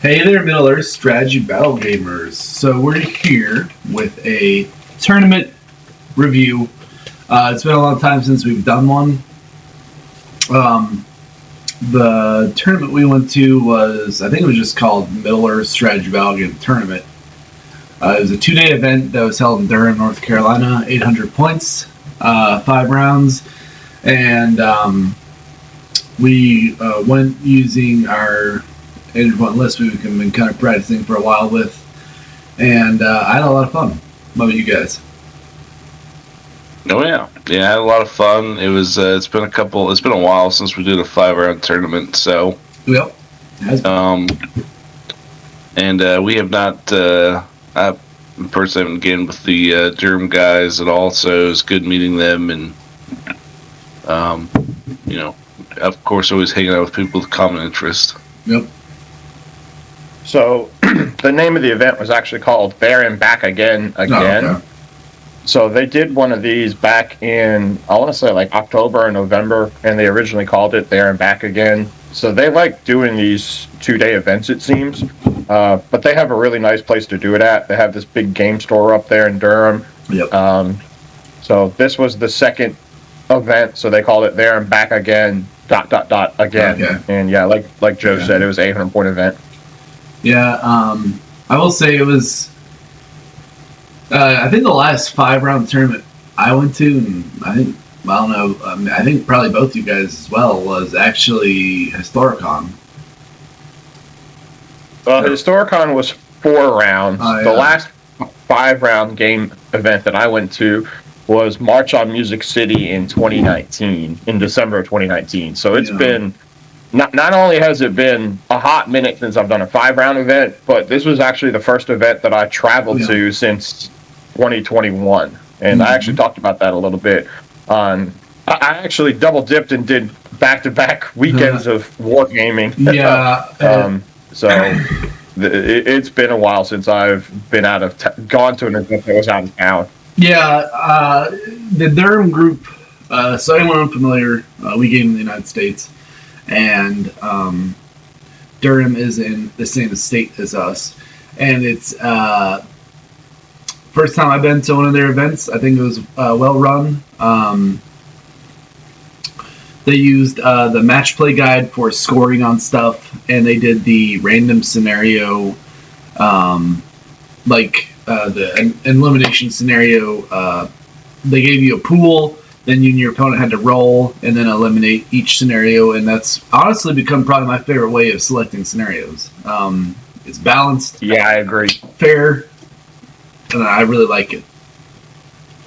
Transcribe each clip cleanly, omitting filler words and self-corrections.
Hey there, Miller, Strategy Battle Gamers. So we're here with a tournament review. It's been a long time since we've done one. The tournament we went to was, I think it was just called Miller Strategy Battle Game Tournament. It was a 2-day event that was held in Durham, North Carolina, 800 points, 5 rounds, and we went using our one list we've been kind of practicing for a while with, and I had a lot of fun. What about you guys? Oh yeah, I had a lot of fun. It was. It's been a while since we did a 5-round tournament. So, Yep. And we have not. I personally haven't gained with the Durham guys at all. So it's good meeting them, and of course, always hanging out with people with common interest. Yep. So, the name of the event was actually called There and Back Again. Oh, okay. So they did one of these back in, I want to say like October or November, and they originally called it There and Back Again. So they like doing these 2-day events, it seems. But they have a really nice place to do it at. They have this big game store up there in Durham. Yep. So this was the second event, so they called it There and Back Again, ... again. Okay. And yeah, like Joe said, it was an 800-point event. Yeah, I will say it was, I think the last 5-round tournament I went to, and I think probably both you guys as well, was actually Historicon. Historicon was 4 rounds. Oh, yeah. The last 5-round game event that I went to was March on Music City in 2019, in December of 2019. So it's been, not only has it been a hot minute since I've done a 5-round event, but this was actually the first event that I traveled to since 2021. And I actually talked about that a little bit. I actually double dipped and did back-to-back weekends of wargaming. Yeah. It's been a while since I've been gone to an event that was out of town. Yeah, the Durham group, so anyone unfamiliar, we game in the United States, and Durham is in the same state as us, and it's first time I've been to one of their events. I think it was well run. They used the match play guide for scoring on stuff, and they did the random scenario, the elimination scenario. They gave you a pool, then you and your opponent had to roll and then eliminate each scenario, and that's honestly become probably my favorite way of selecting scenarios. It's balanced. Yeah, I agree. Fair, and I really like it.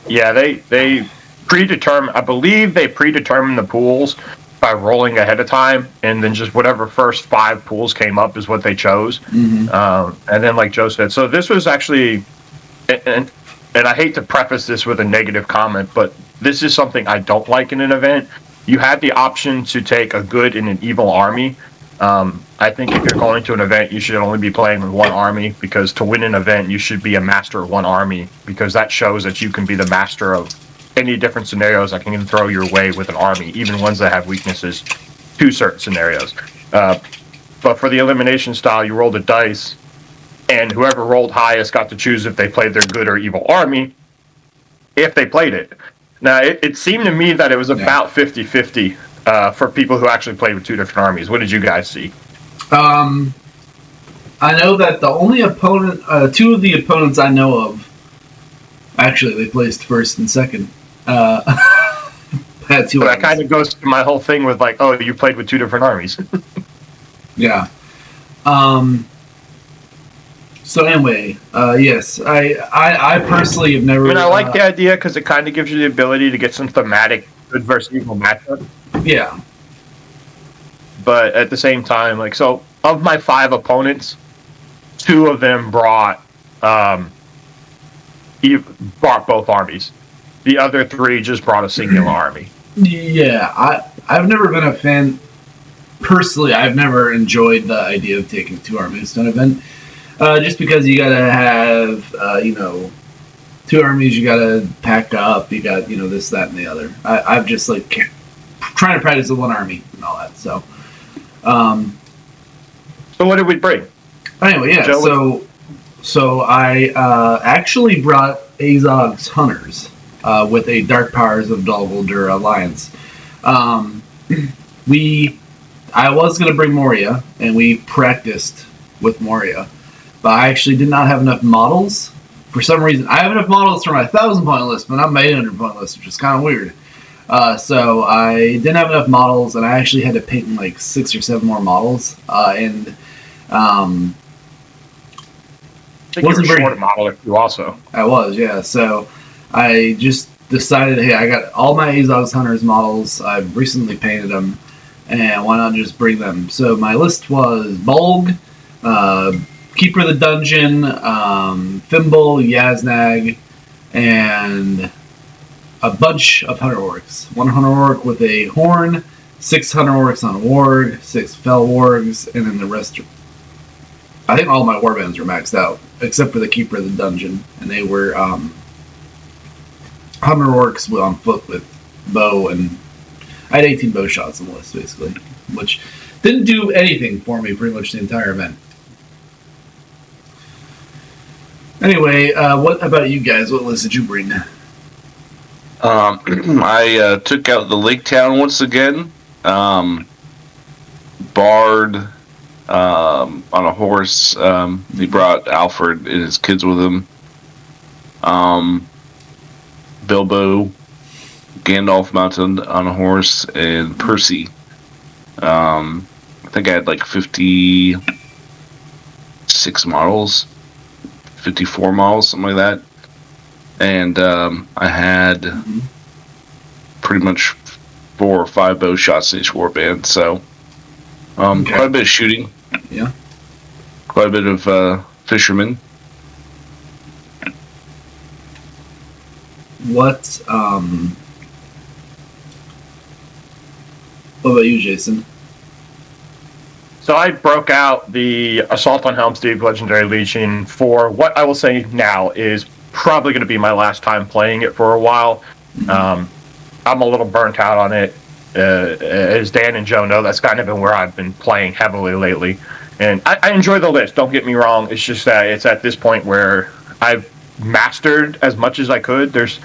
Yeah, they predetermine. I believe they predetermine the pools by rolling ahead of time, and then just whatever first 5 pools came up is what they chose. Mm-hmm. And then, like Joe said, so this was actually, and I hate to preface this with a negative comment, but this is something I don't like in an event. You had the option to take a good and an evil army. I think if you're going to an event, you should only be playing with one army, because to win an event, you should be a master of one army, because that shows that you can be the master of any different scenarios that can throw your way with an army, even ones that have weaknesses to certain scenarios. But for the elimination style, you rolled a dice, and whoever rolled highest got to choose if they played their good or evil army, if they played it. Now, it seemed to me that it was about 50-50 for people who actually played with 2 different armies. What did you guys see? I know that the only opponent, 2 of the opponents I know of, actually they placed first and second. Had 2 so that kind of goes to my whole thing with like, oh, you played with 2 different armies. Yeah. So anyway, yes, I personally have never. I mean, I like the idea because it kind of gives you the ability to get some thematic good versus evil matchup. Yeah. But at the same time, like, so of my 5 opponents, 2 of them brought both armies. The other 3 just brought a singular army. Yeah, I've never been a fan. Personally, I've never enjoyed the idea of taking 2 armies to an event. Just because you gotta have, 2 armies, you gotta pack up, you got, this, that, and the other. I've just, trying to practice the one army and all that, so. So what did we bring? Anyway, yeah. So I actually brought Azog's Hunters with a Dark Powers of Dol Guldur alliance. I was going to bring Moria, and we practiced with Moria, but I actually did not have enough models. For some reason, I have enough models for my 1,000-point list, but not my 800-point list, which is kind of weird. So I didn't have enough models, and I actually had to paint like 6 or 7 more models. I think you were short a model or two also. I was, yeah. So I just decided, hey, I got all my Azog's Hunters models. I've recently painted them, and why not just bring them? So my list was Bolg, Keeper of the Dungeon, Thimble, Yaznag, and a bunch of Hunter Orcs. 1 Hunter Orc with a horn, 6 Hunter Orcs on a warg, 6 Fel Wargs, and then the rest. I think all my warbands were maxed out, except for the Keeper of the Dungeon, and they were Hunter Orcs on foot with bow, and I had 18 bow shots on the list, basically, which didn't do anything for me pretty much the entire event. Anyway, what about you guys? What list did you bring? I took out the Lake Town once again. Bard on a horse. He brought Alfred and his kids with him. Bilbo, Gandalf mounted on a horse, and Percy. I think I had like 56 models, 54 models, something like that. And I had pretty much 4 or 5 bow shots in each warband, so quite a bit of shooting. Yeah. Quite a bit of fishermen. What about you, Jason? So I broke out the Assault on Helm's Deep Legendary Legion for what I will say now is probably going to be my last time playing it for a while. I'm a little burnt out on it. As Dan and Joe know, that's kind of been where I've been playing heavily lately. And I enjoy the list, don't get me wrong. It's just that it's at this point where I've mastered as much as I could. There's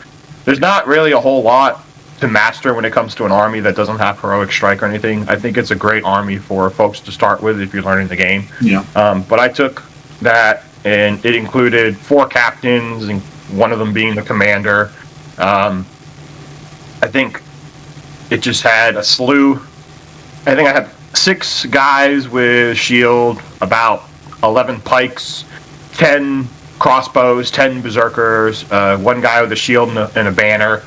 not really a whole lot to master when it comes to an army that doesn't have heroic strike or anything. I think it's a great army for folks to start with if you're learning the game. Yeah. But I took that, and it included 4 captains, and one of them being the commander. I think it just had a slew. I think I had 6 guys with shield, about 11 pikes, 10 crossbows, 10 berserkers, 1 guy with a shield and a banner.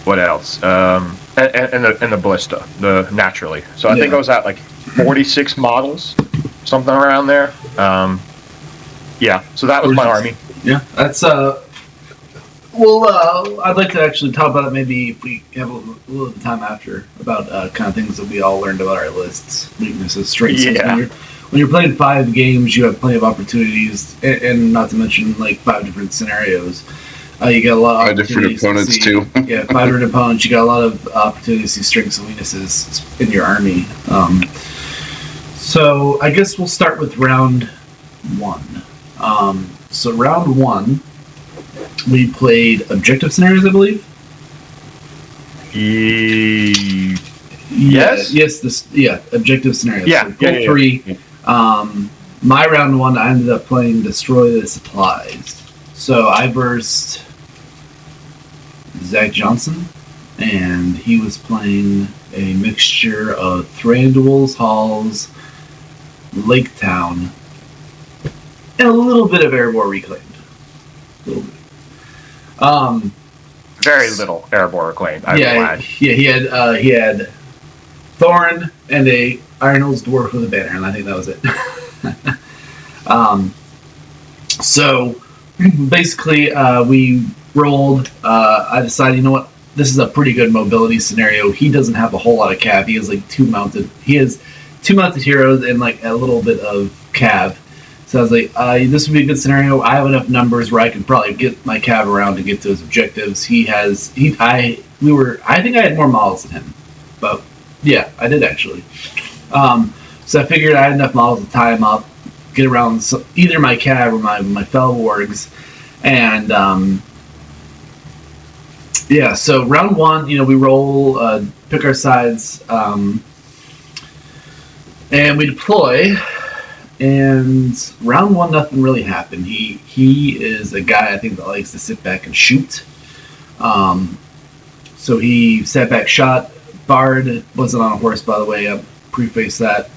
What else? And the ballista, naturally. So I think I was at like 46 models, something around there. Yeah, so that was my army. Yeah, that's well, I'd like to actually talk about it maybe if we have a little bit of time after about kind of things that we all learned about our lists, weaknesses, strengths. Yeah. When you're playing 5 games, you have plenty of opportunities, and not to mention like 5 different scenarios. You got a lot of 5 different opponents too. Yeah, 5 different opponents. You got a lot of opportunities to see strengths and weaknesses in your army. So I guess we'll start with round 1. So round 1, we played objective scenarios, I believe. Yes. Yes. Objective scenarios. Yeah. So pull 3. Yeah. My round 1, I ended up playing Destroy the Supplies. So I versed Zach Johnson, and he was playing a mixture of Thranduil's Halls, Lake Town, and a little bit of Erebor Reclaimed. A little bit. Very little Erebor Reclaimed. He had Thorin and a Ironhill's Dwarf with a banner, and I think that was it. So basically, we rolled. I decided, you know what? This is a pretty good mobility scenario. He doesn't have a whole lot of cav. He has like 2 mounted. He has 2 mounted heroes and like a little bit of cav. So I was like, this would be a good scenario. I have enough numbers where I can probably get my cav around to get to his objectives. I think I had more models than him, but yeah, I did actually. So I figured I had enough models to tie him up. get around either my cav or my fellow wargs. And yeah, so round one, we roll, pick our sides, and we deploy. And round one, nothing really happened. He is a guy I think that likes to sit back and shoot. So he sat back, shot. Bard wasn't on a horse, by the way. I preface that.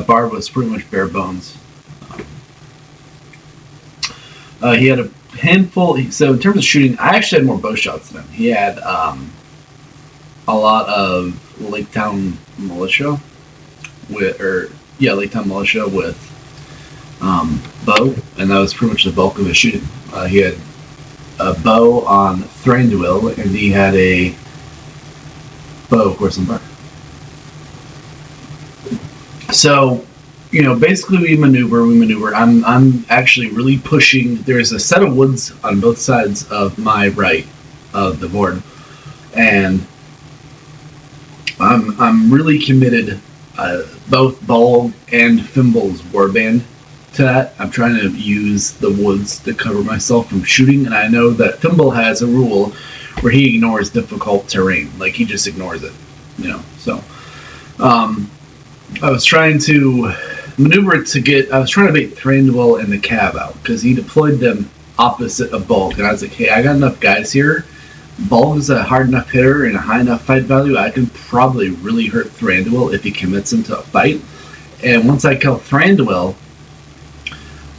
Bard was pretty much bare bones. He had a handful. So in terms of shooting, I actually had more bow shots than him. He had a lot of Lake Town militia Lake Town militia with bow, and that was pretty much the bulk of his shooting. He had a bow on Thranduil, and he had a bow, of course, on Bard. So, basically we maneuver. I'm actually really pushing. There's a set of woods on both sides of my right of the board, and I'm really committed, both Bulg and Fimbul's warband, to that. I'm trying to use the woods to cover myself from shooting, and I know that Fimbul has a rule where he ignores difficult terrain. Like, he just ignores it, So, I was trying to maneuver I was trying to bait Thranduil and the Cav out, because he deployed them opposite of Bulg, and I was like, hey, I got enough guys here. Bulg is a hard enough hitter and a high enough fight value. I can probably really hurt Thranduil if he commits him to a fight. And once I kill Thranduil,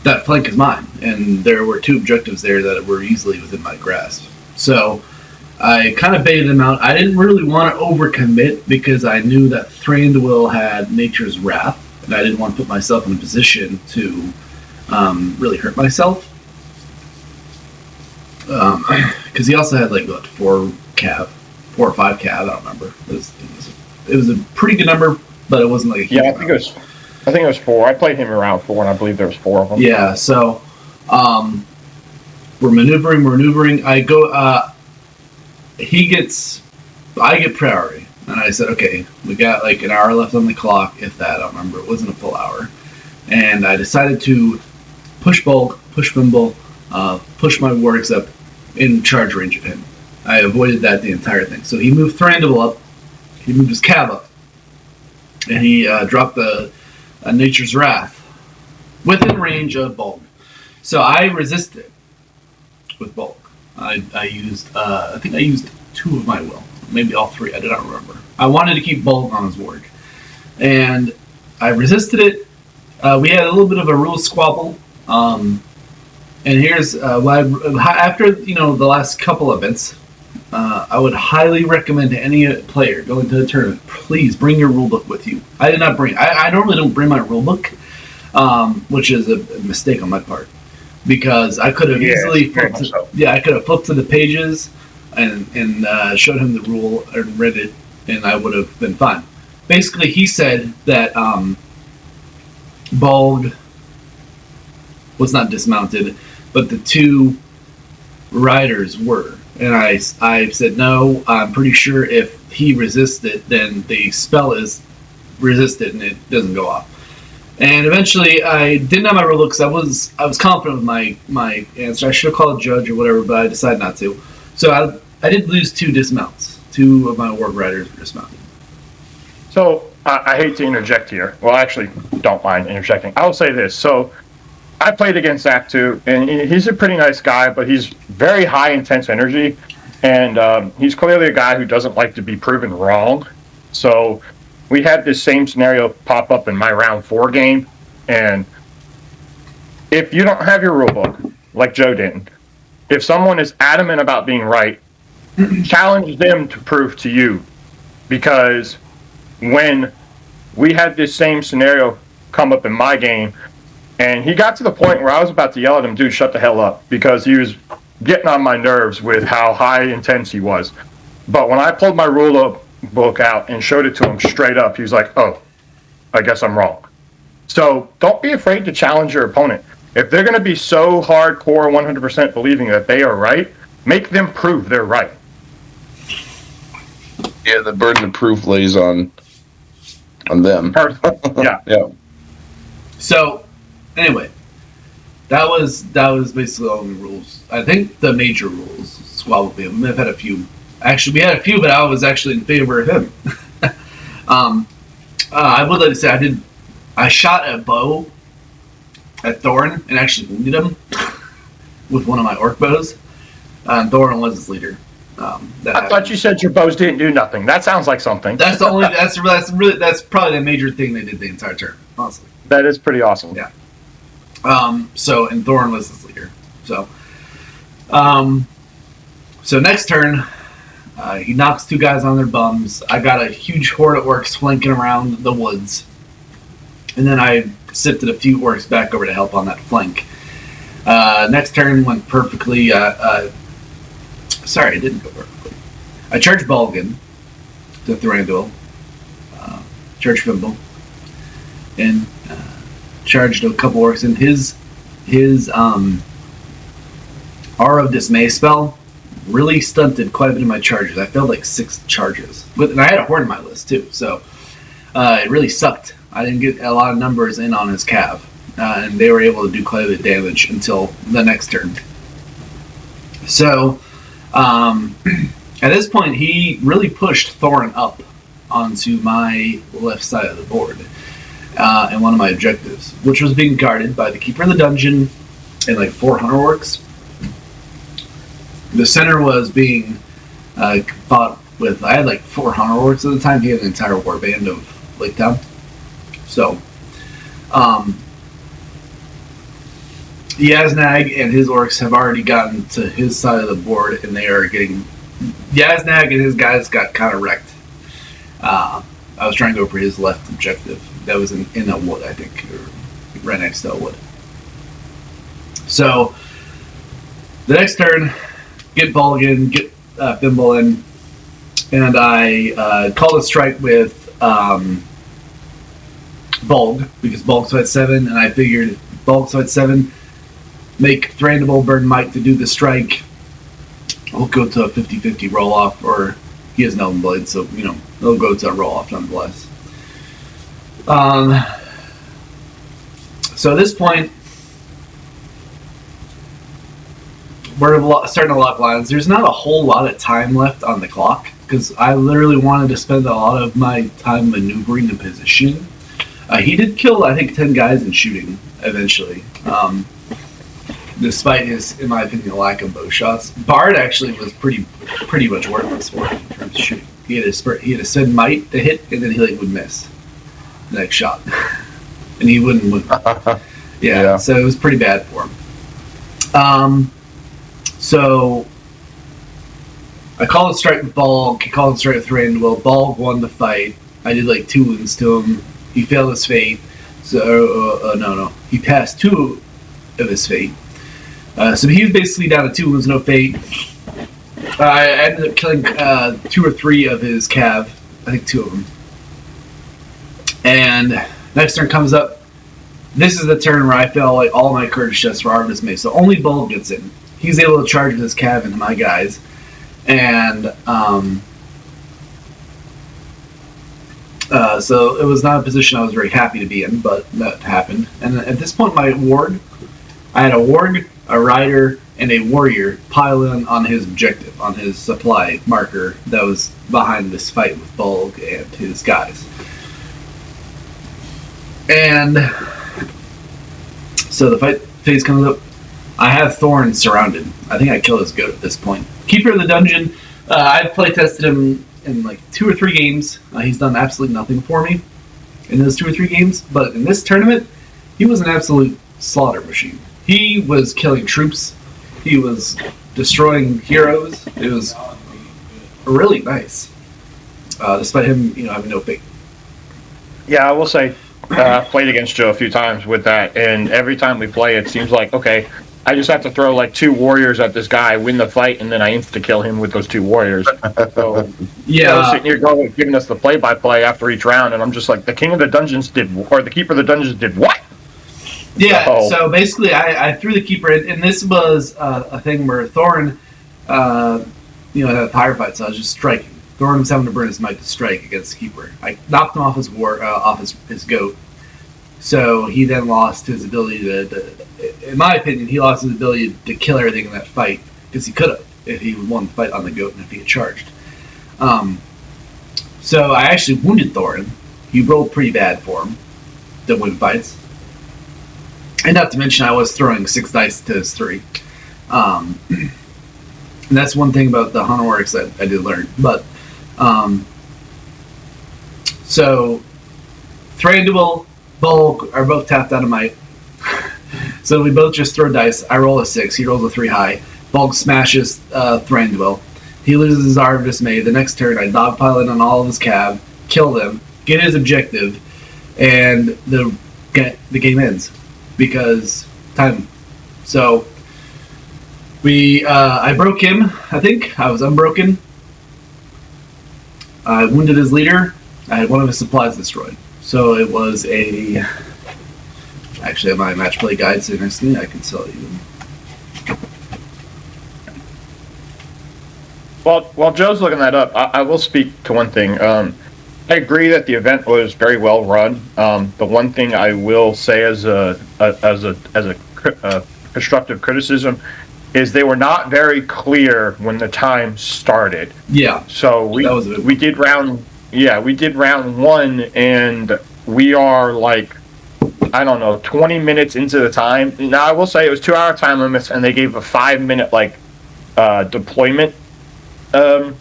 that flank is mine. And there were 2 objectives there that were easily within my grasp. So I kind of baited him out. I didn't really want to overcommit, because I knew that Thranduil had Nature's Wrath, and I didn't want to put myself in a position to really hurt myself. Because he also had 4 or 5 cav. I don't remember. It was a pretty good number, but it wasn't like a huge I think it was 4. I played him around 4, and I believe there was 4 of them. Yeah. So we're maneuvering. I get priority, and I said, okay, we got an hour left on the clock, if that. I don't remember. It wasn't a full hour, and I decided to push Bulg, push Fimbul, push my wargs up in charge range of him. I avoided that the entire thing. So he moved Thranduil up, he moved his cav up, and he dropped a Nature's Wrath within range of Bulg. So I resisted with Bulg. I used, I think I used 2 of my will, maybe all 3. I do not remember. I wanted to keep Bulg on his warg, and I resisted it. We had a little bit of a rule squabble. And here's after the last couple events, I would highly recommend to any player going to the tournament, please bring your rulebook with you. I did not bring. I normally don't bring my rulebook, which is a mistake on my part, because I could have easily flipped to the pages and showed him the rule and read it, and I would have been fine. Basically, he said that Bulg was not dismounted, but the 2 riders were. And I said, no, I'm pretty sure if he resists it, then the spell is resisted and it doesn't go off. And eventually, I didn't have my rule because I was confident with my answer. I should have called a judge or whatever, but I decided not to. So I did lose 2 dismounts. 2 of my warg riders were dismounted. So I hate to interject here. Well, actually, don't mind interjecting. I'll say this. So I played against Zach too, and he's a pretty nice guy, but he's very high intense energy, and he's clearly a guy who doesn't like to be proven wrong. So we had this same scenario pop up in my round 4 game, and if you don't have your rulebook, like Joe didn't, if someone is adamant about being right, challenge them to prove to you, because when we had this same scenario come up in my game, and he got to the point where I was about to yell at him, dude, shut the hell up, because he was getting on my nerves with how high intense he was. But when I pulled my rule book out and showed it to him straight up, he was like, oh, I guess I'm wrong. So don't be afraid to challenge your opponent. If they're going to be so hardcore 100% believing that they are right, make them prove they're right. Yeah, the burden of proof lays on them. Yeah. Yeah. So Anyway, that was basically all the rules. I think the major rules squabbled me. We may have had a few. Actually, we had a few, but I was actually in favor of him. I would like to say I shot a bow at Thorin and actually wounded him with one of my orc bows. Thorin was his leader. I thought you said your bows didn't do nothing. That sounds like something. That's the only. That's probably the major thing they did the entire turn. Honestly, that is pretty awesome. Yeah. So and Thorin was his leader. So, so next turn, he knocks 2 guys on their bums. I got a huge horde of orcs flanking around the woods, and then I sifted a few orcs back over to help on that flank. Next turn went perfectly. Sorry, it didn't go perfectly. I charged Balgan to Thranduil, charged Fimble, and charged a couple orcs. And his Aura of Dismay spell really stunted quite a bit of my charges. I failed like 6 charges, and I had a horde in my list too, so it really sucked. I didn't get a lot of numbers in on his cav, and they were able to do quite a bit of damage until the next turn. So at this point, he really pushed Thorin up onto my left side of the board, and one of my objectives, which was being guarded by the Keeper of the Dungeon and like 4 Hunter Orcs. The center was being fought with. I had like 4 Hunter Orcs at the time. He had an entire warband of Lake Town. So, Yaznag and his orcs have already gotten to his side of the board, and they are getting. Yaznag and his guys got kind of wrecked. I was trying to go for his left objective. That was in a wood, I think, or right next to a wood. So, the next turn, get Balgan, get Thimble in, and I called a strike with Bulg, because Bulg's at 7, and I figured Bulg's at 7, make Thranduil burn Mike to do the strike. We'll go to a 50-50 roll-off, or he has an Elven Blade, so, they'll go to a roll-off nonetheless. So at this point, we're starting to lock lines. There's not a whole lot of time left on the clock, because I literally wanted to spend a lot of my time maneuvering and positioning. He did kill, I think, 10 guys in shooting, eventually. Despite his, in my opinion, lack of bow shots. Bard actually was pretty much worthless for him in terms of shooting. He had to spend might to hit, and then he would miss the next shot. And he wouldn't move. Yeah, so it was pretty bad for him. So I called a strike with Balg. He called a strike with Thranduil. Balg won the fight. I did like 2 wounds to him. He failed his fate. So no, he passed 2 of his fate. So he was basically down to 2 wounds, no fate. I ended up killing 2 or 3 of his cav. I think 2 of them. And next turn comes up. This is the turn where I fail like all my courage chests for Aura of Dismay. So only Bulg gets in. He's able to charge with his cav into my guys. And so it was not a position I was very happy to be in, but that happened. And at this point, I had a warg, a rider, and a warrior pile in on his objective, on his supply marker that was behind this fight with Bulg and his guys. And so the fight phase comes up. I have Thorin surrounded. I think I killed his goat at this point. Keeper of the Dungeon, I've playtested him in like 2 or 3 games. He's done absolutely nothing for me in those 2 or 3 games. But in this tournament, he was an absolute slaughter machine. He was killing troops. He was destroying heroes. It was really nice, despite him, having no fate. Yeah, I will say, I've played against Joe a few times with that, and every time we play, it seems like, okay, I just have to throw like 2 warriors at this guy, win the fight, and then I insta-kill him with those 2 warriors. So, sitting here giving us the play-by-play after each round, and I'm just like, the King of the Dungeons the Keeper of the Dungeons did what? Yeah, so basically I threw the Keeper in, and this was a thing where Thorin, had a firefight, so I was just striking. Thorin was having to burn his might to strike against the Keeper. I knocked him off his goat, So he then lost his ability in my opinion, he lost his ability to kill everything in that fight because he could have if he won the fight on the goat and if he had charged. So I actually wounded Thorin. He rolled pretty bad for him to win fights. And not to mention, I was throwing 6 dice to his 3. And that's one thing about the Hunter Orcs that I did learn. But, so, Thranduil, Bulk are both tapped out of might. So we both just throw dice. I roll a 6, he rolls a 3 high. Bulk smashes Thranduil. He loses his Hour of Dismay. The next turn, I dogpile in on all of his cab, kill them, get his objective, and the game ends because time. So I broke him. I think I was unbroken. I wounded his leader. I had one of his supplies destroyed. So it was a. Actually, I have my match play guide sitting next to me. I can tell you. Well, while Joe's looking that up, I will speak to one thing. I agree that the event was very well run. The one thing I will say as a constructive criticism is they were not very clear when the time started. Yeah. So we did round 1, and we are like, I don't know, 20 minutes into the time. Now I will say it was 2-hour time limits, and they gave a 5-minute deployment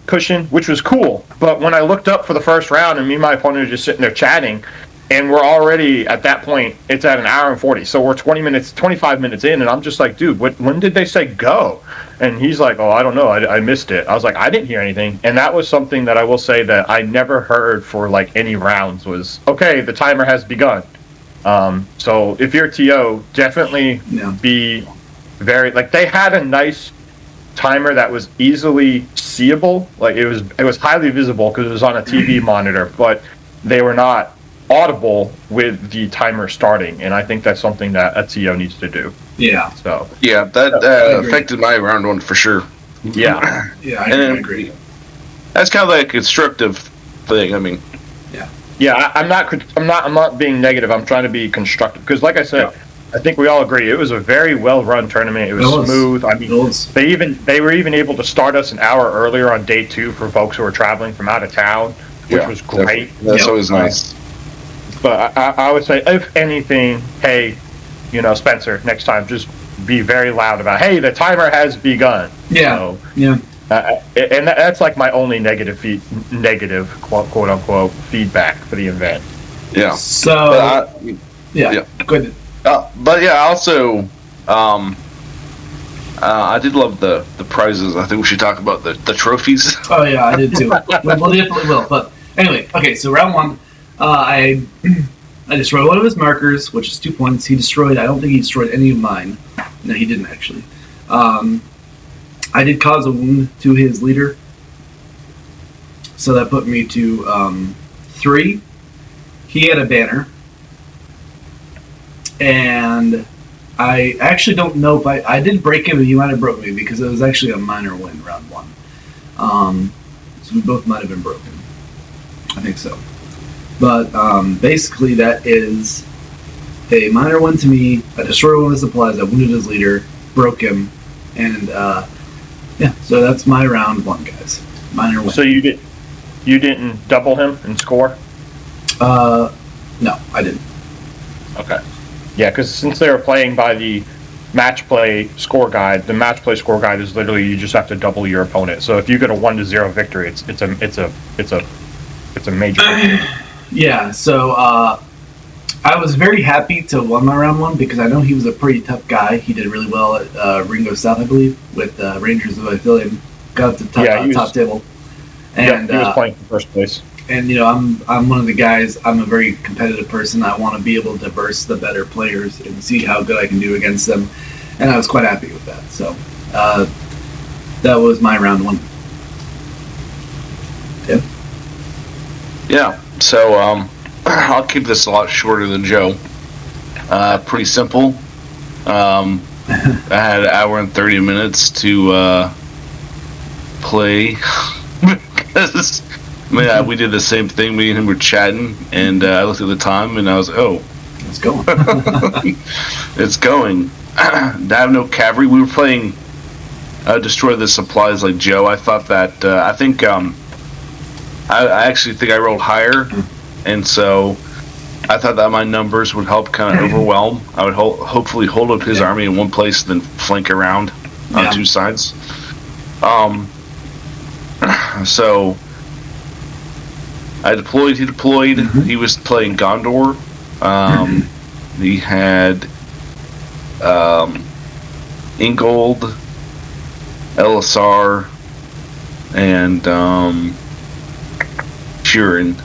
cushion, which was cool. But when I looked up for the first round, and me and my opponent were just sitting there chatting, and we're already at that point, it's at 1 hour and 40. So we're 25 minutes in, and I'm just like, dude, when did they say go? And he's like, oh, I don't know, I missed it. I was like, I didn't hear anything. And that was something that I will say that I never heard for like any rounds was, okay, the timer has begun. So if you're TO, definitely be very, like, they had a nice timer that was easily seeable. Like it was highly visible because it was on a TV monitor, but they were not audible with the timer starting, and I think that's something that a TO needs to do. Yeah. So yeah, that affected my round 1 for sure. Yeah. Yeah, I agree. That's kind of like a constructive thing. I mean, yeah, I'm not being negative. I'm trying to be constructive because, like I said, I think we all agree it was a very well run tournament. It was smooth. I mean, they were even able to start us an hour earlier on day 2 for folks who were traveling from out of town, which was great. That's always nice. But I would say, if anything, hey, Spencer, next time just be very loud about, hey, the timer has begun. Yeah. So, yeah. And that's like my only negative quote unquote feedback for the event. Yeah. So yeah. Go ahead. But yeah, also, I did love the prizes. I think we should talk about the trophies. Oh yeah, I did too. We'll definitely will. But anyway, okay. So round 1, I destroyed one of his markers, which is 2 points. I don't think he destroyed any of mine. No, he didn't actually. I did cause a wound to his leader, so that put me to 3. He had a banner, and I actually don't know if I did break him, but he might have broke me because it was actually a minor win round 1. So we both might have been broken. I think so. But basically, that is a minor win to me. I destroyed one of his supplies. I wounded his leader, broke him, and so that's my round 1, guys. Minor win. So you didn't double him and score? No, I didn't. Okay. Yeah, because since they were playing by the match play score guide, the match play score guide is literally you just have to double your opponent. So if you get a 1-0 victory, it's a major victory. Yeah. So I was very happy to win my round 1 because I know he was a pretty tough guy. He did really well at Ringo South, I believe, with Rangers of Affiliate. Got up to top table. And he was playing for first place. And I'm one of the guys. I'm a very competitive person. I want to be able to verse the better players and see how good I can do against them. And I was quite happy with that. So that was my round 1. Yeah. So I'll keep this a lot shorter than Joe. Pretty simple. I had an hour and 30 minutes to play because we did the same thing. Me and him were chatting, and I looked at the time, and I was, It's going. It's going. I have no cavalry. We were playing Destroy the Supplies like Joe. I thought that, I actually think I rolled higher, and so I thought that my numbers would help kind of overwhelm. I would hopefully hold up his army in one place, then flank around on two sides. So I deployed. He deployed. He was playing Gondor. He had Ingold, Elisar, and Huron.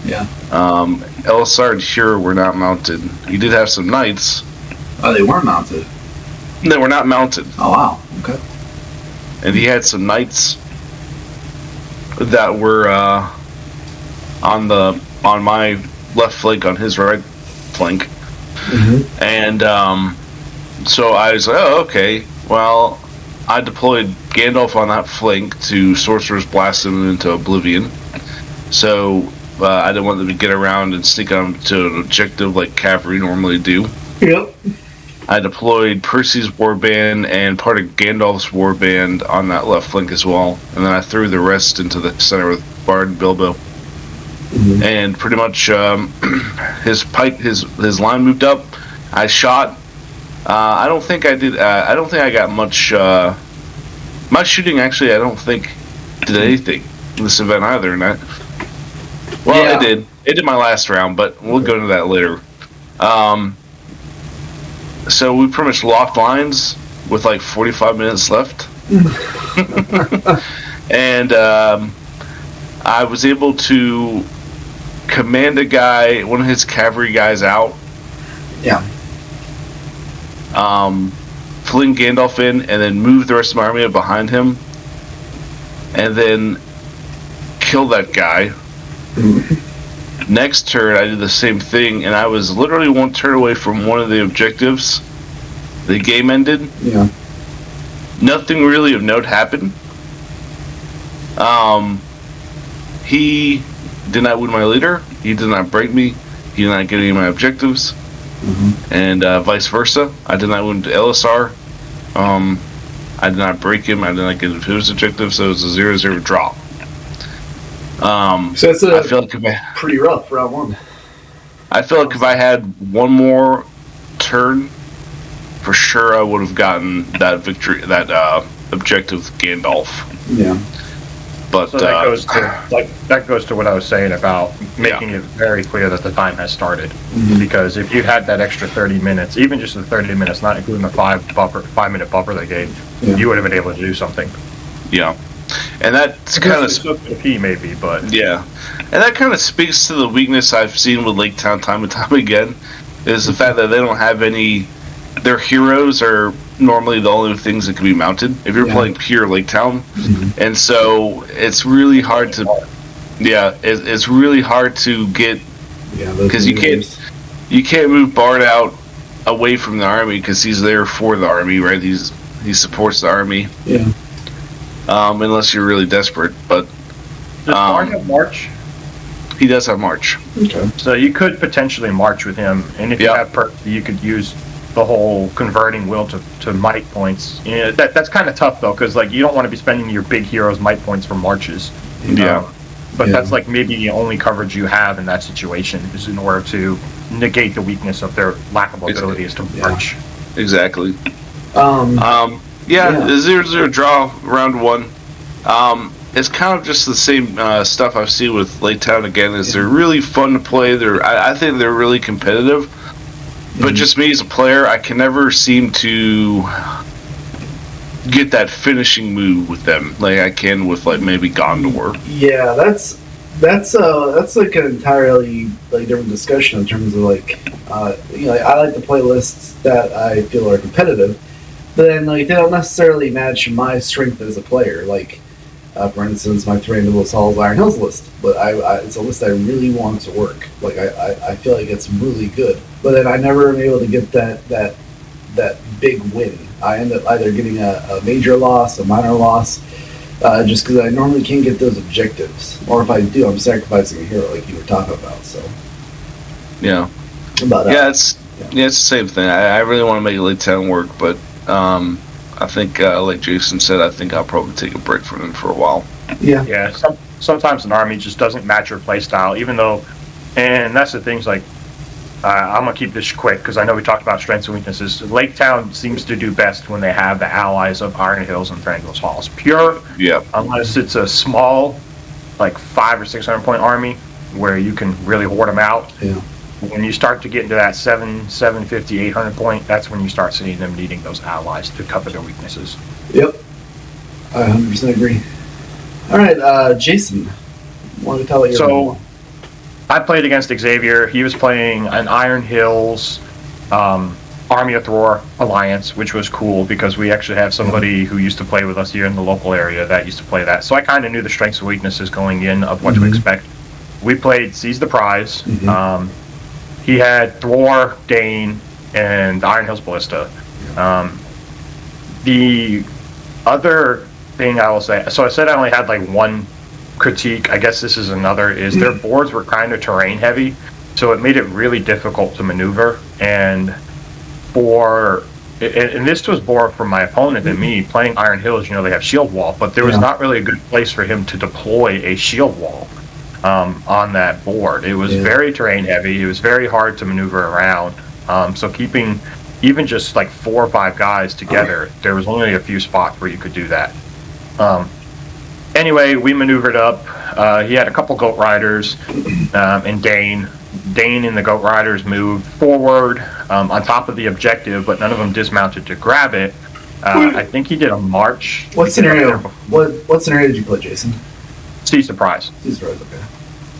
Yeah. Elisar and Huron were not mounted. He did have some knights. Oh, they were mounted. They were not mounted. Oh wow. Okay. And he had some knights that were on my left flank, on his right flank. And so I was like, oh, okay. Well, I deployed Gandalf on that flank to Sorcerer's Blast him into oblivion. So I didn't want them to get around and sneak on to an objective like cavalry normally do. Yep. I deployed Percy's warband and part of Gandalf's warband on that left flank as well, and then I threw the rest into the center with Bard and Bilbo. And pretty much his line moved up. I shot. I don't think I did. I don't think I got much. My shooting actually, I don't think did anything in this event either. And it did. It did my last round, but we'll go into that later. So we pretty much locked lines with like 45 minutes left. And I was able to command a guy, one of his cavalry guys out. Yeah. Fling Gandalf in, and then move the rest of my army up behind him. And then kill that guy. Next turn, I did the same thing, and I was literally one turn away from one of the objectives. The game ended. Yeah. Nothing really of note happened. He did not win my leader. He did not break me. He did not get any of my objectives. And vice versa. I did not win Elisar. I did not break him. I did not get his objective, so it was a 0-0 draw. So it's I feel like pretty rough round one. I feel like if I had one more turn, for sure I would have gotten that victory, that objective with Gandalf. Yeah. But so that goes to what I was saying about making it very clear that the time has started. Because if you had that extra 30 minutes, even just the 30 minutes, not including the 5-minute buffer they gave, you would have been able to do something. Yeah. And that's kind of the key, maybe, but and that kind of speaks to the weakness I've seen with Lake Town time and time again, is the fact that they don't have any. Their heroes are normally the only things that can be mounted if you're playing pure Lake Town, and so it's really hard to. It's really hard to get because you can't move Bard out away from the army because he's there for the army, right? He supports the army. Yeah. Unless you're really desperate, but does Bard have March? He does have March. Okay. So you could potentially march with him, and if you have Percy, you could use the whole converting will to might points. That's kind of tough though, because like you don't want to be spending your big heroes' might points for marches. But that's like maybe the only coverage you have in that situation is in order to negate the weakness of their lack of ability is to march. Exactly. 0-0 draw round one. It's kind of just the same stuff I've seen with Lake Town again. Is they're really fun to play. I think they're really competitive. But just me as a player, I can never seem to get that finishing move with them like I can with like maybe Gondor. Yeah, that's like an entirely like different discussion in terms of like I like to play lists that I feel are competitive, but then like they don't necessarily match my strength as a player. Like for instance, my Three Individual Souls Iron Hills list, but it's a list I really want to work. Like I feel like it's really good, but then I never am able to get that big win. I end up either getting a major loss, a minor loss, just because I normally can't get those objectives, or if I do, I'm sacrificing a hero like you were talking about. So yeah, But it's the same thing. I really want to make Lake Town work, but I think, like Jason said, I think I'll probably take a break from them for a while. Yeah. Sometimes an army just doesn't match your play style, even though, and that's the things like. I'm gonna keep this quick because I know we talked about strengths and weaknesses. Lake Town seems to do best when they have the allies of Iron Hills and Thranduil's Halls. Pure, unless it's a small, like 500 or 600 point army where you can really hoard them out. Yeah. When you start to get into that 750, 800 point, that's when you start seeing them needing those allies to cover their weaknesses. Yep, I 100% agree. All right, Jason, want to tell what you're I played against Xavier. He was playing an Iron Hills Army of Thor Alliance, which was cool because we actually have somebody who used to play with us here in the local area that used to play that. So I kind of knew the strengths and weaknesses going in of what to expect. We played Seize the Prize. He had Thor, Dane, and the Iron Hills Ballista. The other thing I will say, so I said I only had like one critique, I guess this is another, is their boards were kind of terrain heavy, so it made it really difficult to maneuver. And this was more from my opponent than me. Playing Iron Hills, they have shield wall, but there was not really a good place for him to deploy a shield wall on that board. It was very terrain heavy. It was very hard to maneuver around. So keeping even just like 4 or 5 guys together, there was only a few spots where you could do that. Anyway, we maneuvered up. He had a couple Goat Riders and Dane. Dane and the Goat Riders moved forward on top of the objective, but none of them dismounted to grab it. I think he did a march. What scenario? What scenario did you play, Jason? Seize the Prize. Seize the Prize, okay.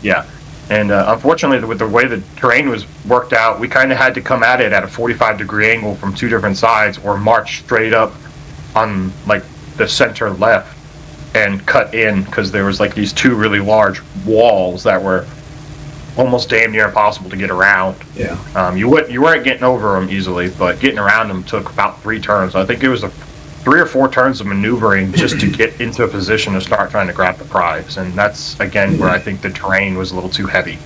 Yeah. And unfortunately, with the way the terrain was worked out, we kind of had to come at it at a 45-degree angle from 2 different sides or march straight up on like the center left and cut in because there was like these 2 really large walls that were almost damn near impossible to get around. Yeah. You weren't getting over them easily, but getting around them took about 3 turns. I think it was 3 or 4 turns of maneuvering just to get into a position to start trying to grab the prize. And that's, again, where I think the terrain was a little too heavy.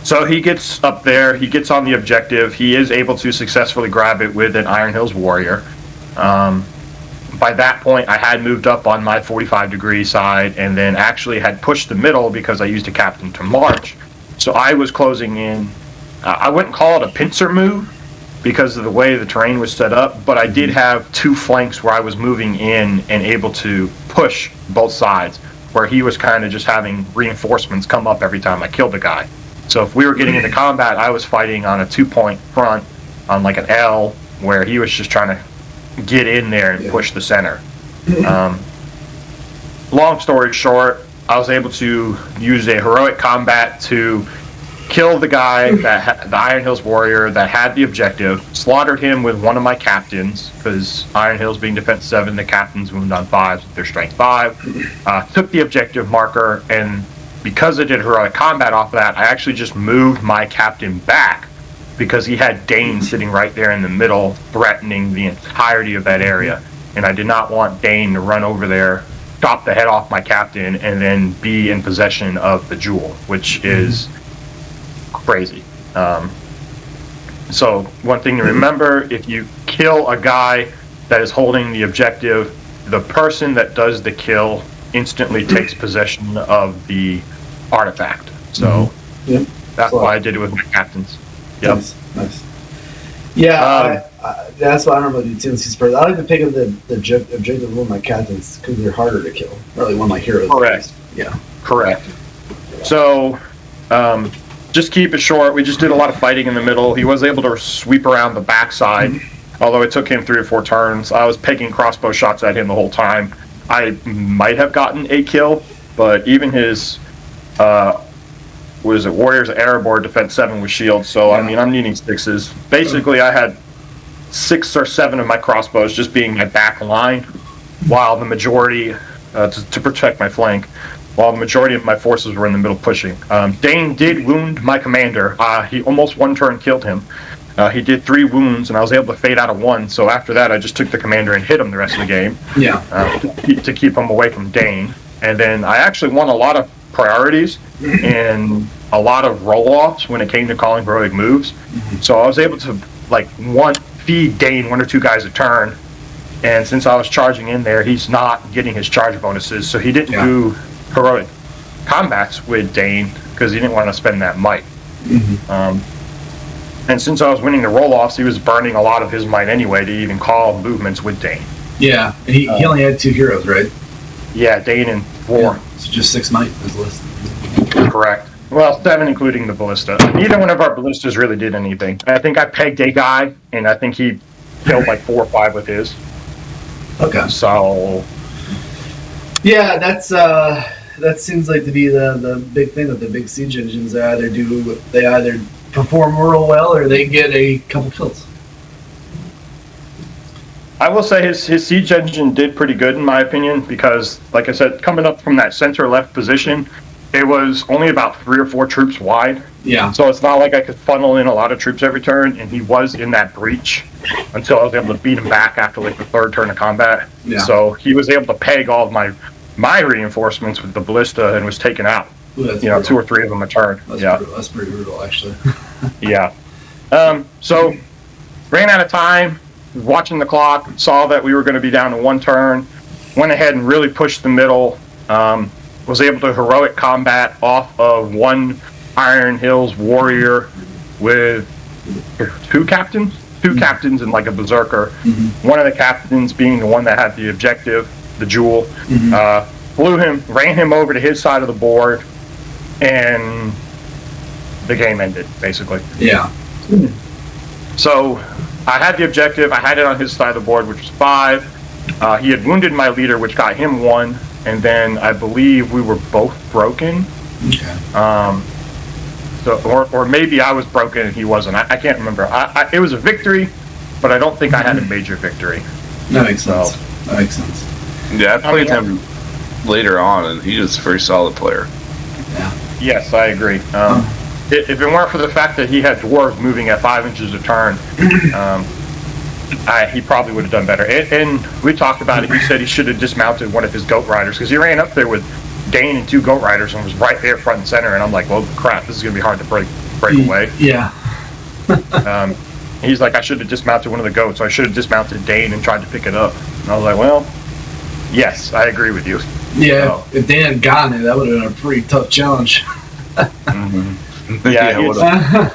So he gets up there, he gets on the objective, he is able to successfully grab it with an Iron Hills Warrior. By that point, I had moved up on my 45-degree side and then actually had pushed the middle because I used a captain to march. So I was closing in. I wouldn't call it a pincer move because of the way the terrain was set up, but I did have 2 flanks where I was moving in and able to push both sides, where he was kind of just having reinforcements come up every time I killed a guy. So if we were getting into combat, I was fighting on a 2-point front on like an L, where he was just trying to get in there and push the center. Long story short, I was able to use a heroic combat to kill the guy the Iron Hills Warrior that had the objective, slaughtered him with one of my captains, because Iron Hills being defense 7, the captains wound on 5s with their strength 5, took the objective marker, and because I did heroic combat off of that, I actually just moved my captain back because he had Dane sitting right there in the middle, threatening the entirety of that area. And I did not want Dane to run over there, chop the head off my captain, and then be in possession of the jewel, which is crazy. So one thing to remember, if you kill a guy that is holding the objective, the person that does the kill instantly takes possession of the artifact. So that's why I did it with my captains. Yep. Nice. Yeah, that's what I remember the TNC Spurs. I like to pick up the objective of one of my captains because they're harder to kill. Really, one of my heroes. Correct. Yeah. Correct. So, just keep it short. We just did a lot of fighting in the middle. He was able to sweep around the backside, although it took him 3 or 4 turns. I was pegging crossbow shots at him the whole time. I might have gotten a kill, but even his Warriors Arrow Board defense 7 with shields, so I mean I'm needing 6s. Basically I had 6 or 7 of my crossbows just being my back line, while the majority to protect my flank, while the majority of my forces were in the middle pushing. Dane did wound my commander. He almost 1 turn killed him. He did 3 wounds, and I was able to fade out of 1, so after that I just took the commander and hit him the rest of the game. To keep him away from Dane. And then I actually won a lot of priorities, and a lot of roll-offs when it came to calling heroic moves. So I was able to feed Dane 1 or 2 guys a turn. And since I was charging in there, he's not getting his charge bonuses, so he didn't do heroic combats with Dane because he didn't want to spend that might. And since I was winning the roll-offs, he was burning a lot of his might anyway to even call movements with Dane. Yeah, and he only had 2 heroes, right? Yeah, Dane and 4. Yeah, so just 6 might his list. Correct. Well, 7 including the ballista. Neither one of our ballistas really did anything. I think I pegged a guy, and I think he killed like 4 or 5 with his. Okay. So. Yeah, that seems like to be the big thing with the big siege engines. They either perform real well or they get a couple kills. I will say his siege engine did pretty good in my opinion because, like I said, coming up from that center left position, it was only about 3 or 4 troops wide. Yeah. So it's not like I could funnel in a lot of troops every turn, and he was in that breach until I was able to beat him back after like the 3rd turn of combat. Yeah. So he was able to peg all of my reinforcements with the ballista and was taken out. Ooh, 2 or 3 of them a turn. That's pretty brutal, actually. Yeah. So ran out of time, watching the clock, saw that we were going to be down to 1 turn, went ahead and really pushed the middle, was able to heroic combat off of 1 Iron Hills warrior with 2 captains? 2 captains and like a berserker. One of the captains being the one that had the objective, the jewel. Flew him, ran him over to his side of the board, and the game ended, basically. Yeah. So I had the objective. I had it on his side of the board, which was 5. He had wounded my leader, which got him 1. And then I believe we were both broken. Okay. Or maybe I was broken and he wasn't. I can't remember. It was a victory, but I don't think I had a major victory. That makes sense. That makes sense. Yeah, I played him later on, and he was a very solid player. Yeah. Yes, I agree. If it weren't for the fact that he had dwarves moving at 5 inches a turn, he probably would have done better. And we talked about it. He said he should have dismounted one of his goat riders because he ran up there with Dane and 2 goat riders and was right there front and center. And I'm like, well, crap, this is going to be hard to break away. Yeah. He's like, I should have dismounted one of the goats. I should have dismounted Dane and tried to pick it up. And I was like, well, yes, I agree with you. Yeah, if Dan had gotten it, that would have been a pretty tough challenge. Yeah,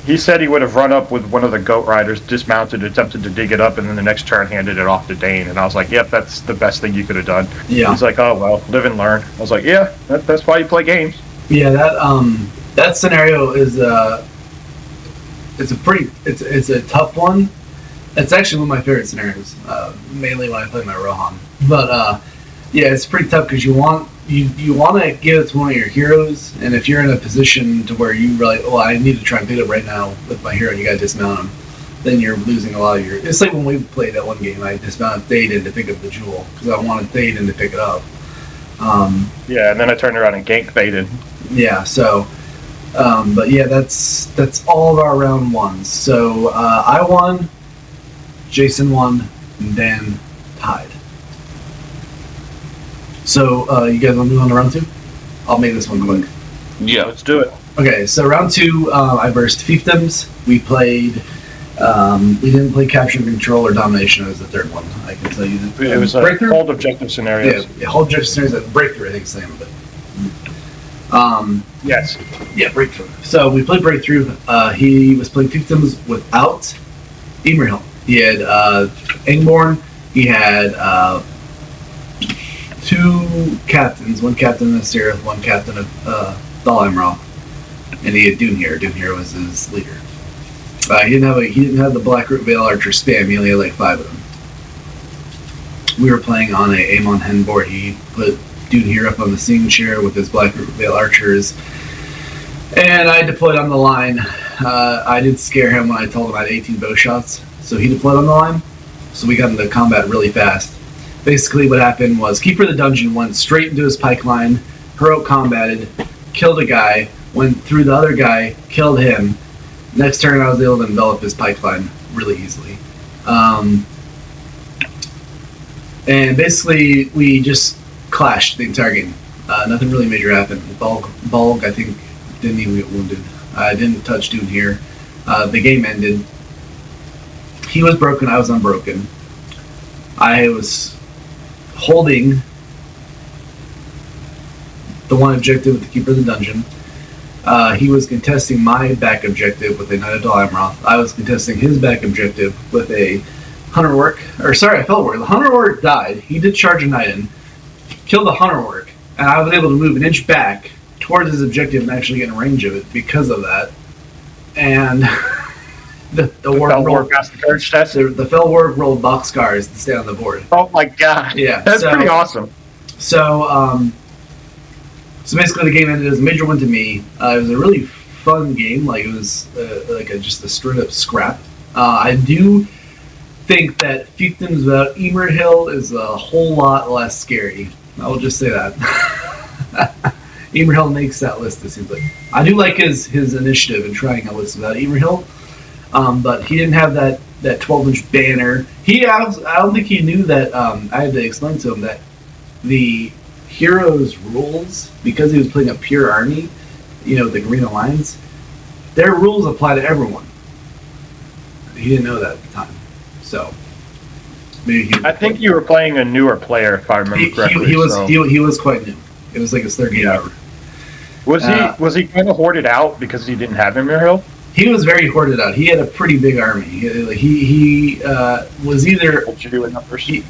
he said he would have run up with one of the goat riders, dismounted, attempted to dig it up, and then the next turn handed it off to Dane. And I was like, yep, that's the best thing you could have done. Yeah. He's like, oh, well, live and learn. I was like, yeah, that's why you play games. Yeah, that scenario is it's a tough one. It's actually one of my favorite scenarios, mainly when I play my Rohan. But yeah, it's pretty tough because you want to give it to one of your heroes, and if you're in a position to where you really, I need to try and pick it up right now with my hero, and you got to dismount him, then you're losing a lot of your. It's like when we played that one game, I dismounted Théoden to pick up the jewel because I wanted Théoden to pick it up. Yeah, and then I turned around and ganked Théoden. Yeah, so. But yeah, that's all of our round 1s. So I won, Jason won, and Dan tied. So you guys want to move on to round 2? I'll make this one quick. Yeah, Let's do it. Okay, so round 2, I versed fiefdoms. We played. We didn't play capture and control or domination as the 3rd one. I can tell you that. It was breakthrough. hold objective scenarios. Yeah, hold objective scenarios. Breakthrough, I think, is the name of it. Yes. Yeah, breakthrough. So we played breakthrough. He was playing fiefdoms without Emerhill. He had Angborn. He had 2 captains. One captain of Seraph, one captain of Thalimroth, and he had Doomhir. Doomhir was his leader. He didn't have the Blackroot Veil Archer spam. He only had like 5 of them. We were playing on a Amon Hen board. He put Doomhir up on the scene chair with his Blackroot Veil Archers, and I deployed on the line. I did scare him when I told him I had 18 bow shots, so he deployed on the line. So we got into combat really fast. Basically, what happened was Keeper of the Dungeon went straight into his pike line, heroic combated, killed a guy, went through the other guy, killed him. Next turn, I was able to envelop his pike line really easily. And basically, we just clashed the entire game. Nothing really major happened. Bulg, I think, Didn't even get wounded. I didn't touch Dune here. The game ended. He was broken. I was unbroken. I was holding the one objective with the Keeper of the Dungeon. He was contesting my back objective with a Knight of Dalaamroth. I was contesting his back objective with a Hunter Orc. Or sorry, a Fel Orc. The Hunter Orc died. He did charge a Knight in, killed the Hunter Orc, and I was able to move an inch back towards his objective and actually get in range of it because of that. And the Fel Orc passed the courage test. The Fel Orc rolled boxcars to stay on the board. Oh my god! Yeah, that's pretty awesome. So basically, the game ended as a major win to me. It was a really fun game. Like it was just a straight up scrap. I do think that Fiefdoms without Emerhill is a whole lot less scary. I will just say that. Emerhill makes that list, it seems like. I do like his initiative in trying a list without Emerhill, but he didn't have that 12-inch banner. I don't think he knew that. I had to explain to him that the heroes' rules, because he was playing a pure army, the Green Alliance, their rules apply to everyone. He didn't know that at the time, so maybe I think you were playing a newer player, if I remember correctly. He was quite new. It was like his third game ever. Was he kind of hoarded out because he didn't have Emerhill? He was very hoarded out. He had a pretty big army. He was either he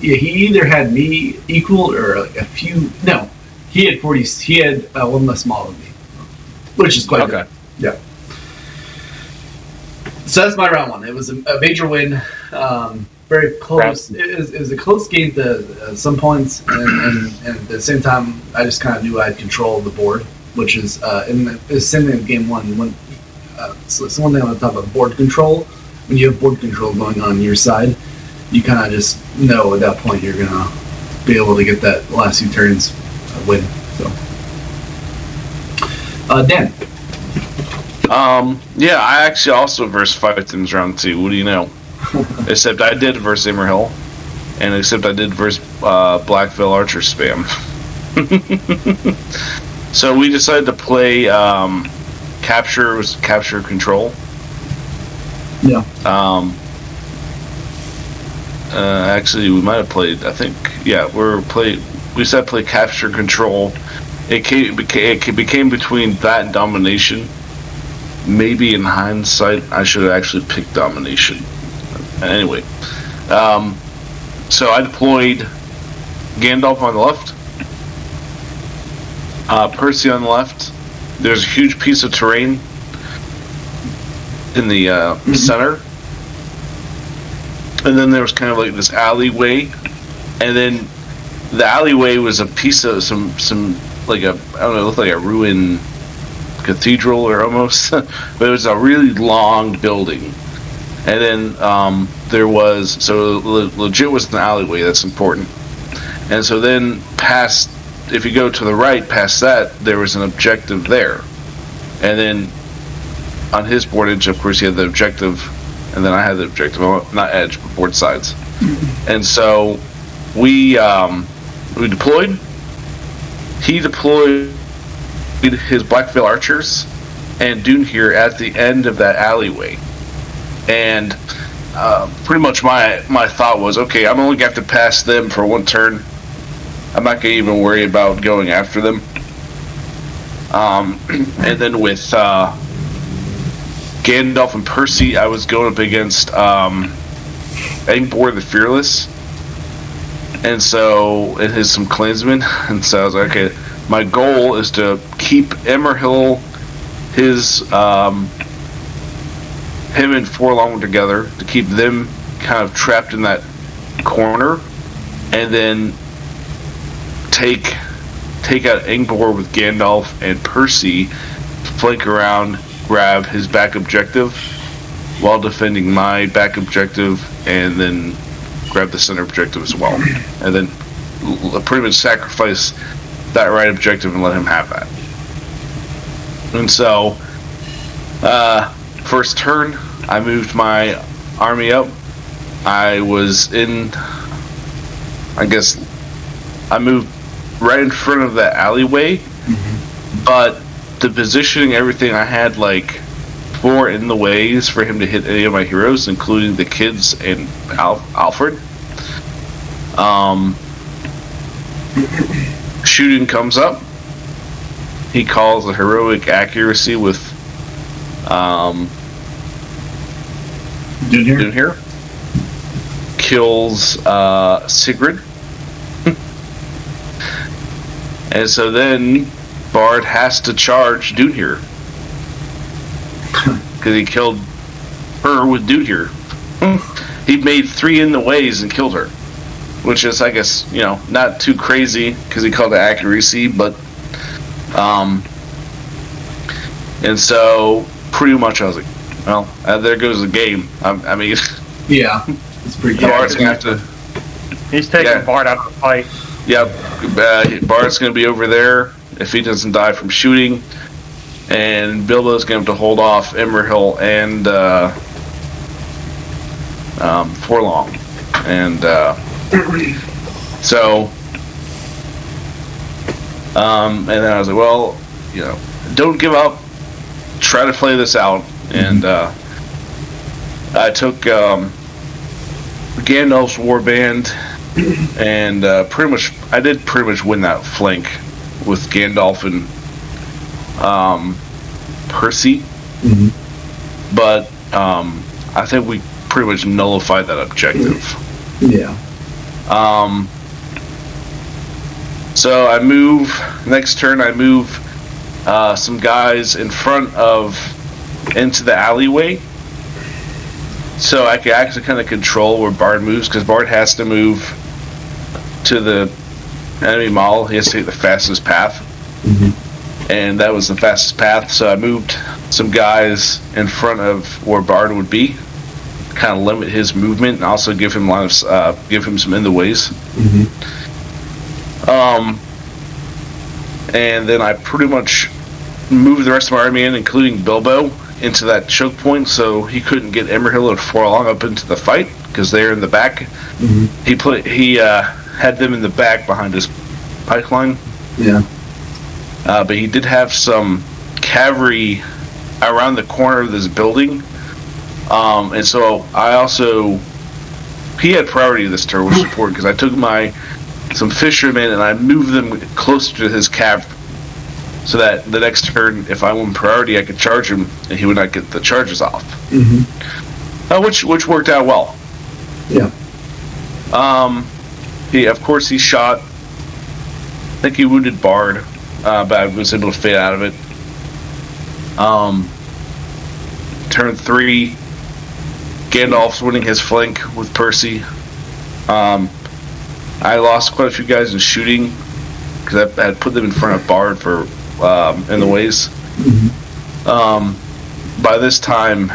either had me equal or like a few. No, he had 40. He had one less small than me, which is quite good. Yeah. So that's my round one. It was a major win. Very close. It was a close game to some points, and at the same time, I just kind of knew I had control of the board, which is in the same thing in game one. When so it's one thing I want to talk about board control. When you have board control going on your side, you kind of just know at that point you're gonna be able to get that last few turns win. So, Dan. Yeah, I actually also versed Fiefdoms round 2. What do you know? Except I did verse Emerhill, and except I did verse Black Veil Archer spam. So we decided to play capture control. Yeah. Actually, we might have played. I think we decided to play capture control. It became between that and domination. Maybe in hindsight, I should have actually picked domination. Anyway, so I deployed Gandalf on the left, Percy on the left. There's a huge piece of terrain in the center, and then there was kind of like this alleyway, and then the alleyway was a piece of some like a, I don't know, it looked like a ruined cathedral or almost, but it was a really long building. And then there was, so legit was an alleyway, that's important. And so then past, if you go to the right past that, there was an objective there. And then on his board edge, of course, he had the objective, and then I had the objective, not edge, but board sides. And so we deployed. He deployed his Black Veil Archers and Dune here at the end of that alleyway. And pretty much my thought was, okay, I'm only going to have to pass them for one turn. I'm not going to even worry about going after them. And then with Gandalf and Percy, I was going up against Angbor the Fearless. And so it has some clansmen. And so I was like, okay, my goal is to keep Emerhill, him and Forlong together, to keep them kind of trapped in that corner, and then take out Angbor with Gandalf and Percy, flank around, grab his back objective while defending my back objective, and then grab the center objective as well, and then pretty much sacrifice that right objective and let him have that. And so first turn, I moved my army up. I was in, I guess, I moved right in front of that alleyway, but the positioning, everything, I had like 4 in the ways for him to hit any of my heroes, including the kids and Alfred. Shooting comes up. He calls a heroic accuracy with Dunhir. Kills Sigrid. And so then Bard has to charge Dunhir. Because he killed her with Dunhir. He made 3 in the ways and killed her. Which is, I guess, not too crazy because he called it accuracy, but and so pretty much I was like, well, there goes the game. I mean, yeah, it's pretty. Bard's gonna have to. He's taking Bard out of the fight. Yep, Bard's gonna be over there if he doesn't die from shooting, and Bilbo's gonna have to hold off Emerhill and Forlong, and so. And then I was like, well, don't give up. Try to play this out. And I took Gandalf's Warband, and I did pretty much win that flank with Gandalf and Percy. Mm-hmm. But I think we pretty much nullified that objective. Yeah. So I move, next turn I move some guys in front of, into the alleyway. So I can actually kind of control where Bard moves, because Bard has to move to the enemy model. He has to take the fastest path. Mm-hmm. And that was the fastest path, so I moved some guys in front of where Bard would be, kind of limit his movement, and also give him give him some in the ways. Mm-hmm. And then I pretty much moved the rest of my army in, including Bilbo, into that choke point, so he couldn't get Emerhill and Forlong up into the fight because they're in the back. Mm-hmm. He had them in the back behind his pipeline. Yeah. But he did have some cavalry around the corner of this building, and so he had priority this turn, which is important because I took some fishermen and I moved them closer to his cav, so that the next turn, if I won priority, I could charge him and he would not get the charges off. Mm-hmm. Which worked out well. Yeah. Of course he shot. I think he wounded Bard, but I was able to fade out of it. Turn 3, Gandalf's winning his flank with Percy. I lost quite a few guys in shooting because I had put them in front of Bard for in the ways. Mm-hmm. By this time,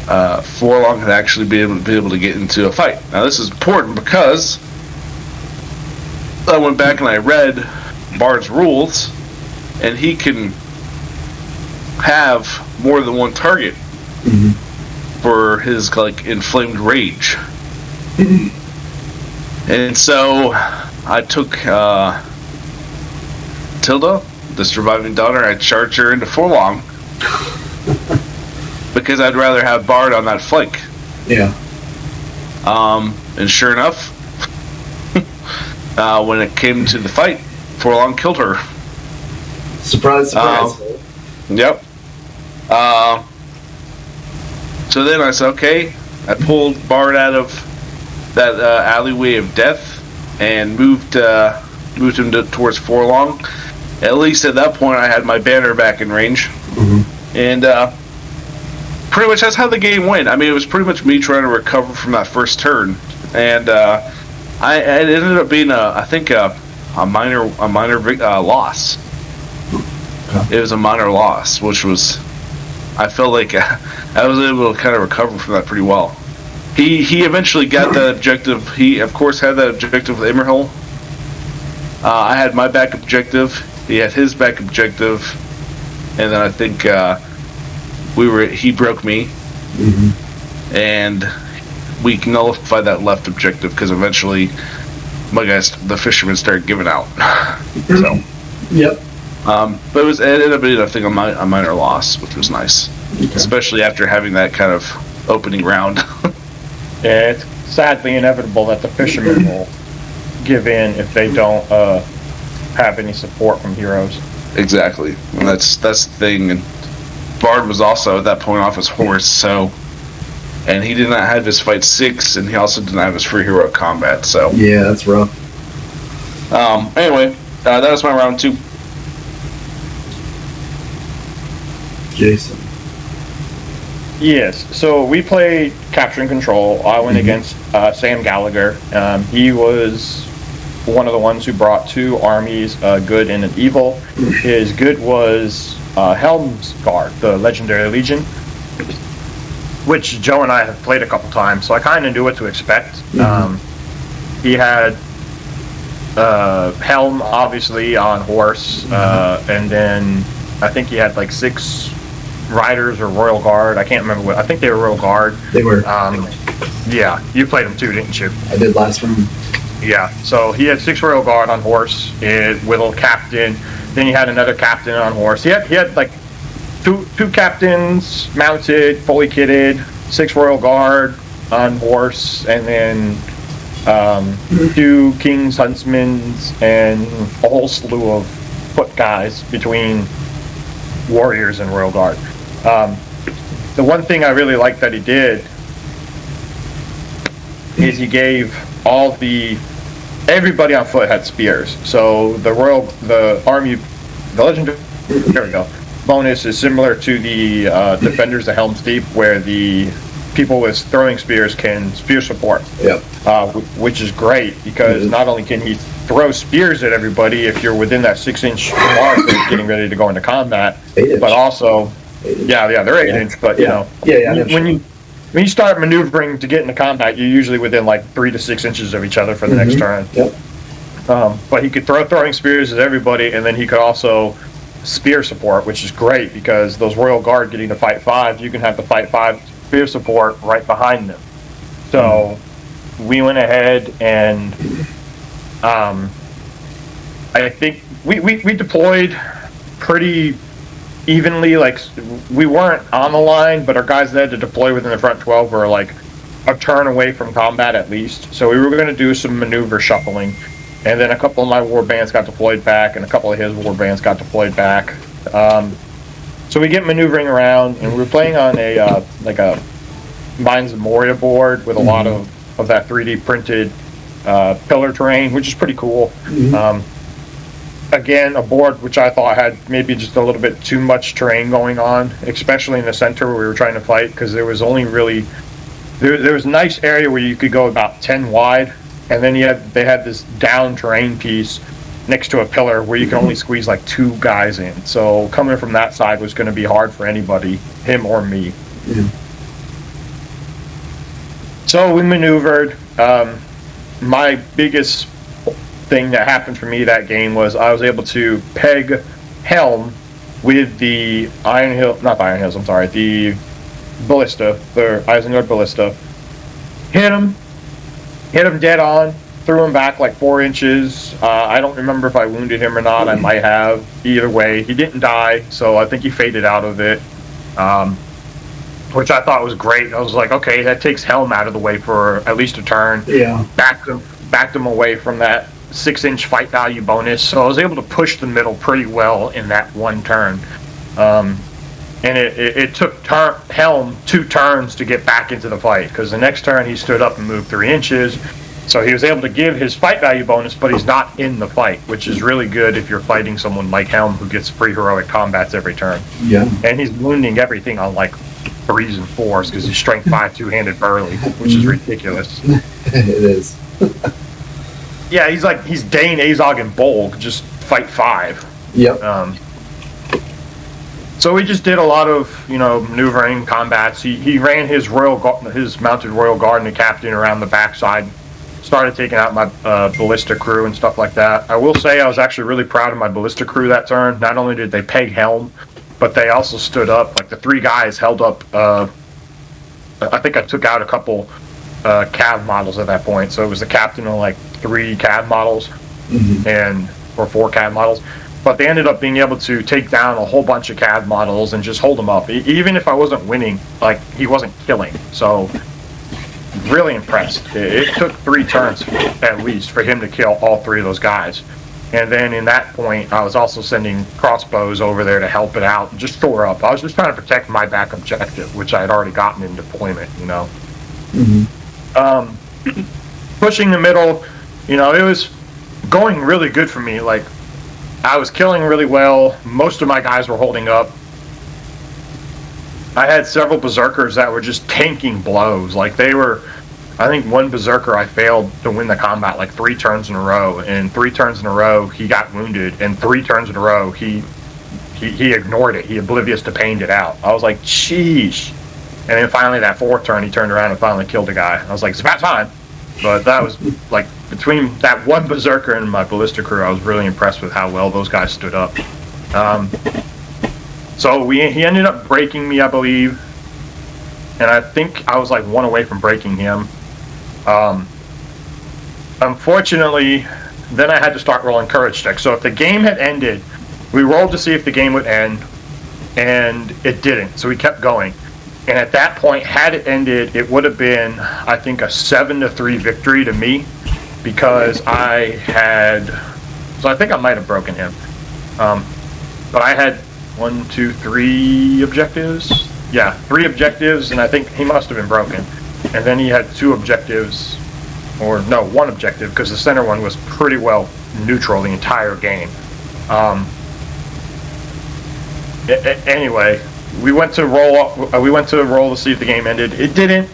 Forlong had actually been able to get into a fight. Now this is important because I went back and I read Bard's rules, and he can have more than one target. Mm-hmm. For his inflamed rage. And so I took Tilda, the surviving daughter, I charged her into Forlong because I'd rather have Bard on that flank. Yeah. And sure enough, when it came to the fight, Forlong killed her. Surprise, surprise. Yep. So then I said, okay, I pulled Bard out of that alleyway of death and moved him towards Forlong. At least at that point, I had my banner back in range. Mm-hmm. And pretty much that's how the game went. I mean, it was pretty much me trying to recover from that first turn. And it ended up being, I think, a minor loss. Okay. It was a minor loss, which was... I felt like I was able to kind of recover from that pretty well. He eventually got that objective. He, of course, had that objective with Emerhill. I had my back objective. He had his back objective. And then I think he broke me. Mm-hmm. And we nullified that left objective because eventually my guys, the fishermen started giving out. So, Yep. but it ended up being, I think, a minor loss, which was nice, especially after having that kind of opening round. Yeah, it's sadly inevitable that the fishermen will give in if they don't have any support from heroes. Exactly, and that's the thing. And Bard was also at that point off his horse, so, and he did not have his fight 6, and he also did not have his free hero combat. So Yeah, that's rough. Anyway, that was my round 2. Jason. Yes, so we played Capture and Control. I went against Sam Gallagher. He was one of the ones who brought 2 armies, good and an evil. His good was Helm's Guard, the Legendary Legion, which Joe and I have played a couple times, so I kind of knew what to expect. He had Helm, obviously, on horse, and then I think he had like 6 riders or Royal Guard. I can't remember what. I think they were Royal Guard. They were. Yeah, you played them too, didn't you? I did last round. Yeah, so he had 6 Royal Guard on horse with a captain. Then he had another captain on horse. He had like two captains mounted, fully kitted, 6 Royal Guard on horse, and then 2 King's Huntsmen and a whole slew of foot guys between warriors and Royal Guard. The one thing I really liked that he did is he gave everybody on foot had spears. So the legendary, there we go, bonus is similar to the defenders of Helm's Deep, where the people with throwing spears can spear support. Yep. Which is great because not only can he throw spears at everybody if you're within that 6-inch mark of getting ready to go into combat, but also, they're 8-inch, but you know, when you start maneuvering to get into combat, you're usually within like 3 to 6 inches of each other for the next turn. Yep. But he could throw throwing spears at everybody, and then he could also spear support, which is great because those Royal Guard getting to fight 5, you can have the fight 5 spear support right behind them. So we went ahead and I think we deployed pretty evenly. Like, we weren't on the line, but our guys that had to deploy within the front 12 were like a turn away from combat at least. So we were going to do some maneuver shuffling, and then a couple of my war bands got deployed back, and a couple of his war bands got deployed back. So we get maneuvering around, and we were playing on a Mines of Moria board with a lot of that 3D printed pillar terrain, which is pretty cool. Again, a board which I thought had maybe just a little bit too much terrain going on, especially in the center where we were trying to fight, because there was only really there was a nice area where you could go about 10 wide, and then they had this down terrain piece next to a pillar where you can only squeeze like 2 guys in. So coming from that side was going to be hard for anybody, him or me. So we maneuvered. My biggest thing that happened for me that game was I was able to peg Helm with the the ballista, the Isengard ballista. Hit him dead on, threw him back like 4 inches. I don't remember if I wounded him or not. I might have. Either way, he didn't die, so I think he faded out of it, which I thought was great. I was like, okay, that takes Helm out of the way for at least a turn. Yeah. Backed him away from that 6-inch fight value bonus, so I was able to push the middle pretty well in that one turn. And it took Helm 2 turns to get back into the fight, because the next turn he stood up and moved 3 inches, so he was able to give his fight value bonus, but he's not in the fight, which is really good if you're fighting someone like Helm who gets free heroic combats every turn. Yeah. And he's wounding everything on like 3s and 4s because he's strength 5 2-handed burly, which is ridiculous. It is. Yeah, he's Dane, Azog, and Bolg, just fight 5. Yep. So we just did a lot of, maneuvering combats. He ran his mounted Royal Guard and the captain around the backside, started taking out my ballista crew and stuff like that. I will say I was actually really proud of my ballista crew that turn. Not only did they peg Helm, but they also stood up. Like, the 3 guys held up. I think I took out a couple Cav models at that point. So it was the captain of like 3 CAD models Mm-hmm. or 4 CAD models. But they ended up being able to take down a whole bunch of CAD models and just hold them up. Even if I wasn't winning, like, he wasn't killing. So, really impressed. It took 3 turns at least for him to kill all 3 of those guys. And then in that point, I was also sending crossbows over there to help it out and just shore up. I was just trying to protect my back objective, which I had already gotten in deployment, you know. Mm-hmm. Pushing the middle, you know, it was going really good for me. Like, I was killing really well. Most of my guys were holding up. I had several berserkers that were just tanking blows. Like, they were, I think one berserker I failed to win the combat like 3 turns in a row, and 3 turns in a row he got wounded, and 3 turns in a row he ignored it. He oblivious to pained it out. I was like, sheesh. And then finally that 4th turn he turned around and finally killed a guy. I was like, it's about time. But that was like, between that one berserker and my ballista crew, I was really impressed with how well those guys stood up. So he ended up breaking me, I believe, and I think I was like 1 away from breaking him. Unfortunately, then I had to start rolling courage checks. So if the game had ended, we rolled to see if the game would end, and it didn't. So we kept going. And at that point, had it ended, it would have been, I think, a 7-3 victory to me, because I had, so I think I might have broken him. But I had 3 objectives. Yeah, 3 objectives, and I think he must have been broken. And then he had 2 objectives, or no, 1 objective, because the center one was pretty well neutral the entire game. Anyway, we went to roll to see if the game ended. It didn't.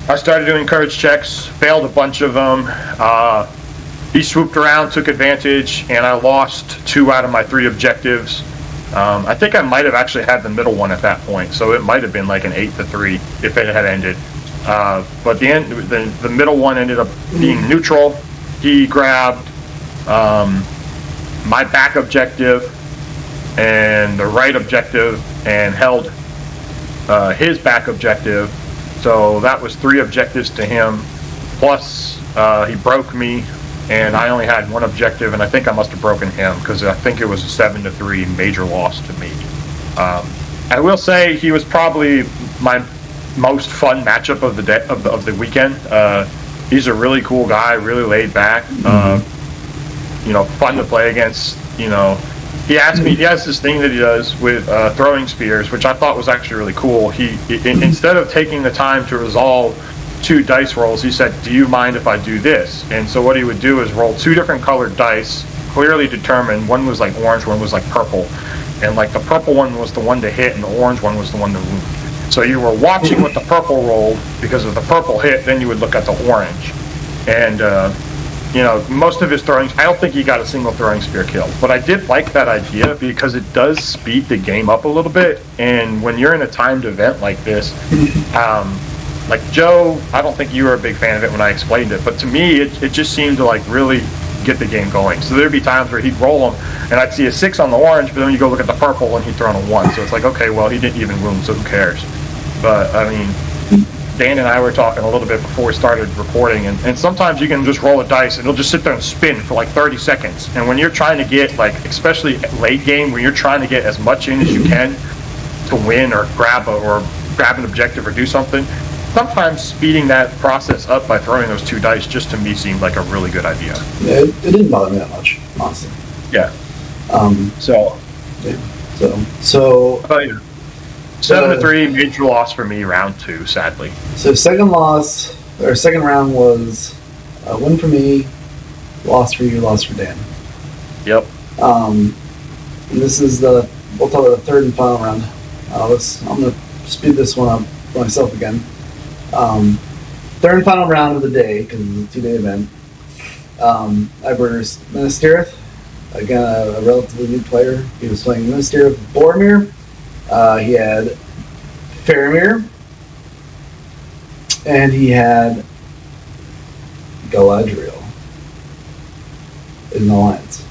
I started doing courage checks, failed a bunch of them. He swooped around, took advantage, and I lost 2 out of my 3 objectives. I think I might have actually had the middle one at that point, so it might have been like an 8-3 if it had ended. But the middle one ended up being neutral. He grabbed my back objective and the right objective and held his back objective. So that was 3 objectives to him. Plus, he broke me, and I only had 1 objective, and I think I must have broken him, because I think it was a 7-3 major loss to me. I will say he was probably my most fun matchup of the day, of the weekend. He's a really cool guy, really laid back. You know, fun to play against. You know, he asked me. He has this thing that he does with throwing spears, which I thought was actually really cool. He instead of taking the time to resolve 2 dice rolls, he said, "Do you mind if I do this?" And so what he would do is roll 2 different colored dice, clearly determined. One was like orange, one was like purple, and like the purple one was the one to hit, and the orange one was the one to wound. So you were watching what the purple rolled, because if the purple hit, then you would look at the orange. And you know, most of his throwing, I don't think he got a single throwing spear kill, but I did like that idea because it does speed the game up a little bit. And when you're in a timed event like this, like Joe, I don't think you were a big fan of it when I explained it, but to me, it just seemed to like really get the game going. So there'd be times where he'd roll them, and I'd see a 6 on the orange, but then you go look at the purple, and he'd throw on a 1. So it's like, okay, well, he didn't even wound, so who cares? But I mean, Dan and I were talking a little bit before we started recording, and sometimes you can just roll a dice, and it'll just sit there and spin for like 30 seconds. And when you're trying to get, like, especially late game, when you're trying to get as much in as you can to win or grab an objective or do something, sometimes speeding that process up by throwing those 2 dice just to me seemed like a really good idea. Yeah, it didn't bother me that much, honestly. Yeah. So. Yeah. 7-3, major loss for me, round 2, sadly. So second round was a win for me, loss for you, loss for Dan. Yep. And this is we'll talk about the 3rd and final round. I'm going to speed this one up myself again. 3rd and final round of the day, because it's a 2-day event. I versed Ministirith, again, a relatively new player. He was playing Ministirith with Boromir. He had Faramir, and he had Galadriel in the alliance.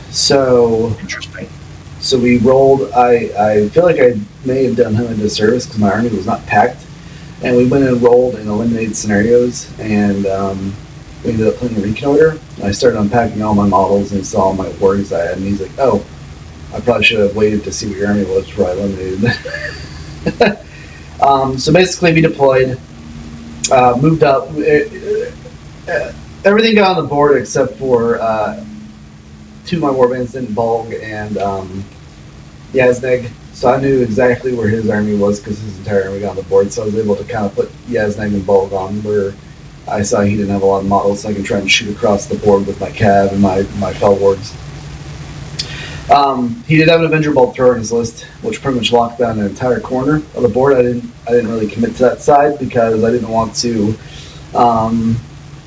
So Interesting. So we rolled. I feel like I may have done him a disservice because my army was not packed. and we went and rolled and eliminated scenarios, and we ended up playing a Reconnoiter. I started unpacking all my models and saw all my wargs I had, and he's like, "Oh, I probably should have waited to see what your army was before I eliminated." So basically, we deployed, moved up. Everything got on the board except for 2 of my warbands didn't bulk, and Yazneg. So I knew exactly where his army was because his entire army got on the board. So I was able to kind of put Yazneg and bulk on where I saw he didn't have a lot of models, so I can try and shoot across the board with my cav and my fell wargs. He did have an Avenger Bolt thrower in his list, which pretty much locked down an entire corner of the board. I didn't really commit to that side because I didn't want to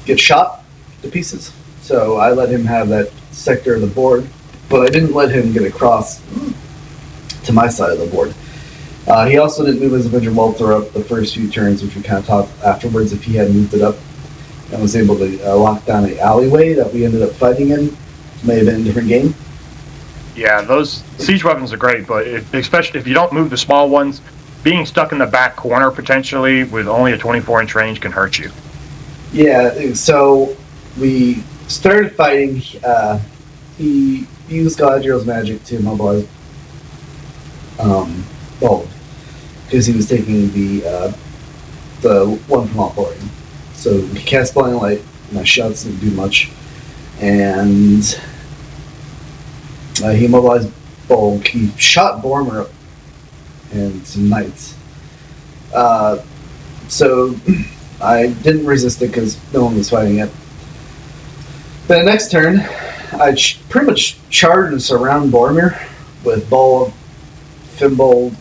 get shot to pieces. So I let him have that sector of the board, but I didn't let him get across to my side of the board. He also didn't move his Avenger Bolt thrower up the first few turns, which we kind of talked afterwards if he had moved it up, and was able to lock down an alleyway that we ended up fighting in. May have been a different game. Yeah, those siege weapons are great, but especially if you don't move the small ones, being stuck in the back corner potentially with only a 24-inch range can hurt you. Yeah, so we started fighting. He used Galadriel's magic to mobilize Bold because he was taking the one from Outpouring. So he cast Blinding Light. My shots didn't do much, and he mobilized Bulk. He shot Bormer up and some knights. So I didn't resist it because no one was fighting it. The next turn, I pretty much charge and surround Boromir with Bulk, Fimbold,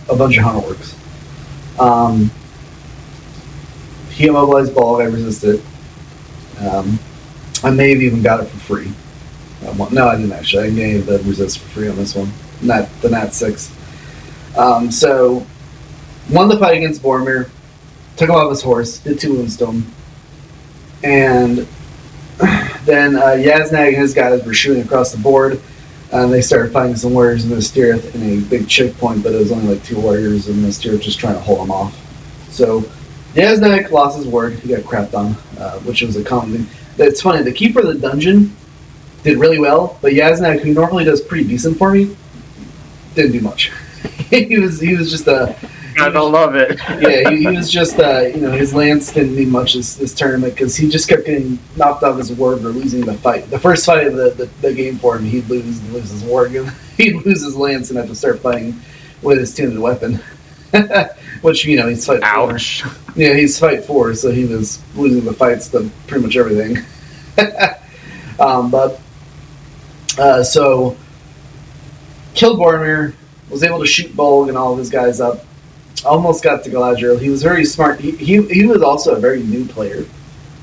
a bunch of Hunter Works. He immobilized Bulk, I resisted. I may have even got it for free. No, I didn't actually. I gave the resist for free on this one. The Nat 6. So, won the fight against Boromir, took him off his horse, did 2 wounds to him, and then Yaznag and his guys were shooting across the board, and they started fighting some warriors in Minas Tirith in a big checkpoint, but it was only like 2 warriors in Minas Tirith just trying to hold them off. So, Yaznag lost his word. He got crapped on, which was a common thing. It's funny, the Keeper of the Dungeon did really well, but Yaznag, who normally does pretty decent for me, didn't do much. he was just a... I don't love it. Yeah, he was just, his lance didn't mean much this tournament because he just kept getting knocked off his warg or losing the fight. The first fight of the game for him, he'd lose his warg, and he'd lose his lance and have to start fighting with his tuned weapon. Which, he's fight 4. Ouch. Yeah, he's fight 4, so he was losing the fights to pretty much everything. So, killed Boromir, was able to shoot Bolg and all of his guys up. Almost got to Galadriel. He was very smart. He was also a very new player,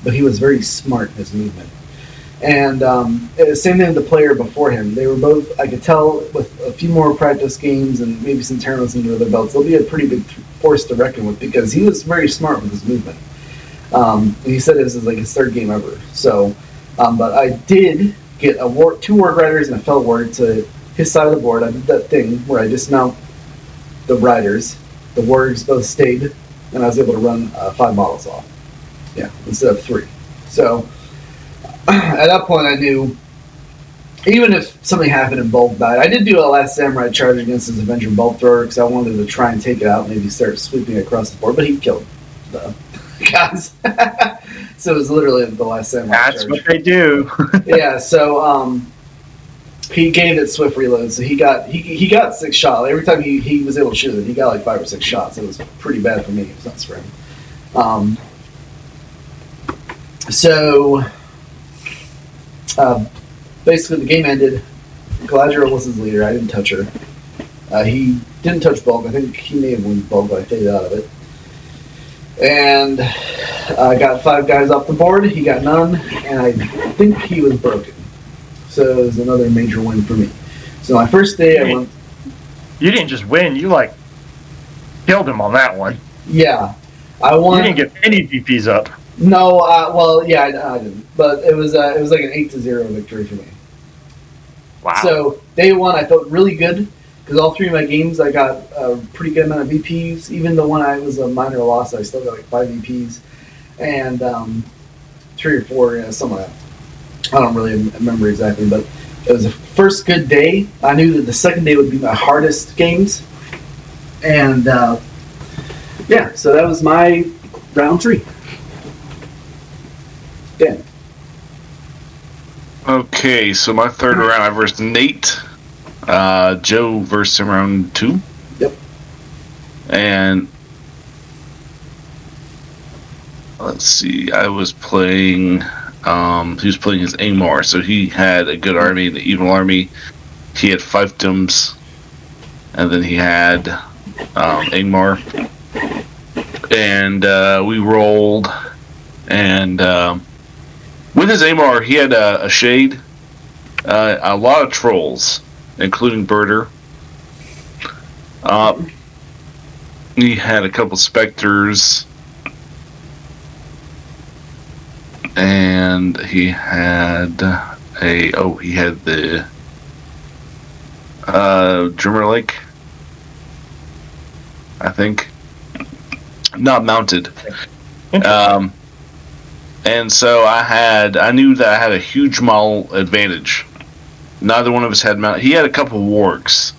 but he was very smart in his movement. And same thing with the player before him. They were both, I could tell, with a few more practice games and maybe some tournaments under their belts, they'll be a pretty big force to reckon with because he was very smart with his movement. And he said this is like his 3rd game ever. So, but I did get 2 Warg Riders and a Fell Warg to his side of the board. I did that thing where I dismount the Riders. The Wargs both stayed, and I was able to run 5 models off. Yeah, instead of 3. So, at that point I knew, even if something happened and Bolt died, I did do a Last Samurai charge against his Avenger Bolt Thrower because I wanted to try and take it out and maybe start sweeping across the board, but he killed the guys. So it was literally the Last Samurai That's charge. what they do. Yeah, so he gave it swift reload, so he got 6 shots. Every time he was able to shoot it, he got like 5 or 6 shots. It was pretty bad for me. It was nuts for him. So basically the game ended. Galadriel was his leader. I didn't touch her. He didn't touch Bulk. I think he may have won Bulk, but I faded out of it. And I got 5 guys off the board. He got none, and I think he was broken. So it was another major win for me. So my first day, I went. You didn't just win. You killed him on that one. Yeah, I won. You didn't get any DPs up. No, well, yeah, I didn't. But it was like an 8-0 victory for me. Wow. So day 1, I felt really good because all three of my games I got a pretty good amount of VPs. Even the one I was a minor loss, I still got like 5 VPs, and 3 or 4, something like that. I don't really remember exactly, but it was the first good day. I knew that the second day would be my hardest games, and yeah, so that was my round 3. Dan. Okay, so my third round, I versed Nate. Joe versed him round 2. Yep. And let's see, I was playing. He was playing his Angmar, so he had a good army, the evil army. He had fiefdoms, and then he had Angmar. And we rolled, and with his Angmar, he had a shade, a lot of trolls, including Birder. He had a couple specters. And he had he had the Drummer Lake, I think, not mounted. And so I knew that I had a huge model advantage. Neither one of us had mount. He had a couple wargs,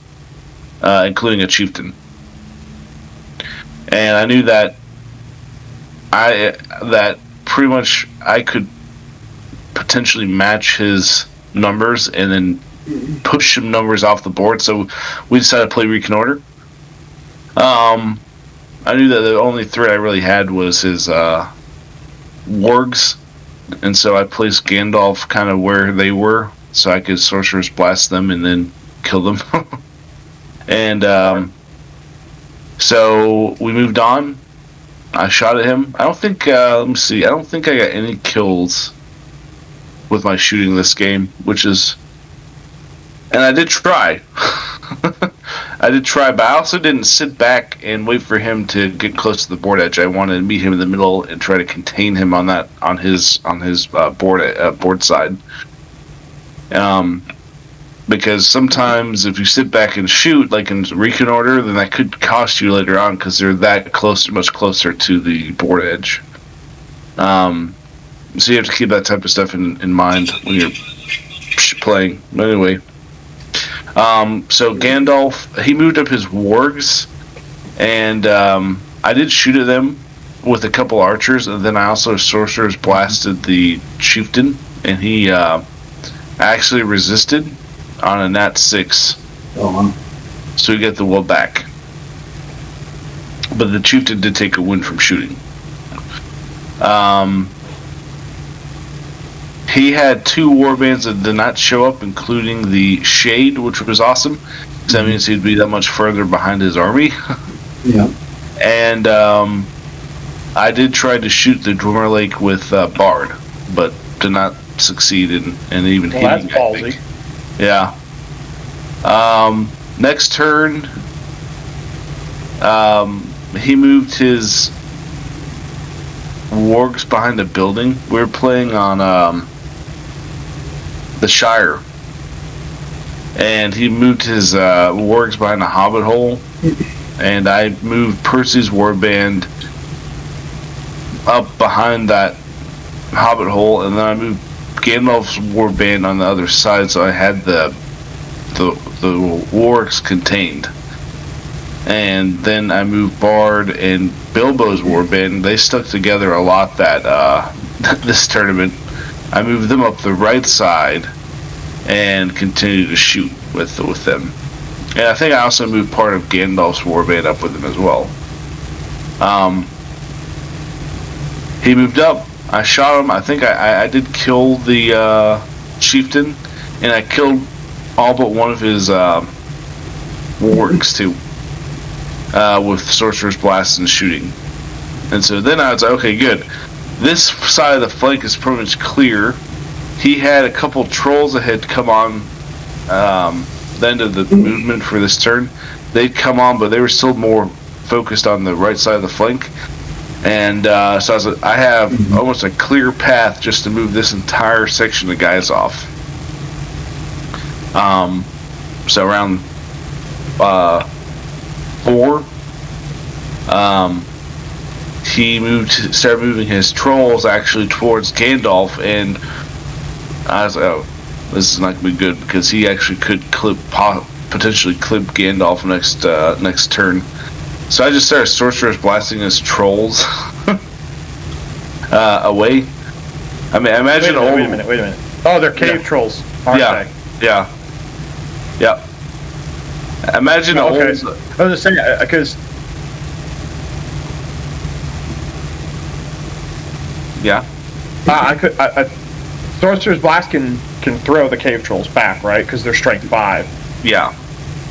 including a chieftain, and I knew that pretty much I could potentially match his numbers and then push some numbers off the board. So we decided to play Reconnoiter. I knew that the only threat I really had was his wargs, and so I placed Gandalf kind of where they were, so I could Sorcerer's Blast them and then kill them. And so we moved on. I shot at him. I don't think. Let me see. I don't think I got any kills with my shooting this game, which is. And I did try. I did try, but I also didn't sit back and wait for him to get close to the board edge. I wanted to meet him in the middle and try to contain him on his board side. Because sometimes if you sit back and shoot, like in Reconnoiter, then that could cost you later on because they're that close, much closer to the board edge. So you have to keep that type of stuff in mind when you're playing. But anyway, so Gandalf, he moved up his wargs, and I did shoot at them with a couple archers, and then I also Sorcerer's Blasted the chieftain, and he actually resisted on a nat 6. Oh, so we get the wool back. But the chieftain did take a win from shooting. He had 2 warbands that did not show up, including the Shade, which was awesome, because that means he'd be that much further behind his army. Yeah. And I did try to shoot the Drummer Lake with Bard, but did not succeed in even hitting. That's ballsy. Yeah. Next turn, he moved his wargs behind a building. We were playing on the Shire, and he moved his wargs behind a hobbit hole, and I moved Percy's warband up behind that hobbit hole, and then I moved Gandalf's warband on the other side, so I had the wargs contained. And then I moved Bard and Bilbo's warband. They stuck together a lot that this tournament. I moved them up the right side and continued to shoot with them. And I think I also moved part of Gandalf's warband up with him as well. He moved up. I shot him. I think I did kill the chieftain, and I killed all but one of his wargs too, with Sorcerer's Blast and shooting. And so then I was like, okay, good. This side of the flank is pretty much clear. He had a couple trolls that had come on the end of the movement for this turn. They'd come on, but they were still more focused on the right side of the flank. And so I was like, I have almost a clear path just to move this entire section of guys off. So around 4, he started moving his trolls actually towards Gandalf, and I was like, oh, this is not gonna be good because he actually could potentially clip Gandalf next turn. So I just started sorcerer's blasting his trolls away. I mean, imagine wait a minute. Oh, they're cave trolls, aren't they? Yeah. Imagine okay. I was just saying because. Yeah. Sorcerer's Blast can throw the cave trolls back, right? Because they're strength 5. Yeah.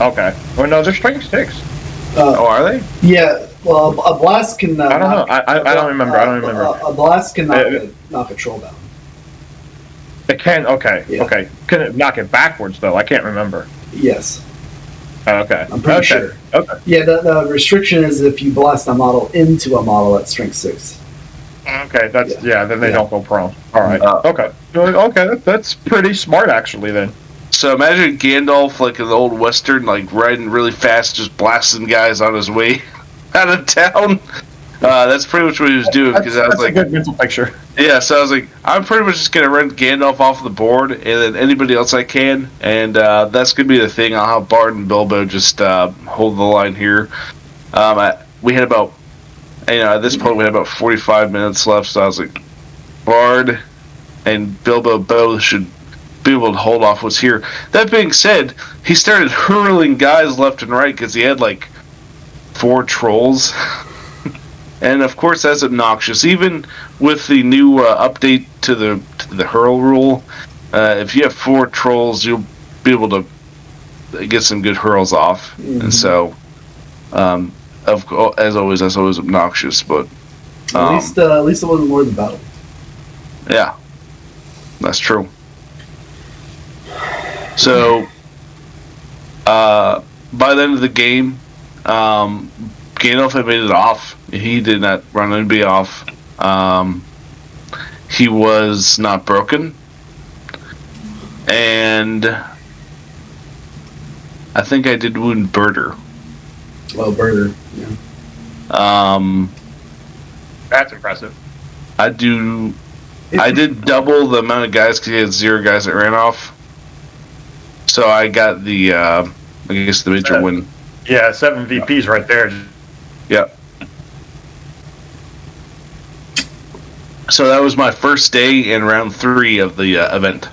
Okay. Well, no, they're strength 6. Are they? Yeah. Well, a blast can. I don't know. I don't remember. A blast can knock a troll down. It can. Okay. Yeah. Okay. Can it knock it backwards though? I can't remember. Yes. Okay. I'm pretty sure. Okay. Yeah. The restriction is if you blast a model into a model at strength 6. Okay. That's then they don't go prone. All right. Okay. Okay. That's pretty smart actually. Then. So imagine Gandalf like in the old western, like riding really fast, just blasting guys on his way out of town. That's pretty much what he was doing because I was like, a good mental picture. Yeah, so I was like, I'm pretty much just gonna run Gandalf off the board, and then anybody else I can, and that's gonna be the thing. I'll have Bard and Bilbo just hold the line here. We had about, at this point we had about 45 minutes left, so I was like, Bard and Bilbo both should be able to hold off what's here. That being said, he started hurling guys left and right because he had like 4 trolls. And of course that's obnoxious. Even with the new update to the hurl rule, if you have 4 trolls, you'll be able to get some good hurls off. Mm-hmm. And so, as always, that's always obnoxious. But at least it wasn't more than battle. Yeah, that's true. So, by the end of the game, Gandalf had made it off. He did not run anybody off. He was not broken. And I think I did wound Birder. Oh, Birder, yeah. That's impressive. I did double the amount of guys because he had 0 guys that ran off. So I got the, I guess the major win. Yeah, 7 VPs right there. Yep. So that was my first day in round 3 of the event.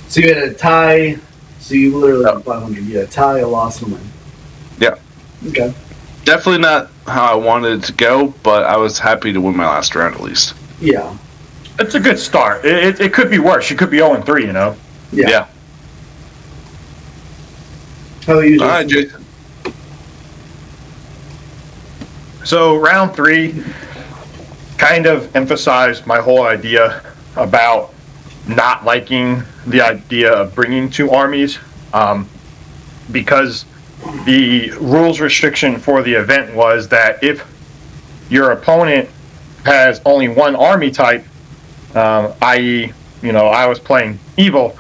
So you had a tie. So you literally had 500. You had a tie, a loss, and a win. Yeah. Okay. Definitely not how I wanted it to go, but I was happy to win my last round at least. Yeah. It's a good start. It could be worse. You could be 0-3, Yeah. How are you? All right, Jason. So round 3 kind of emphasized my whole idea about not liking the idea of bringing 2 armies, because the rules restriction for the event was that if your opponent has only 1 army type, i.e., I was playing evil,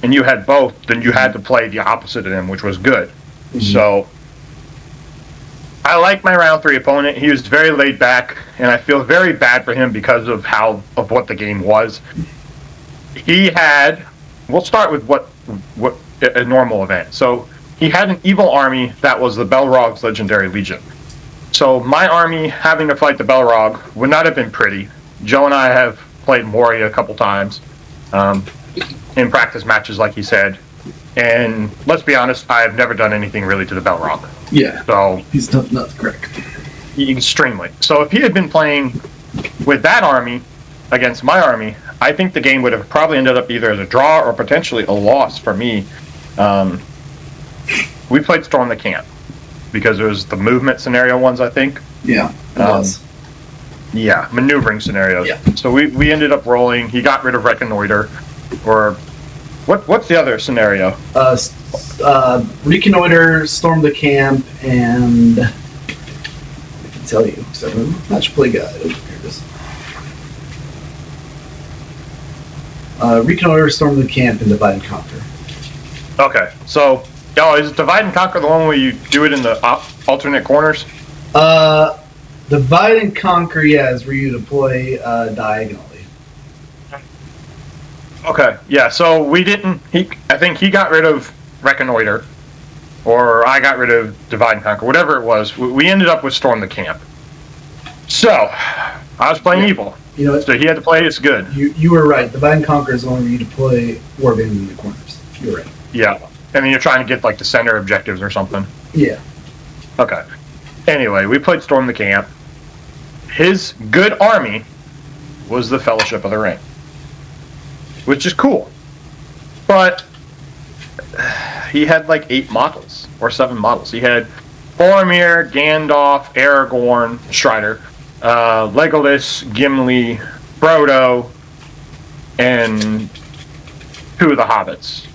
and you had both, then you had to play the opposite of them, which was good. Mm-hmm. So I like my round 3 opponent. He was very laid back, and I feel very bad for him because of what the game was. He had. We'll start with what a normal event. So he had an evil army that was the Balrog's Legendary Legion. So my army having to fight the Balrog would not have been pretty. Joe and I have played Moria a couple times in practice matches, like he said. And let's be honest, I have never done anything really to the Balrog. Yeah. So he's tough nuts, correct. Extremely. So if he had been playing with that army against my army, I think the game would have probably ended up either as a draw or potentially a loss for me. We played Storm the Camp because it was the movement scenario ones, I think. Yeah, it was. Yeah, maneuvering scenarios. Yeah. So we ended up rolling. He got rid of Reconnoiter, or what's the other scenario? Reconnoiter, Storm the Camp, and I can tell you. So match play guide. Here it is. Reconnoiter, Storm the Camp, and Divide and Conquer. Okay, so Oh, is Divide and Conquer the one where you do it in the alternate corners? Divide and Conquer, yeah, is where you deploy diagonally. Okay, yeah. So we didn't. I think he got rid of Reconnoiter, or I got rid of Divide and Conquer, whatever it was. We ended up with Storm the Camp. So I was playing evil. You know, So he had to play it's good. You were right. Divide and Conquer is the one where you deploy warbands in the corners. You're right. Yeah, and then you're trying to get like the center objectives or something. Yeah. Okay. Anyway, we played Storm the Camp. His good army was the Fellowship of the Ring, which is cool. But he had like 8 models, or 7 models. He had Boromir, Gandalf, Aragorn, Strider, Legolas, Gimli, Frodo, and 2 of the hobbits,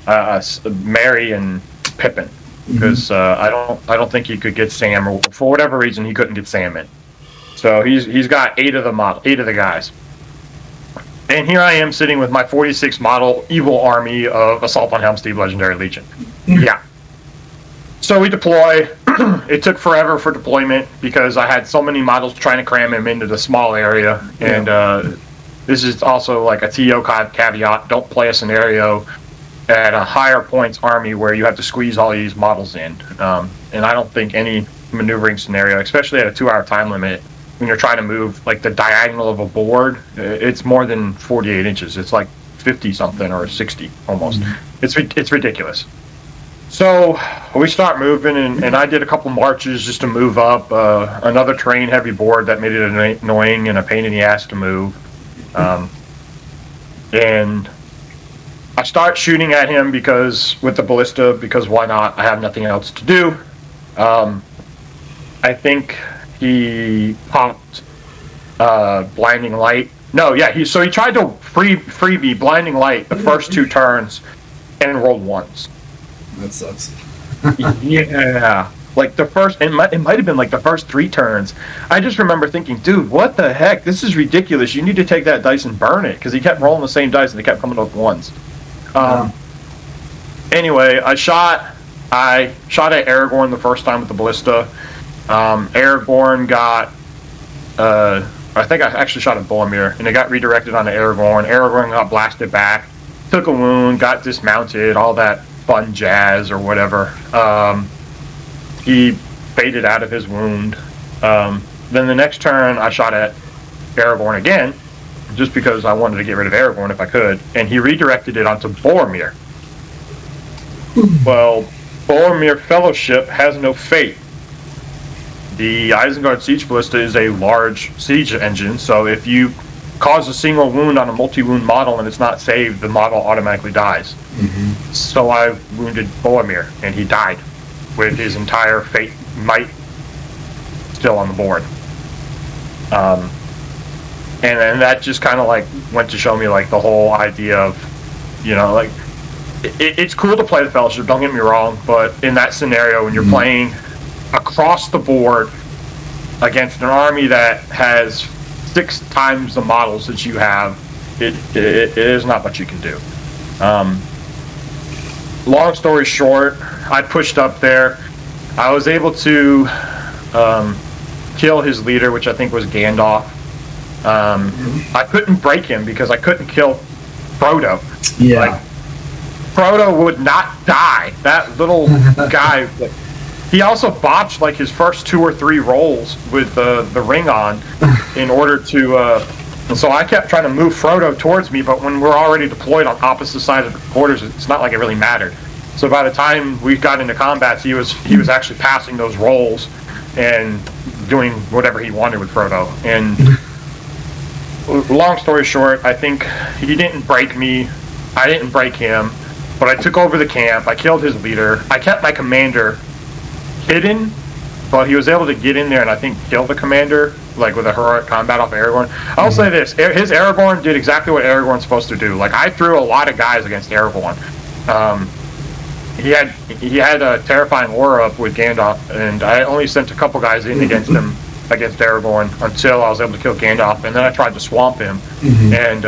Merry and Pippin. Because I don't think he could get Sam, or for whatever reason he couldn't get Sam in. So he's got 8 of the guys. And here I am sitting with my 46 model evil army of Assault on Helm's Deep Legendary Legion. Yeah. So we deploy. It took forever for deployment because I had so many models trying to cram him into the small area. And this is also like a TO caveat. Don't play a scenario at a higher points army where you have to squeeze all these models in. And I don't think any maneuvering scenario, especially at a 2-hour time limit, when you're trying to move like the diagonal of a board, it's more than 48 inches. It's like 50 something or 60 almost. It's ridiculous. So we start moving, and I did a couple marches just to move up. Another terrain heavy board that made it annoying and a pain in the ass to move. And I start shooting at him with the ballista, because why not? I have nothing else to do. I think he popped Blinding Light. No, yeah, he tried to freebie Blinding Light the first 2 turns and rolled 1s. That sucks. Yeah. Like the first, it might have been like the first 3 turns. I just remember thinking, dude, what the heck? This is ridiculous. You need to take that dice and burn it, because he kept rolling the same dice and they kept coming up with 1s. Anyway, I shot at Aragorn the first time with the ballista. Aragorn got, I think I actually shot at Boromir, and it got redirected onto Aragorn. Aragorn got blasted back, took a wound, got dismounted, all that fun jazz or whatever. He faded out of his wound. Then the next turn, I shot at Aragorn again, just because I wanted to get rid of Aragorn if I could, and he redirected it onto Boromir. Well, Boromir Fellowship has no fate. The Isengard Siege Ballista is a large siege engine, so if you cause a single wound on a multi-wound model and it's not saved, the model automatically dies. So I wounded Boromir, and he died with his entire fate might still on the board. And then that just kind of like went to show me like the whole idea of, you know, like it's cool to play the Fellowship, don't get me wrong, but in that scenario when you're playing across the board against an army that has 6 times the models that you have, it is not much you can do. Long story short, I pushed up there. I was able to kill his leader, which I think was Gandalf. I couldn't break him because I couldn't kill Frodo. Yeah. Like, Frodo would not die. That little guy. He also botched like his first 2 or 3 rolls with the ring on in order to. And so I kept trying to move Frodo towards me, but when we're already deployed on opposite sides of the quarters, it's not like it really mattered. So by the time we got into combats, he was actually passing those rolls and doing whatever he wanted with Frodo. And long story short, I think he didn't break me. I didn't break him, but I took over the camp. I killed his leader. I kept my commander hidden, but he was able to get in there and I think kill the commander, like with a heroic combat off Aragorn. I'll say this, his Aragorn did exactly what Aragorn's supposed to do. Like, I threw a lot of guys against Aragorn. He had a terrifying war up with Gandalf, and I only sent a couple guys in against him, against Aragorn, until I was able to kill Gandalf, and then I tried to swamp him, and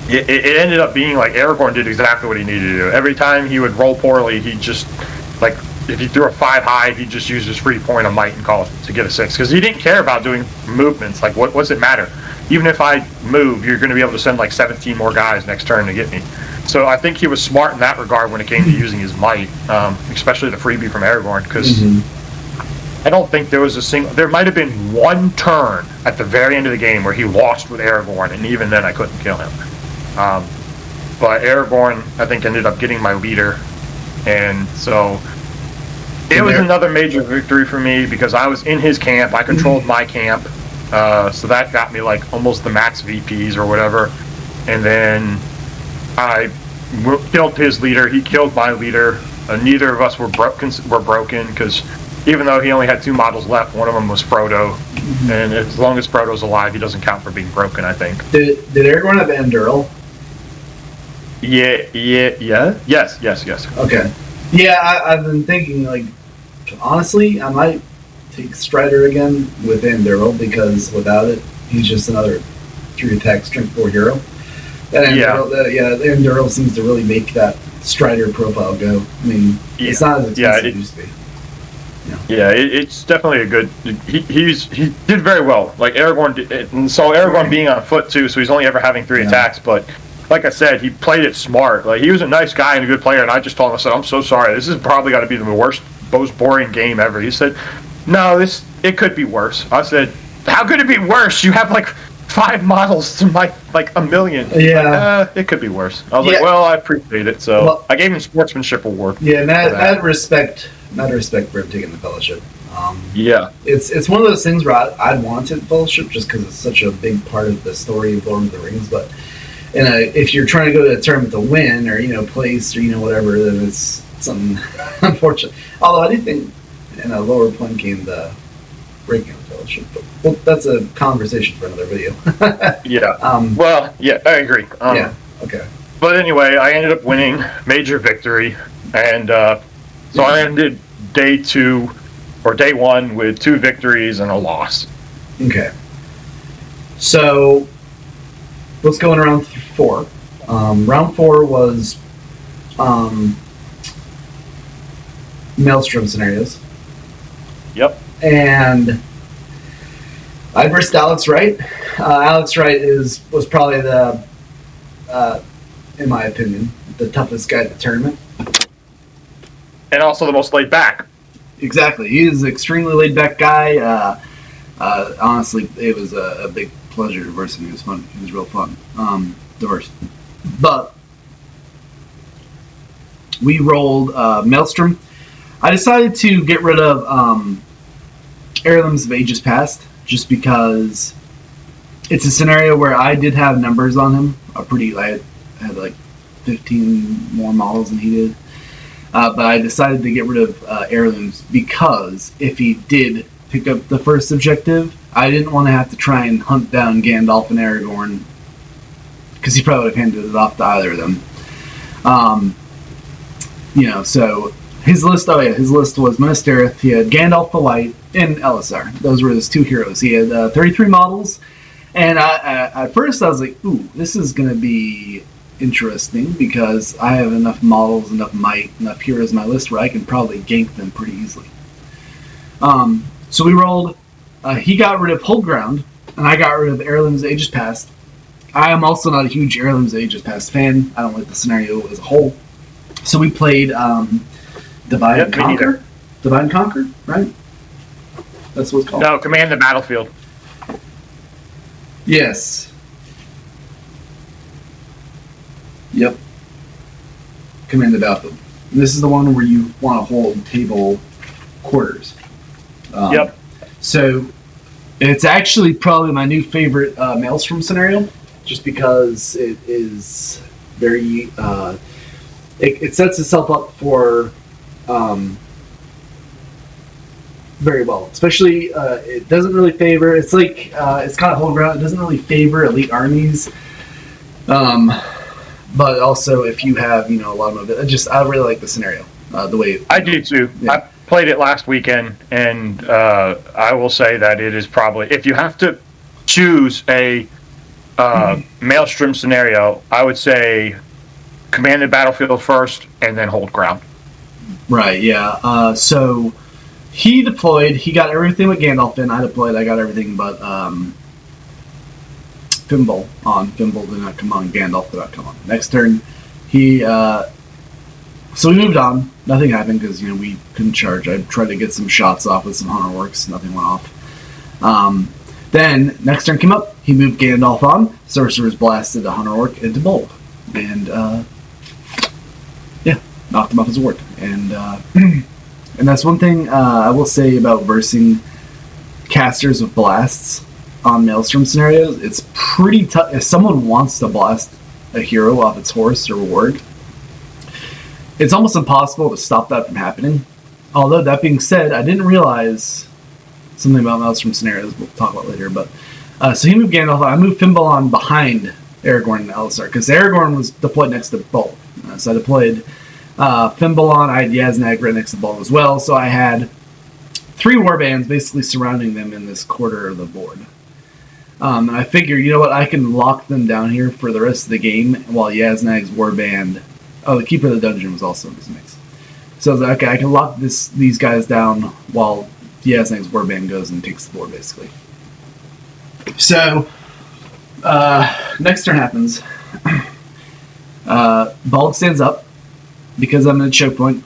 it ended up being like Aragorn did exactly what he needed to do. Every time he would roll poorly, he just like if he threw a 5 high, he'd just use his free point of might and call it to get a 6 because he didn't care about doing movements. Like what's it matter? Even if I move, you're going to be able to send like 17 more guys next turn to get me. So I think he was smart in that regard when it came to using his might, especially the freebie from Aragorn, because I don't think there was a single. There might have been one turn at the very end of the game where he lost with Aragorn, and even then I couldn't kill him. But Aragorn, I think, ended up getting my leader, and so it was another major victory for me because I was in his camp. I controlled my camp, so that got me like almost the max VPs or whatever, and then I killed his leader. He killed my leader. Neither of us were broken because even though he only had 2 models left, one of them was Frodo, and as long as Frodo's alive, he doesn't count for being broken. I think. Did Aragorn have Anduril? Yeah. Yes. Okay. Yeah, I've been thinking like, honestly, I might take Strider again with Anduril because without it, he's just another 3 attack strength 4 hero. And Anduril seems to really make that Strider profile go. I mean, it's not as expensive as it used to be. Yeah, it's definitely a good. He did very well. Like Aragorn did, and so Aragorn being on foot too, so he's only ever having 3 attacks. But like I said, he played it smart. Like he was a nice guy and a good player. And I just told him, I said, I'm so sorry. This is probably got to be the worst, most boring game ever. He said, no, it could be worse. I said, how could it be worse? You have like 5 models to my like 1 million. Yeah, like, it could be worse. I was like, well, I appreciate it. So I gave him sportsmanship award. Yeah, mad respect for him taking the fellowship. It's one of those things where I'd wanted fellowship just because it's such a big part of the story of Lord of the Rings. But if you're trying to go to a tournament to win or place or whatever, then it's something unfortunate. Although I do think in a lower point game the breaking of fellowship, but that's a conversation for another video. I agree. Okay. But anyway, I ended up winning major victory, and so I ended day 1 with 2 victories and a loss. Okay. So let's go in round 4. Round 4 was Maelstrom scenarios. Yep. And I versed Alex Wright. Alex Wright was probably in my opinion, the toughest guy at the tournament. And also the most laid back. Exactly. He is an extremely laid back guy. Honestly, it was a big pleasure to verse him. He was fun. He was real fun. To verse. But we rolled Maelstrom. I decided to get rid of Heirlooms of Ages Past just because it's a scenario where I did have numbers on him. I had like 15 more models than he did. But I decided to get rid of Heirlooms because if he did pick up the first objective, I didn't want to have to try and hunt down Gandalf and Aragorn because he probably would have handed it off to either of them. So his list was Minas Tirith. He had Gandalf the White and Elisar. Those were his 2 heroes. He had 33 models, and at first I was like, ooh, this is going to be interesting because I have enough models, enough might, enough heroes in my list where I can probably gank them pretty easily. So we rolled. He got rid of Hold Ground, and I got rid of Heirlooms of Ages Past. I am also not a huge Heirlooms of Ages Past fan. I don't like the scenario as a whole. So we played Divide and Conquer. Divide and Conquer, right? That's what it's called. No, Command the Battlefield. Yes. Yep. Command the Battlefield. And this is the one where you want to hold table quarters. Yep. So it's actually probably my new favorite Maelstrom scenario, just because it is very. It sets itself up for very well. Especially, it doesn't really favor. It's like it's kind of Hold Ground. It doesn't really favor elite armies. But also, if you have a lot of it, I really like the scenario. The way I do too. Yeah. I played it last weekend, and I will say that it is probably, if you have to choose a Maelstrom scenario, I would say command the battlefield first and then hold ground. Right, yeah. So he deployed. He got everything with Gandalf in. I deployed. I got everything but Fimble on. Fimble did not come on. Gandalf did not come on. Next turn, he. So we moved on. Nothing happened because we couldn't charge. I tried to get some shots off with some hunter works. Nothing went off. Then next turn came up. He moved Gandalf on. Sorcerer's blasted a hunter orc into Bulk, and knocked him off his ward. And and that's one thing I will say about versing casters of blasts on Maelstrom scenarios. It's pretty tough if someone wants to blast a hero off its horse or ward. It's almost impossible to stop that from happening. Although, that being said, I didn't realize something about Maelstrom scenarios we'll talk about later. But so he moved Gandalf. I moved Fimble on behind Aragorn and Alistar because Aragorn was deployed next to Bulk. So I deployed Fimble on. I had Yaznag right next to Bulk as well. So I had 3 warbands basically surrounding them in this quarter of the board. And I figure, I can lock them down here for the rest of the game while Yaznag's warband. Oh, the Keeper of the Dungeon was also in this mix. So I was like, okay, I can lock these guys down while Yaznag's warband goes and takes the board, basically. So, next turn happens. Bulk stands up because I'm in a choke point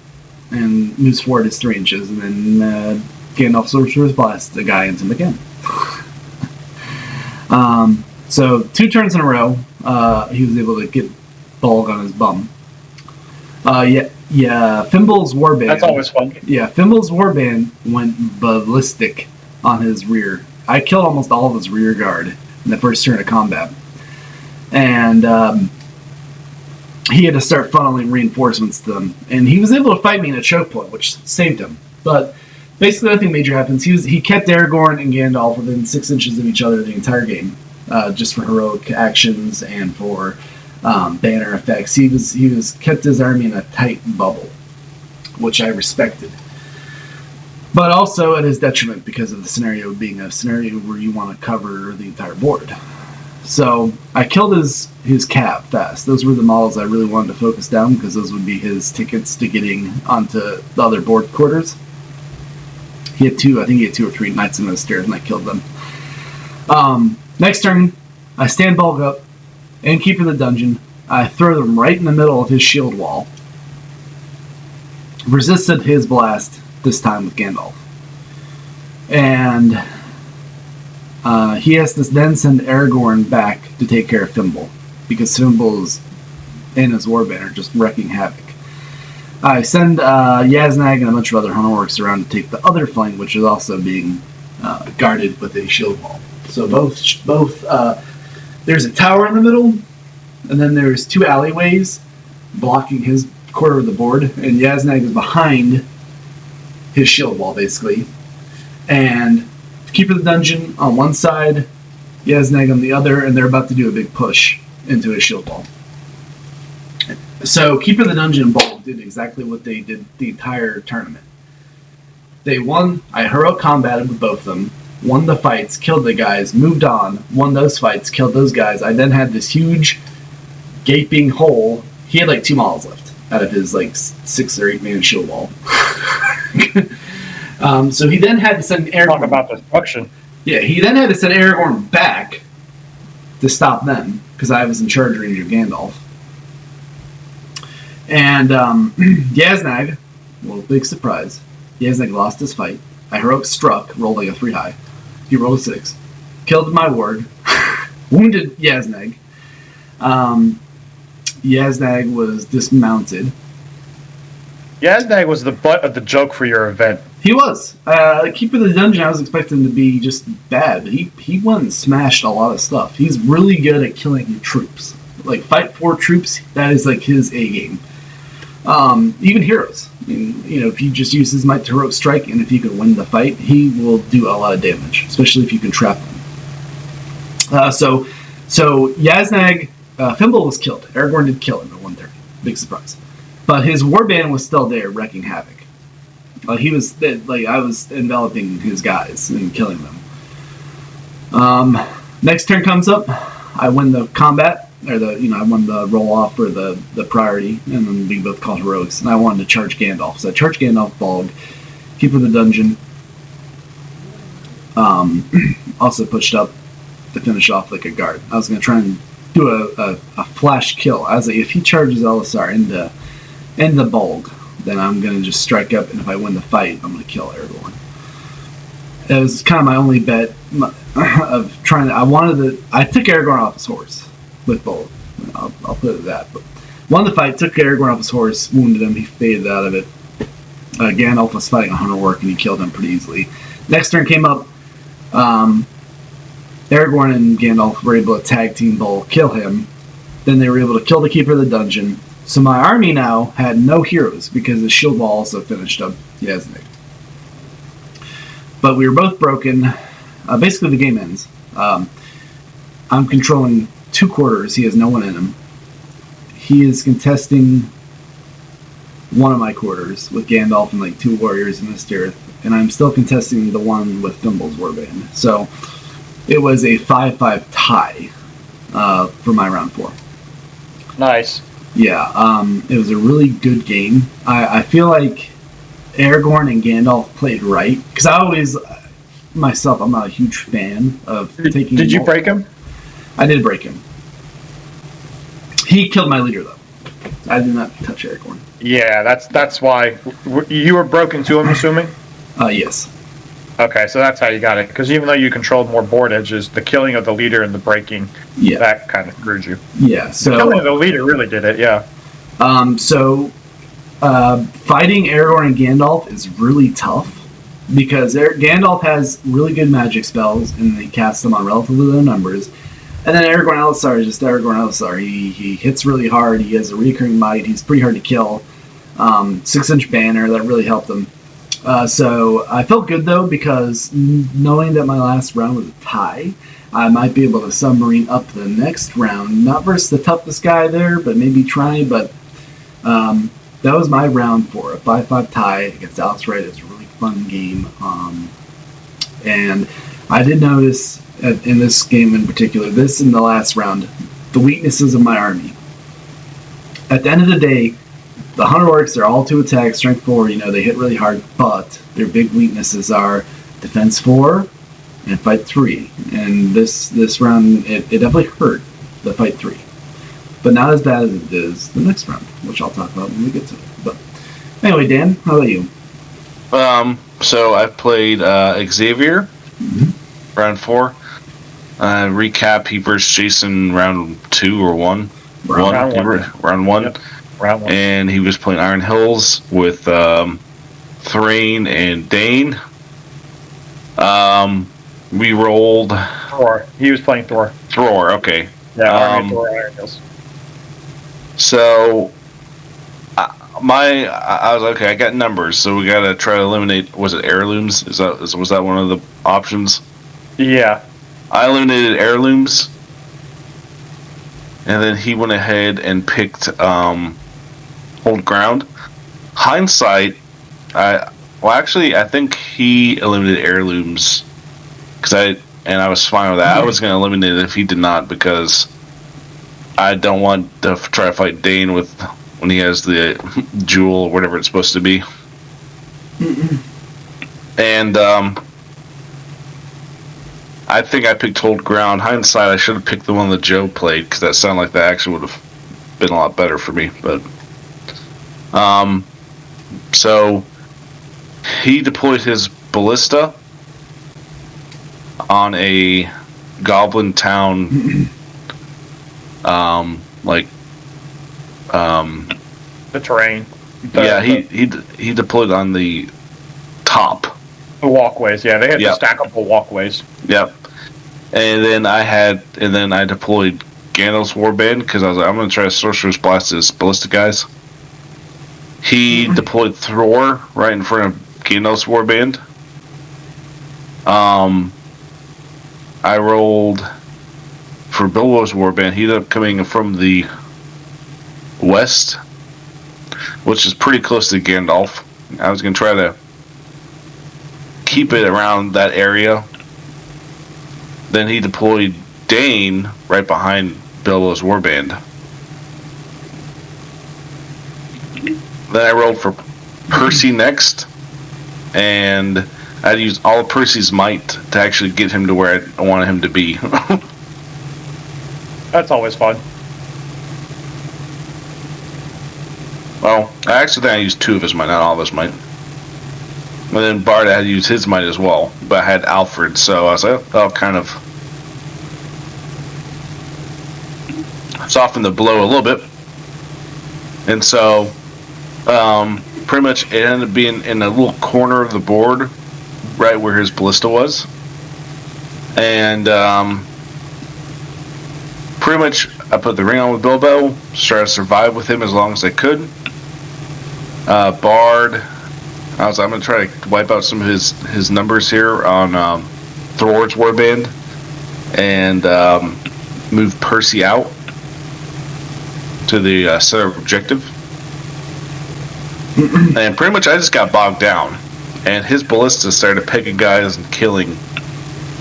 and moves forward his 3 inches, and then Gandalf Sorcerer's Blast the guy into him again. So 2 turns in a row, he was able to get Bulk on his bum. Fimble's warband. That's always fun. Yeah, Fimble's warband went ballistic on his rear. I killed almost all of his rear guard in the first turn of combat. And he had to start funneling reinforcements to them. And he was able to fight me in a choke point, which saved him. But basically nothing major happens. He kept Aragorn and Gandalf within 6 inches of each other the entire game. Just for heroic actions and for banner effects. He was kept his army in a tight bubble, which I respected. But also at his detriment because of the scenario being a scenario where you want to cover the entire board. So I killed his cav fast. Those were the models I really wanted to focus down because those would be his tickets to getting onto the other board quarters. He had 2 or 3 Knights in the Stairs, and I killed them. Next turn, I stand Bulk up and Keeper of the Dungeon. I throw them right in the middle of his shield wall. Resisted his blast, this time with Gandalf. And he has to then send Aragorn back to take care of Fimble, because Fimble's and his warband are just wrecking havoc. I send Yaznag and a bunch of other hunter orcs around to take the other flank, which is also being guarded with a shield wall. So both there's a tower in the middle, and then there's 2 alleyways blocking his quarter of the board, and Yaznag is behind his shield wall, basically. And Keeper of the Dungeon on one side, Yaznag on the other, and they're about to do a big push into his shield wall. So Keeper of the Dungeon and Bulk did exactly what they did the entire tournament. They won. I heroic combated with both of them, won the fights, killed the guys, moved on, won those fights, killed those guys. I then had this huge gaping hole. He had 2 models left out of his 6 or 8 man shield wall. So he then had to send Aragorn. Talk about destruction. Yeah, he then had to send Aragorn back to stop them because I was in charge range of Gandalf. And Yaznag, well, big surprise. Yaznag lost his fight. I heroic struck, rolled a 3 high. He rolled a 6. Killed my ward. Wounded Yaznag. Yaznag was dismounted. Yaznag was the butt of the joke for your event. He was. Keeper of the Dungeon, I was expecting to be just bad, but he went and smashed a lot of stuff. He's really good at killing troops. Fight 4 troops, that is his A game. Even heroes. I mean, if you just use his might to heroic strike, and if you can win the fight, he will do a lot of damage, especially if you can trap them. So Yaznag, Fimble was killed. Aragorn did kill him at 1:30. Big surprise. But his warband was still there, wrecking havoc. He was I was enveloping his guys and killing them. Next turn comes up. I win the combat, or I won the roll off or the priority, and then we both called heroics. And I wanted to charge Gandalf, so I charged Gandalf Bog, keeper of the dungeon. Also pushed up to finish off like a guard. I was going to try and do a flash kill. I was like, if he charges Elisar into Bolg, then I'm going to just strike up, and if I win the fight, I'm going to kill Aragorn. It was kind of my only bet of trying to. I took Aragorn off his horse with Bolg. I'll put it at that. But won the fight, took Aragorn off his horse, wounded him, he faded out of it. Gandalf was fighting a hunter work, and he killed him pretty easily. Next turn came up. Aragorn and Gandalf were able to tag team Bolg, kill him. Then they were able to kill the keeper of the dungeon. So my army now had no heroes because the shield wall also finished up Yasnik. But we were both broken. Basically, the game ends. I'm controlling 2 quarters. He has no one in him. He is contesting one of my quarters with Gandalf and like 2 warriors in the Tirith, and I'm still contesting the one with Fimbul's warband. So it was a 5-5 tie for my round 4. Nice. Yeah, it was a really good game. I feel like Aragorn and Gandalf played right, because I always, myself, I'm not a huge fan of taking... Did you break him? I did break him. He killed my leader, though. I did not touch Aragorn. Yeah, that's why. You were broken too, I'm assuming? Yes. Okay, so that's how you got it. Because even though you controlled more board edges, the killing of the leader and the breaking, that kind of screwed you. Yeah, so... The killing of the leader really did it, yeah. Fighting Aragorn and Gandalf is really tough, because Gandalf has really good magic spells, and he casts them on relatively low numbers. And then Aragorn Elisar is just Aragorn Elisar. He hits really hard, he has a recurring might, he's pretty hard to kill. 6-inch banner, that really helped him. So I felt good, though, because knowing that my last round was a tie, I might be able to submarine up the next round. Not versus the toughest guy there, but maybe try. But that was my round 4, a 5-5 tie against Alex Wright. It was a really fun game. And I did notice in this game in particular, this in the last round, the weaknesses of my army. At the end of the day, the Hunter Orcs are all 2 attack, strength 4, they hit really hard, but their big weaknesses are defense 4 and fight 3. And this round, it definitely hurt the fight 3. But not as bad as it is the next round, which I'll talk about when we get to it. But anyway, Dan, how about you? So I played Xavier, round 4. Recap, he versus Jason round 2 or 1. Round 1. Yep. Round 1. And he was playing Iron Hills with Thrain and Dane. We rolled... Thor. He was playing Thor. Thor, okay. Yeah, Thor, Iron Hills. So, I was okay. I got numbers, so we got to try to eliminate. Was it heirlooms? Was that one of the options? Yeah. I eliminated heirlooms, and then he went ahead and picked hold ground. Hindsight, I think he eliminated heirlooms because I was fine with that. I was going to eliminate it if he did not, because I don't want to try to fight Dane when he has the jewel or whatever it's supposed to be. And I think I picked hold ground. Hindsight, I should have picked the one that Joe played, because that sounded like that actually would have been a lot better for me. But so he deployed his ballista on a goblin town. The terrain. He deployed on the top. The walkways, yeah, they had the stackable walkways. Yep. And then I deployed Gandalf's warband, because I was like, I'm going to try to sorcerer's blast his ballistic guys. He deployed Thor right in front of Gandalf's warband. I rolled for Bilbo's warband. He ended up coming from the west, which is pretty close to Gandalf. I was going to try to keep it around that area. Then he deployed Dane right behind Bilbo's warband. Then I rolled for Percy next, and I'd use all of Percy's might to actually get him to where I wanted him to be. That's always fun. Well, I actually think I used 2 of his might, not all of his might. And then Bard had to use his might as well, but I had Alfred, so I was like, that'll kind of soften the blow a little bit. And so, pretty much it ended up being in a little corner of the board, right where his ballista was. And pretty much I put the ring on with Bilbo, try to survive with him as long as I could. Bard, I'm going to try to wipe out some of his numbers here on Thor's warband and move Percy out to the center objective. And pretty much I just got bogged down, and his ballista started picking guys and killing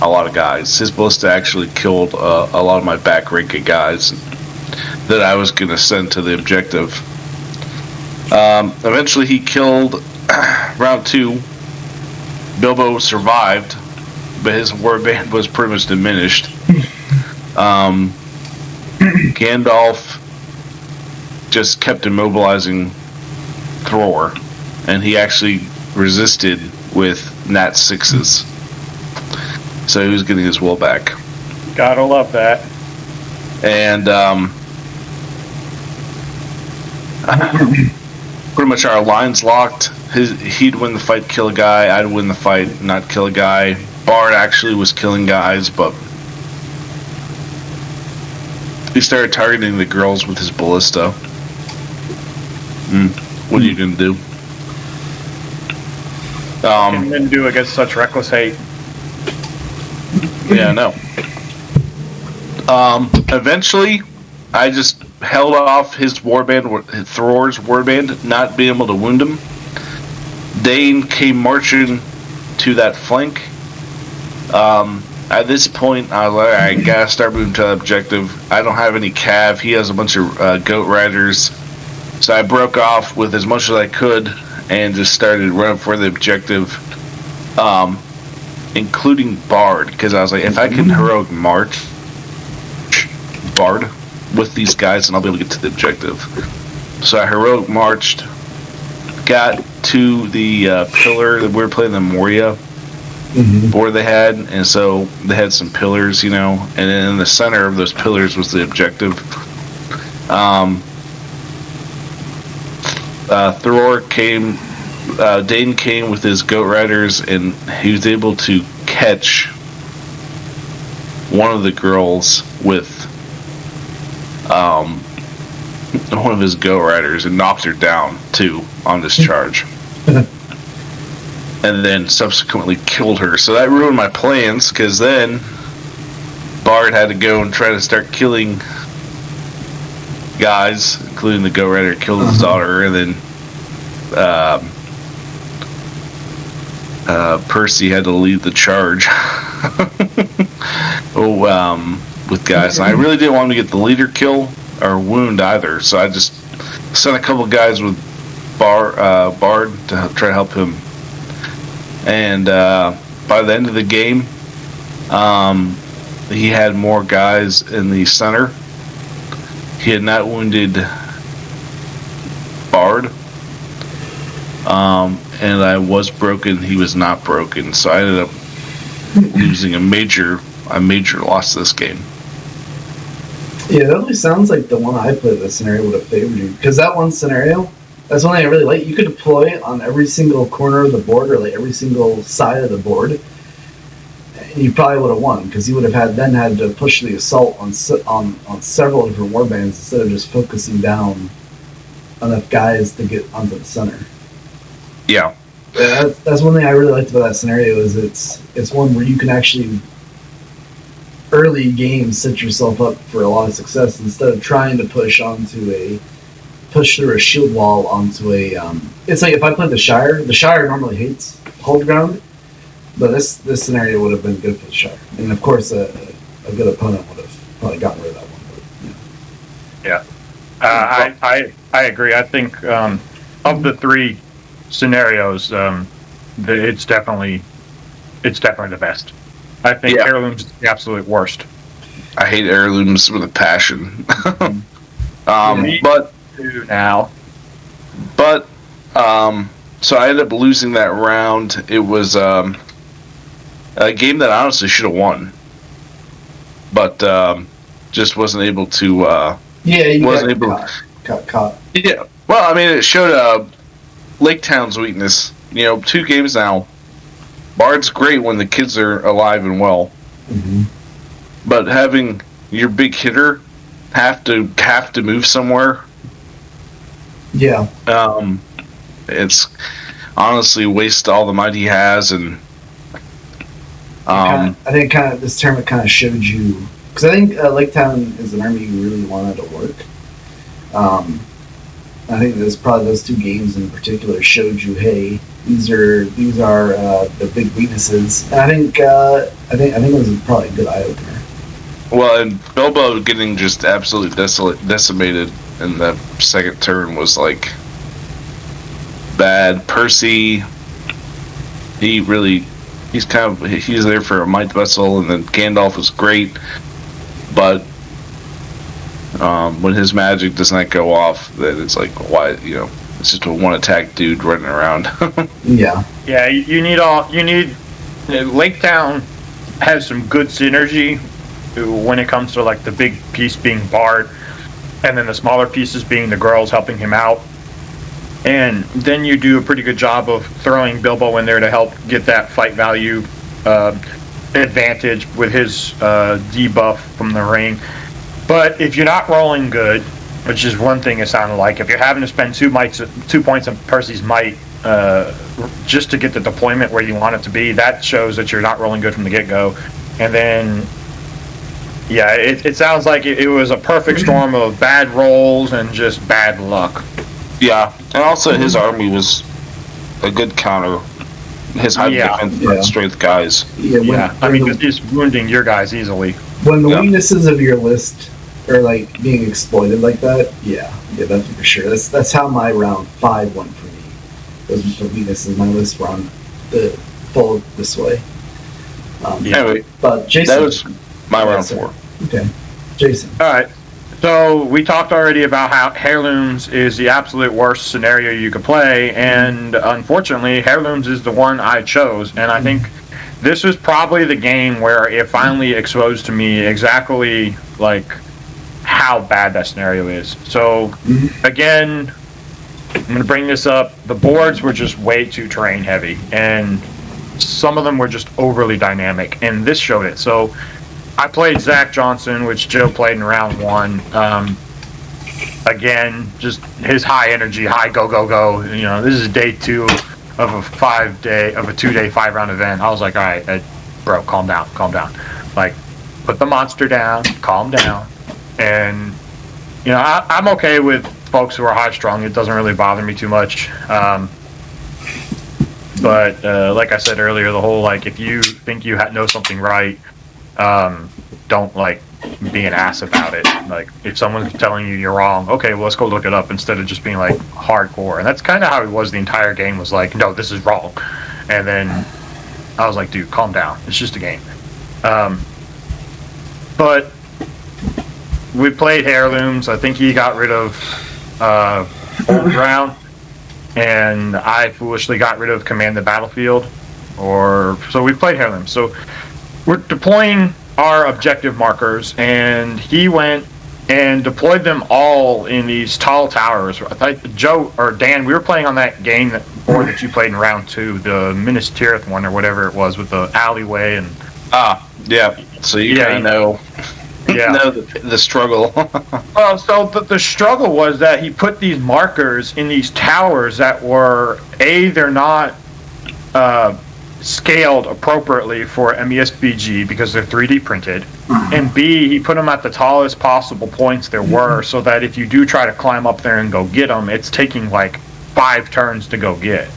a lot of guys. His ballista actually killed a lot of my back ranking guys that I was going to send to the objective. Eventually he killed round 2. Bilbo survived, but his warband was pretty much diminished. Gandalf just kept immobilizing Thor, and he actually resisted with nat 6s. So he was getting his will back. Gotta love that. And pretty much our lines locked. He'd win the fight, kill a guy. I'd win the fight, not kill a guy. Bard actually was killing guys, but he started targeting the girls with his ballista. What are you gonna do? And then do against such reckless hate. Yeah, no. Eventually, I just held off his warband, Thor's warband, not being able to wound him. Dane came marching to that flank. At this point, I was like, I gotta start moving to the objective. I don't have any cav. He has a bunch of goat riders. So I broke off with as much as I could and just started running for the objective, including Bard, because I was like, if I can heroic march Bard with these guys, then I'll be able to get to the objective. So I heroic marched, got to the pillar that we were playing, the Moria board they had, and so they had some pillars, and then in the center of those pillars was the objective. Thor came, Dane came with his goat riders, and he was able to catch one of the girls with one of his goat riders and knocked her down too on this charge. And then subsequently killed her. So that ruined my plans, because then Bard had to go and try to start killing guys, including the goat rider, killed his daughter, and then Percy had to lead the charge with guys. And I really didn't want him to get the leader kill or wound either, so I just sent a couple guys with Bard to try to help him. And by the end of the game, he had more guys in the center. He had not wounded Bard, and I was broken. He was not broken, so I ended up losing a major loss this game. Yeah, that really sounds like the one I played. The scenario would have favored you, because that one scenario, that's one I really like. You could deploy on every single corner of the board, or like every single side of the board, and you probably would have won, because you would have had to push the assault on several different warbands instead of just focusing down enough guys to get onto the center. Yeah. That's one thing I really liked about that scenario, is it's one where you can actually early game set yourself up for a lot of success instead of trying to push through a shield wall onto a it's like if I played the Shire normally hates hold ground, but this scenario would have been good for the Shire, and of course a good opponent would have probably gotten rid of that one. But, Yeah. I agree. I think of the three scenarios, it's definitely the best. I think heirlooms is the absolute worst. I hate heirlooms with a passion. Me but too now. So I ended up losing that round. It was a game that I honestly should have won, but just wasn't able to. you wasn't able. Got caught. Yeah. Well, I mean, it showed Lake Town's weakness. 2 games now. Bard's great when the kids are alive and well, but having your big hitter have to move somewhere. Yeah. It's honestly waste all the might he has, and I think this tournament kind of showed you, because I think Lake Town is an army you really wanted to work. I think those 2 games in particular showed you, hey, these are the big weaknesses, and I think it was probably a good eye opener. Well, and Bilbo getting just absolutely decimated in the second turn was like bad. Percy, he's there for a might vessel, and then Gandalf was great, but when his magic does not go off, then it's like, why? It's just a one attack dude running around. Yeah. Yeah, you need Lake Town has some good synergy when it comes to like the big piece being Bard, and then the smaller pieces being the girls helping him out. And then you do a pretty good job of throwing Bilbo in there to help get that fight value advantage with his debuff from the ring. But if you're not rolling good, which is one thing it sounded like, if you're having to spend 2 points of Percy's might just to get the deployment where you want it to be, that shows that you're not rolling good from the get-go. And then, yeah, it sounds like it was a perfect storm of bad rolls and just bad luck. Yeah, and also his army was a good counter. His high defense strength guys. Yeah, I mean, it's just wounding your guys easily. When the weaknesses of your list are like being exploited like that, that's for sure. That's how my round 5 went for me. Those were the weaknesses of my list were on the full this way. Anyway, but Jason, that was my round 4. Okay, Jason. All right. So we talked already about how heirlooms is the absolute worst scenario you could play, and unfortunately, heirlooms is the one I chose. And I think this was probably the game where it finally exposed to me exactly like how bad that scenario is. So again, I'm going to bring this up. The boards were just way too terrain heavy, and some of them were just overly dynamic, and this showed it. So I played Zach Johnson, which Joe played in round 1. Again, just his high energy, high go. This is day 2 of a 2-day 5-round event. I was like, all right, bro, calm down. Like, put the monster down, calm down. And, I'm okay with folks who are high strung. It doesn't really bother me too much. But like I said earlier, the whole, like, if you think you know something right, don't like be an ass about it. Like, if someone's telling you you're wrong, okay, well, let's go look it up, instead of just being like hardcore. And that's kind of how it was the entire game, was like, no, this is wrong. And then I was like, dude, calm down, it's just a game. But we played heirlooms. I think he got rid of old ground, and I foolishly got rid of command the battlefield. So we played heirlooms. So we're deploying our objective markers, and he went and deployed them all in these tall towers. I think Joe or Dan, we were playing on that game that you played in round 2, the Minas Tirith one or whatever it was, with the alleyway and. Yeah. So you kind of know. Yeah. know the struggle. Well, so the struggle was that he put these markers in these towers that were they're not scaled appropriately for MESBG because they're 3D printed, and B, he put them at the tallest possible points there were, so that if you do try to climb up there and go get them, it's taking like 5 turns to go get.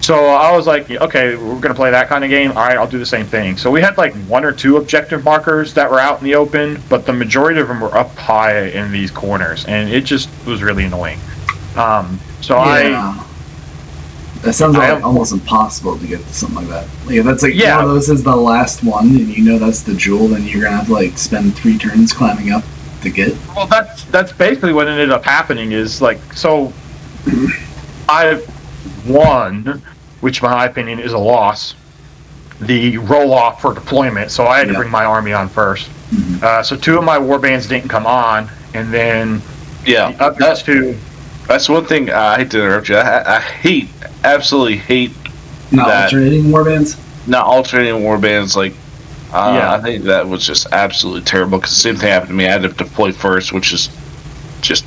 So I was like, okay, we're going to play that kind of game. All right, I'll do the same thing. So we had like 1 or 2 objective markers that were out in the open, but the majority of them were up high in these corners, and it just was really annoying. That sounds like almost impossible to get to something like that. Like, if that's like one of those is the last one, and you know that's the jewel, then you're gonna have to like spend 3 turns climbing up to get. Well, that's basically what ended up happening. Is like, so I won, which in my opinion is a loss, the roll off for deployment. So I had to bring my army on first. Mm-hmm. So 2 of my warbands didn't come on, and then the other 2. That's one thing. I hate to interrupt you. I absolutely hate not alternating warbands. Not alternating warbands. Like, I think that was just absolutely terrible. Because the same thing happened to me. I had to deploy first, which is just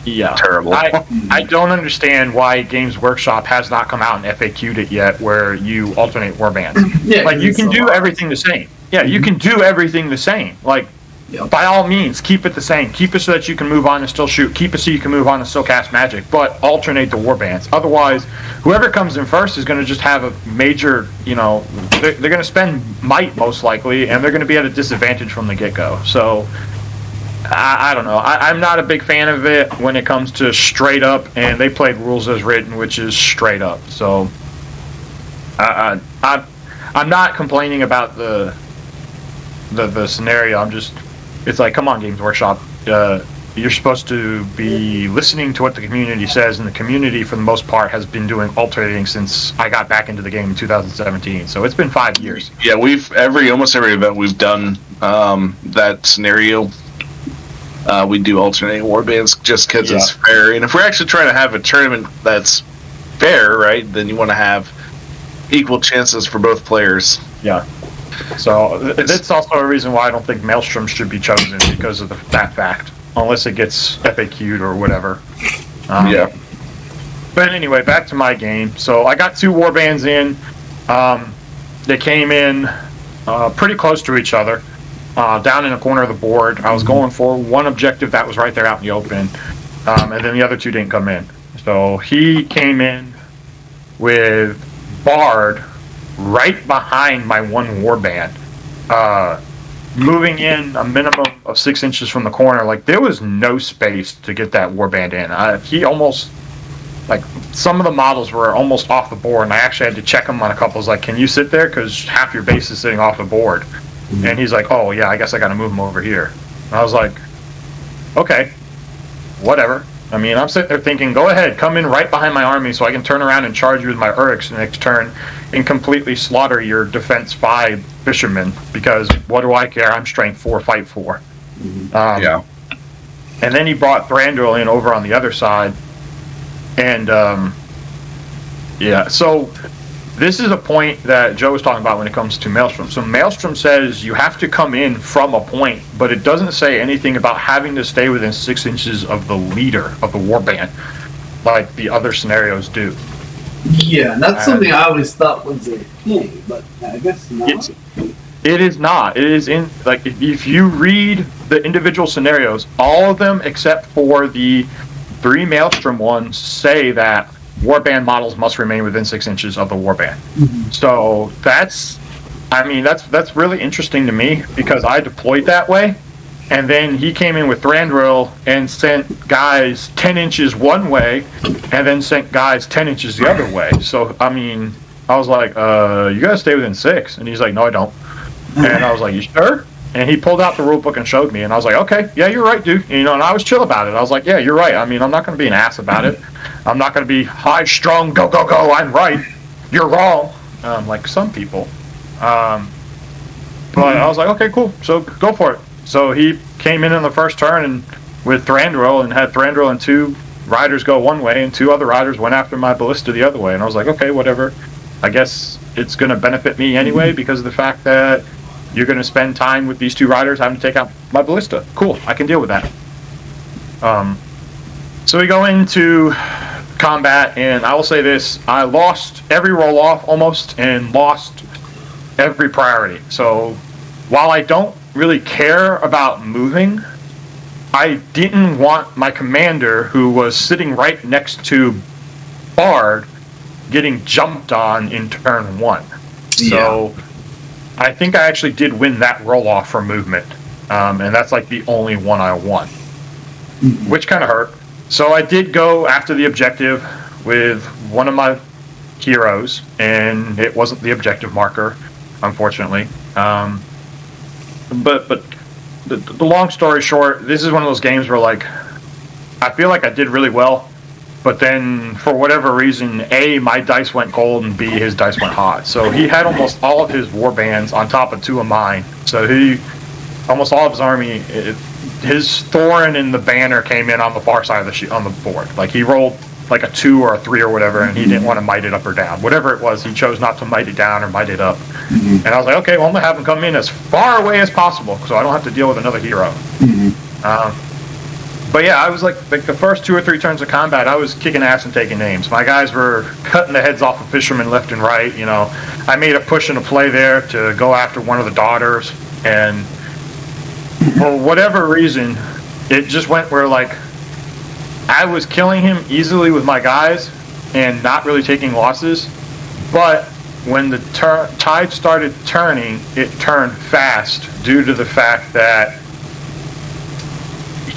terrible. I don't understand why Games Workshop has not come out and FAQ'd it yet, where you alternate warbands. Like, you can do everything the same. Yeah, you can do everything the same. Like, by all means, keep it the same. Keep it so that you can move on and still shoot. Keep it so you can move on and still cast magic. But alternate the warbands. Otherwise, whoever comes in first is going to just have a major, they're going to spend might most likely, and they're going to be at a disadvantage from the get-go. So, I don't know. I'm not a big fan of it when it comes to straight up, and they played rules as written, which is straight up. So, I'm not complaining about the scenario. It's like, come on, Games Workshop. You're supposed to be listening to what the community says, and the community, for the most part, has been doing alternating since I got back into the game in 2017. So it's been 5 years. Yeah, almost every event we've done that scenario. We do alternating warbands just because it's fair. And if we're actually trying to have a tournament that's fair, right, then you want to have equal chances for both players. Yeah. So that's also a reason why I don't think Maelstrom should be chosen, because of that fact, unless it gets FAQ'd or whatever. But anyway, back to my game. So I got 2 warbands in. They came in pretty close to each other, down in a corner of the board. I was going for one objective that was right there out in the open, and then the other 2 didn't come in. So he came in with Bard right behind my 1 warband, moving in a minimum of 6 inches from the corner. Like, there was no space to get that warband in. He almost, like, some of the models were almost off the board, and I actually had to check him on a couple. I was like, can you sit there? Because half your base is sitting off the board. Mm-hmm. And he's like, oh, yeah, I guess I got to move him over here. And I was like, okay, whatever. I mean, I'm sitting there thinking, go ahead, come in right behind my army so I can turn around and charge you with my Uryx next turn and completely slaughter your defense 5 fishermen, because what do I care? I'm strength 4, fight 4. Mm-hmm. And then he brought Thranduil in over on the other side. And, so this is a point that Joe was talking about when it comes to Maelstrom. So Maelstrom says you have to come in from a point, but it doesn't say anything about having to stay within 6 inches of the leader of the warband, like the other scenarios do. Yeah, and that's something I always thought was a thing, but I guess not. It is not. It is in, like, if you read the individual scenarios, all of them except for the 3 Maelstrom ones say that warband models must remain within 6 inches of the warband. Mm-hmm. So that's really interesting to me, because I deployed that way, and then he came in with Thranduil and sent guys 10 inches one way, and then sent guys 10 inches the other way. So, I mean, I was like, you gotta stay within 6. And he's like, no, I don't. And I was like, you sure? And he pulled out the rule book and showed me, and I was like, okay, yeah, you're right, dude. And I was chill about it. I was like, yeah, you're right. I mean, I'm not going to be an ass about it. I'm not going to be high strung, go, go, go, I'm right, you're wrong, like some people. But I was like, okay, cool, so go for it. So he came in the first turn and with Thranduil, and had Thranduil and 2 riders go one way, and 2 other riders went after my ballista the other way. And I was like, okay, whatever. I guess it's going to benefit me anyway, because of the fact that you're going to spend time with these 2 riders having to take out my ballista. Cool, I can deal with that. So we go into combat, and I will say this. I lost every roll-off almost, and lost every priority. So while I don't really care about moving, I didn't want my commander, who was sitting right next to Bard, getting jumped on in turn 1. So I think I actually did win that roll-off for movement. And that's like the only one I won, which kind of hurt. So I did go after the objective with one of my heroes, and it wasn't the objective marker, unfortunately. But the long story short, this is one of those games where, like, I feel like I did really well, but then for whatever reason, A, my dice went cold, and B, his dice went hot. So he had almost all of his warbands on top of 2 of mine. So almost all of his army, his Thorin and the banner came in on the far side of on the board. Like, he rolled like a 2 or a 3 or whatever, and he didn't want to might it up or down. Whatever it was, he chose not to might it down or might it up. And I was like, okay, well, I'm going to have him come in as far away as possible so I don't have to deal with another hero. But yeah, I was like the first 2 or 3 turns of combat, I was kicking ass and taking names. My guys were cutting the heads off of fishermen left and right. You know, I made a push and a play there to go after one of the daughters, and for whatever reason, it just went where, like, I was killing him easily with my guys and not really taking losses. But when the tide started turning, it turned fast due to the fact that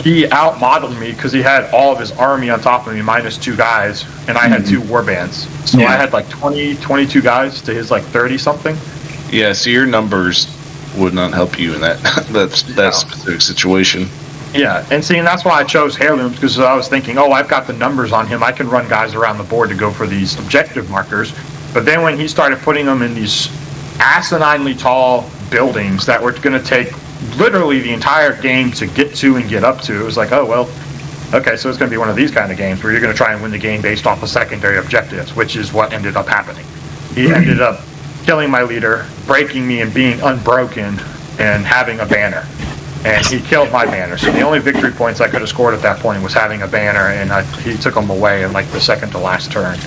he outmodeled me because he had all of his army on top of me minus 2 guys, and I had 2 warbands. So I had like 22 guys to his like 30 something. Yeah, so your numbers would not help you in that specific situation. Yeah, and see, and that's why I chose Heirlooms, because I was thinking, oh, I've got the numbers on him. I can run guys around the board to go for these objective markers. But then when he started putting them in these asininely tall buildings that were going to take literally the entire game to get to and get up to, it was like, oh, well, okay, so it's going to be one of these kind of games where you're going to try and win the game based off of secondary objectives, which is what ended up happening. He ended up killing my leader, breaking me and being unbroken, and having a banner. And he killed my banner. So the only victory points I could have scored at that point was having a banner, and he took them away in like the second to last turn.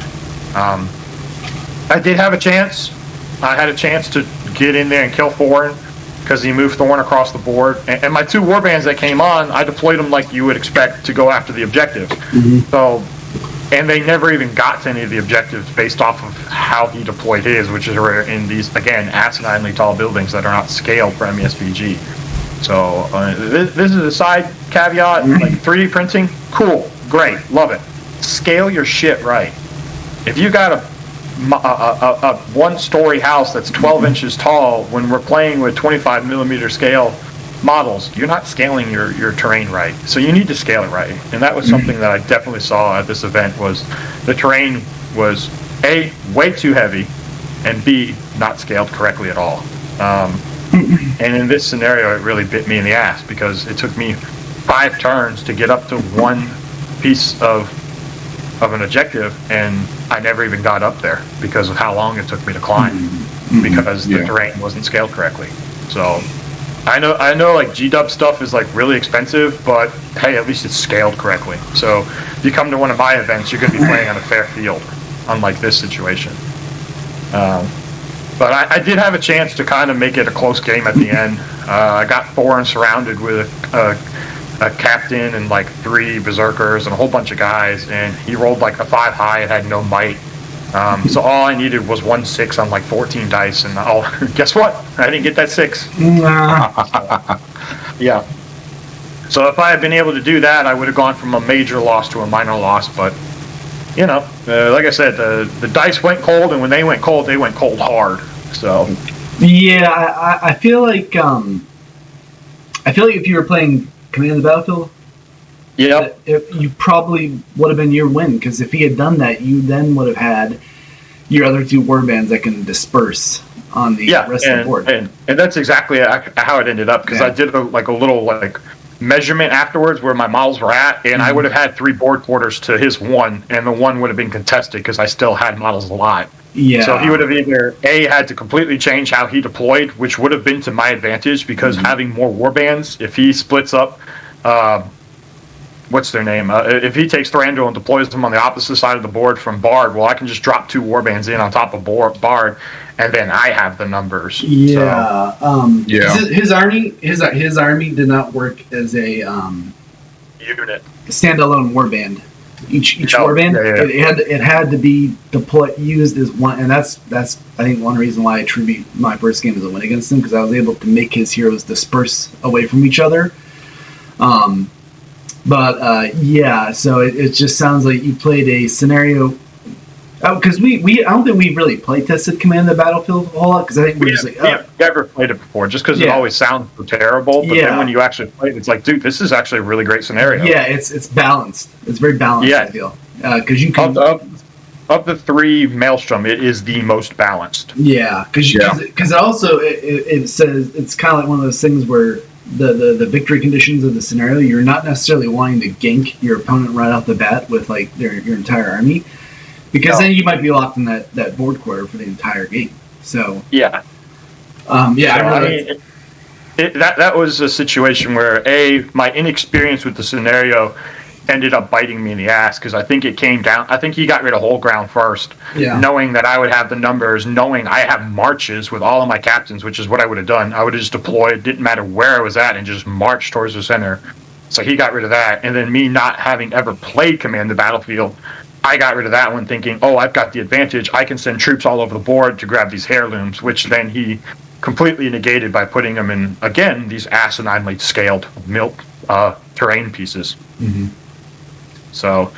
I did have a chance. I had a chance to get in there and kill Thorin, because he moved Thorn across the board. And my 2 warbands that came on, I deployed them like you would expect to go after the objectives. So, and they never even got to any of the objectives based off of how he deployed his, which is in these, again, asininely tall buildings that are not scaled for MESBG. So this is a side caveat, like 3D printing, cool, great, love it. Scale your shit right. If you got a 1-story house that's 12 inches tall when we're playing with 25 millimeter scale models, you're not scaling your terrain right. So you need to scale it right. And that was something that I definitely saw at this event, was the terrain was A, way too heavy, and B, not scaled correctly at all. And in this scenario, it really bit me in the ass, because it took me 5 turns to get up to one piece of an objective, and I never even got up there because of how long it took me to climb, because the terrain wasn't scaled correctly. So I know like G-dub stuff is like really expensive, but hey, at least it's scaled correctly. So if you come to one of my events, you're going to be playing on a fair field, unlike this situation. But I did have a chance to kind of make it a close game at the end. I got Thorin surrounded with a captain and like 3 berserkers and a whole bunch of guys, and he rolled like a 5 high and had no might. So all I needed was 1 6 on like 14 dice, and guess what? I didn't get that 6. Yeah. So if I had been able to do that, I would have gone from a major loss to a minor loss, but you know, like I said, the dice went cold, and when they went cold hard. So, yeah, I feel like if you were playing Command of the Battlefield, you probably would have been your win, because if he had done that, you then would have had your other 2 warbands that can disperse on the rest of the board. And that's exactly how it ended up, because I did a little measurement afterwards where my models were at, and I would have had 3 board quarters to his 1, and the 1 would have been contested because I still had models alive. Yeah. So he would have either had to completely change how he deployed, which would have been to my advantage, because having more warbands, if he splits up, what's their name? If he takes Thranduil and deploys them on the opposite side of the board from Bard, well, I can just drop 2 warbands in on top of Bard, and then I have the numbers. Yeah. So, His army did not work as a unit standalone warband. each No, warband. yeah. It had to be used as one, and that's I think one reason why I attribute my first game as a win against him, because I was able to make his heroes disperse away from each other. Yeah, so it just sounds like you played a scenario. Because we I don't think we really play tested Command the Battlefield a whole lot, because I think we're just like, we have never played it before, just because it always sounds so terrible. But then when you actually play it, it's like, dude, this is actually a really great scenario. Yeah, it's balanced. It's very balanced. I feel because you can of the three Maelstrom, it is the most balanced. Yeah, because also it says it's kind of like one of those things where the victory conditions of the scenario, you're not necessarily wanting to gank your opponent right off the bat with like your entire army. Because then you might be locked in that board quarter for the entire game. So that was a situation where my inexperience with the scenario ended up biting me in the ass, because I think it came down. I think he got rid of whole ground first, knowing that I would have the numbers, knowing I have marches with all of my captains, which is what I would have done. I would have just deployed, didn't matter where I was at, and just marched towards the center. So he got rid of that, and then me not having ever played Command the Battlefield, I got rid of that one thinking, I've got the advantage. I can send troops all over the board to grab these heirlooms, which then he completely negated by putting them in, again, these asininely scaled terrain pieces. Mm-hmm. So,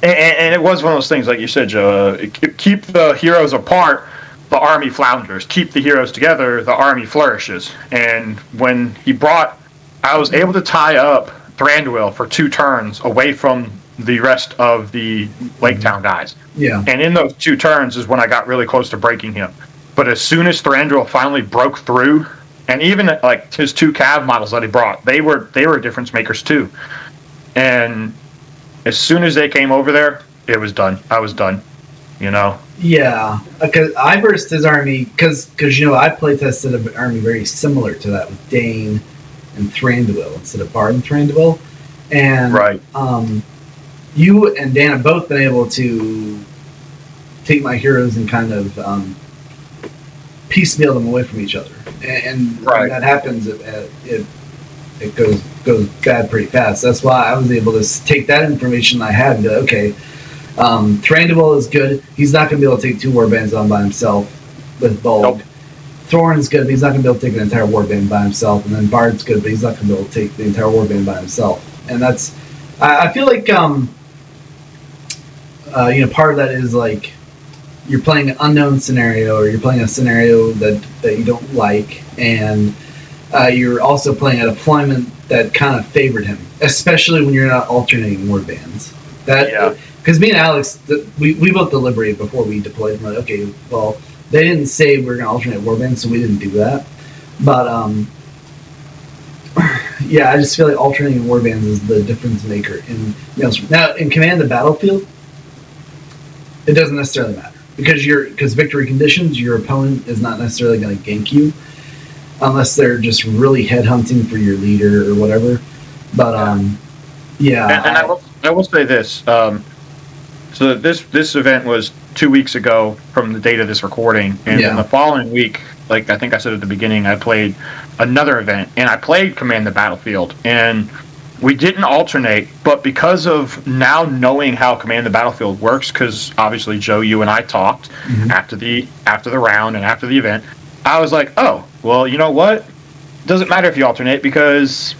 and it was one of those things, like you said, Joe, keep the heroes apart, the army flounders. Keep the heroes together, the army flourishes. And when I was able to tie up Thranduil for 2 turns away from the rest of the Lake Town guys. Yeah. And in those 2 turns is when I got really close to breaking him. But as soon as Thranduil finally broke through, and even like his 2 Cav models that he brought, they were difference makers too. And as soon as they came over there, it was done. I was done. Yeah, because I versed his army because I play tested an army very similar to that with Dane and Thranduil instead of Bard and Thranduil, and you and Dan have both been able to take my heroes and kind of piecemeal them away from each other, and when that happens, it goes bad pretty fast. That's why I was able to take that information I had and go, okay, Thranduil is good. He's not going to be able to take 2 warbands on by himself with Bulg. Nope. Thorn's good, but he's not going to be able to take an entire warband by himself. And then Bard's good, but he's not going to be able to take the entire warband by himself. And that's, I feel like, part of that is like you're playing an unknown scenario, or you're playing a scenario that you don't like, and you're also playing a deployment that kind of favored him, especially when you're not alternating warbands. Because me and Alex, we both deliberated before we deployed. We're like, okay, well, they didn't say we were going to alternate warbands, so we didn't do that. But, I just feel like alternating warbands is the difference maker in Maelstrom. Now, in Command the Battlefield, it doesn't necessarily matter. Because victory conditions, your opponent is not necessarily going to gank you, unless they're just really headhunting for your leader or whatever. But, And I will say this. So this event was 2 weeks ago from the date of this recording, and then the following week, like I think I said at the beginning, I played another event, and I played Command the Battlefield, and we didn't alternate, but because of now knowing how Command the Battlefield works, because obviously Joe, you and I talked after the round and after the event, I was like, oh, well, you know what? Doesn't matter if you alternate, because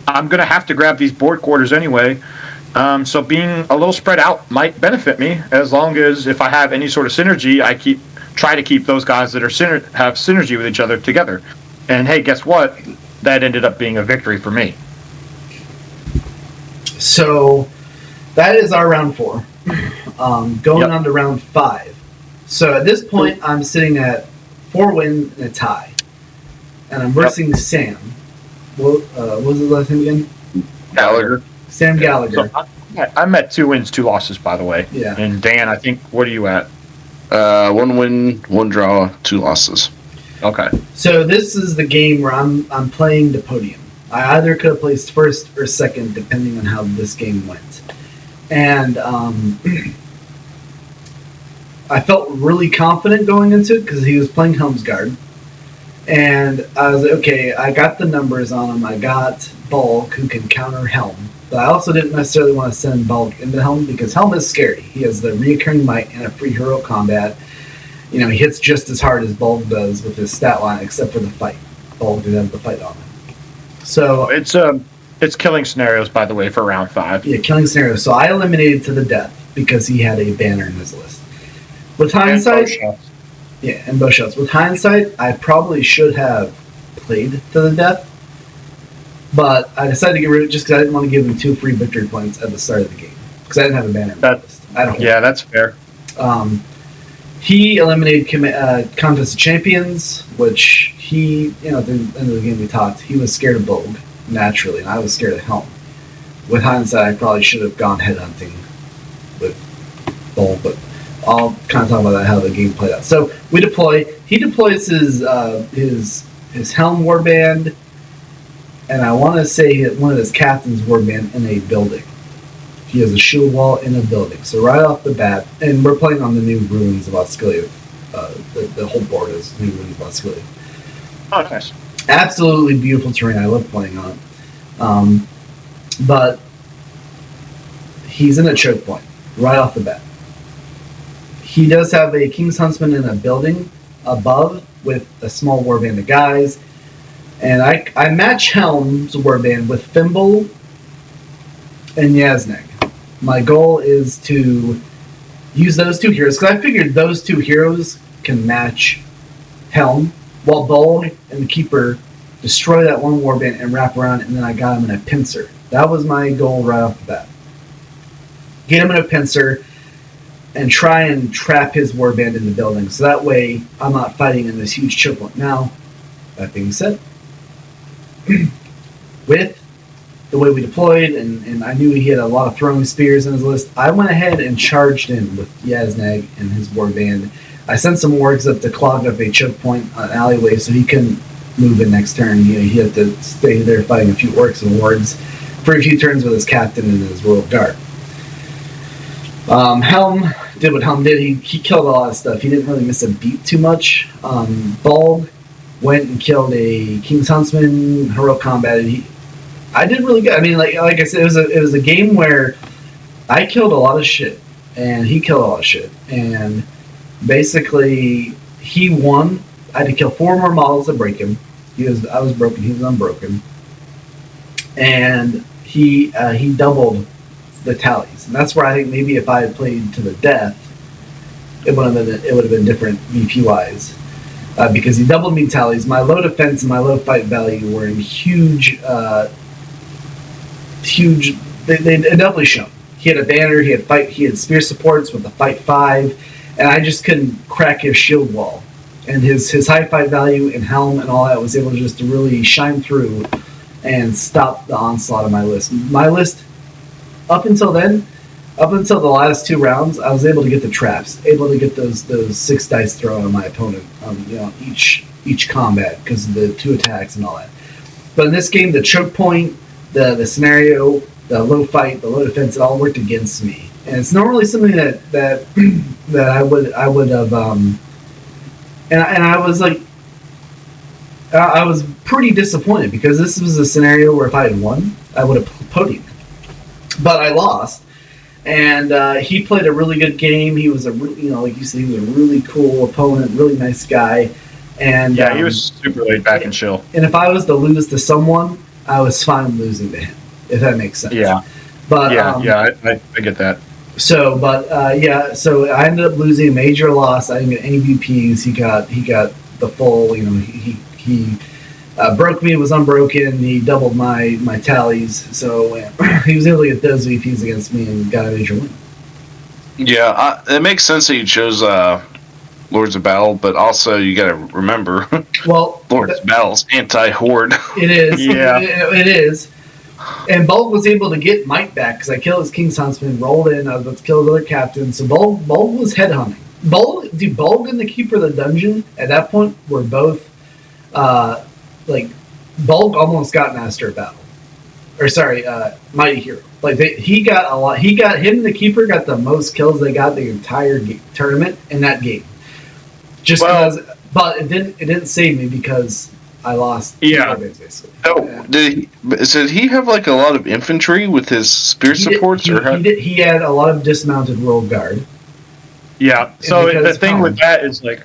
I'm going to have to grab these board quarters anyway. So being a little spread out might benefit me, as long as if I have any sort of synergy, I try to keep those guys that have synergy with each other together. And hey, guess what? That ended up being a victory for me. So that is our round 4. Going on to round 5. So at this point, I'm sitting at 4 wins and a tie, and I'm versing Sam. What was his last name again? Gallagher. Sam Gallagher. So I'm at 2 wins, 2 losses, by the way. Yeah. And Dan, I think, what are you at? 1 win, 1 draw, 2 losses. Okay. So this is the game where I'm playing the podium. I either could have placed first or second, depending on how this game went. And I felt really confident going into it because he was playing Helmsguard. And I was like, okay, I got the numbers on him. I got Bulk, who can counter Helm. But I also didn't necessarily want to send Bulk into Helm because Helm is scary. He has the reoccurring might and a free hero combat. He hits just as hard as Bulk does with his stat line, except for the fight. Bulk didn't have the fight on him. So it's killing scenarios, by the way, for round 5. Yeah, killing scenarios. So I eliminated to the death because he had a banner in his list. With hindsight, and bow shots. With hindsight, I probably should have played to the death, but I decided to get rid of it just because I didn't want to give him 2 free victory points at the start of the game because I didn't have a banner in my list. That's fair. He eliminated Contest of Champions, which he, at the end of the game we talked, he was scared of Bogue, naturally, and I was scared of Helm. With hindsight, I probably should have gone headhunting with Bogue, but I'll kind of talk about that, how the game played out. So we deploy. He deploys his Helm warband, and I want to say one of his captain's warband in a building. He has a shield wall in a building. So right off the bat, and we're playing on the new ruins of Osculia. The whole board is new ruins of Osculia. Oh, nice. Absolutely beautiful terrain. I love playing on it. But he's in a choke point right off the bat. He does have a King's Huntsman in a building above with a small warband of guys. And I match Helm's warband with Thimble and Yazneg. My goal is to use those 2 heroes, because I figured those 2 heroes can match Helm, while Bulg and the Keeper destroy that one warband and wrap around, and then I got him in a pincer. That was my goal right off the bat. Get him in a pincer and try and trap his warband in the building, so that way I'm not fighting in this huge choke point. Now, that being said, with the way we deployed, and I knew he had a lot of throwing spears in his list, I went ahead and charged in with Yazneg and his warband. I sent some wargs up to clog up a choke point on an alleyway so he couldn't move in next turn. He had to stay there fighting a few orcs and wargs for a few turns with his captain and his royal guard. Helm did what Helm did. He killed a lot of stuff. He didn't really miss a beat too much. Bulg went and killed a King's Huntsman, heroic combat. I did really good. I mean, like I said, it was a game where I killed a lot of shit, and he killed a lot of shit, and basically he won. I had to kill 4 more models to break him. I was broken. He was unbroken, and he doubled the tallies, and that's where I think maybe if I had played to the death, it would have been different VP wise. Because he doubled me tallies. My low defense and my low fight value were in huge. They definitely shown. He had a banner. He had spear supports with the fight 5, and I just couldn't crack his shield wall. And his high fight value and Helm and all that was able to really shine through and stop the onslaught of my list. My list, up until then, up until the last 2 rounds, I was able to get the traps, able to get those 6 dice thrown on my opponent, each combat because of the 2 attacks and all that. But in this game, the choke point, the scenario, the low fight, the low defense, it all worked against me, and it's normally something that I would have. And I was like, I was pretty disappointed because this was a scenario where if I had won, I would have podiumed, but I lost. And he played a really good game. He was like you said, he was a really cool opponent, really nice guy. And yeah, he was super laid back and chill. And if I was to lose to someone, I was fine losing to him, if that makes sense. Yeah. But I get that. So I ended up losing a major loss. I didn't get any VPs. He got the full. He broke me, was unbroken. He doubled my tallies, so he was able to get those VPs against me and got a major win. Yeah, it makes sense that you chose Lords of Battle, but also you got to remember, Lords of Battle's anti-horde. It is. Yeah. It is. And Bulg was able to get Mike back because I killed his King's Huntsman, rolled in, I was about to kill his other captain. So Bulg was headhunting. Bulg and the Keeper of the Dungeon at that point were both Bulg almost got Master of Battle. Or sorry, Mighty Hero. He got a lot. Him and the Keeper got the most kills they got the entire tournament in that game. But it didn't save me because I lost. Yeah. Basically. Oh, did he have like a lot of infantry with his spear supports, He had a lot of dismounted royal guard. Yeah. So the thing with that is like,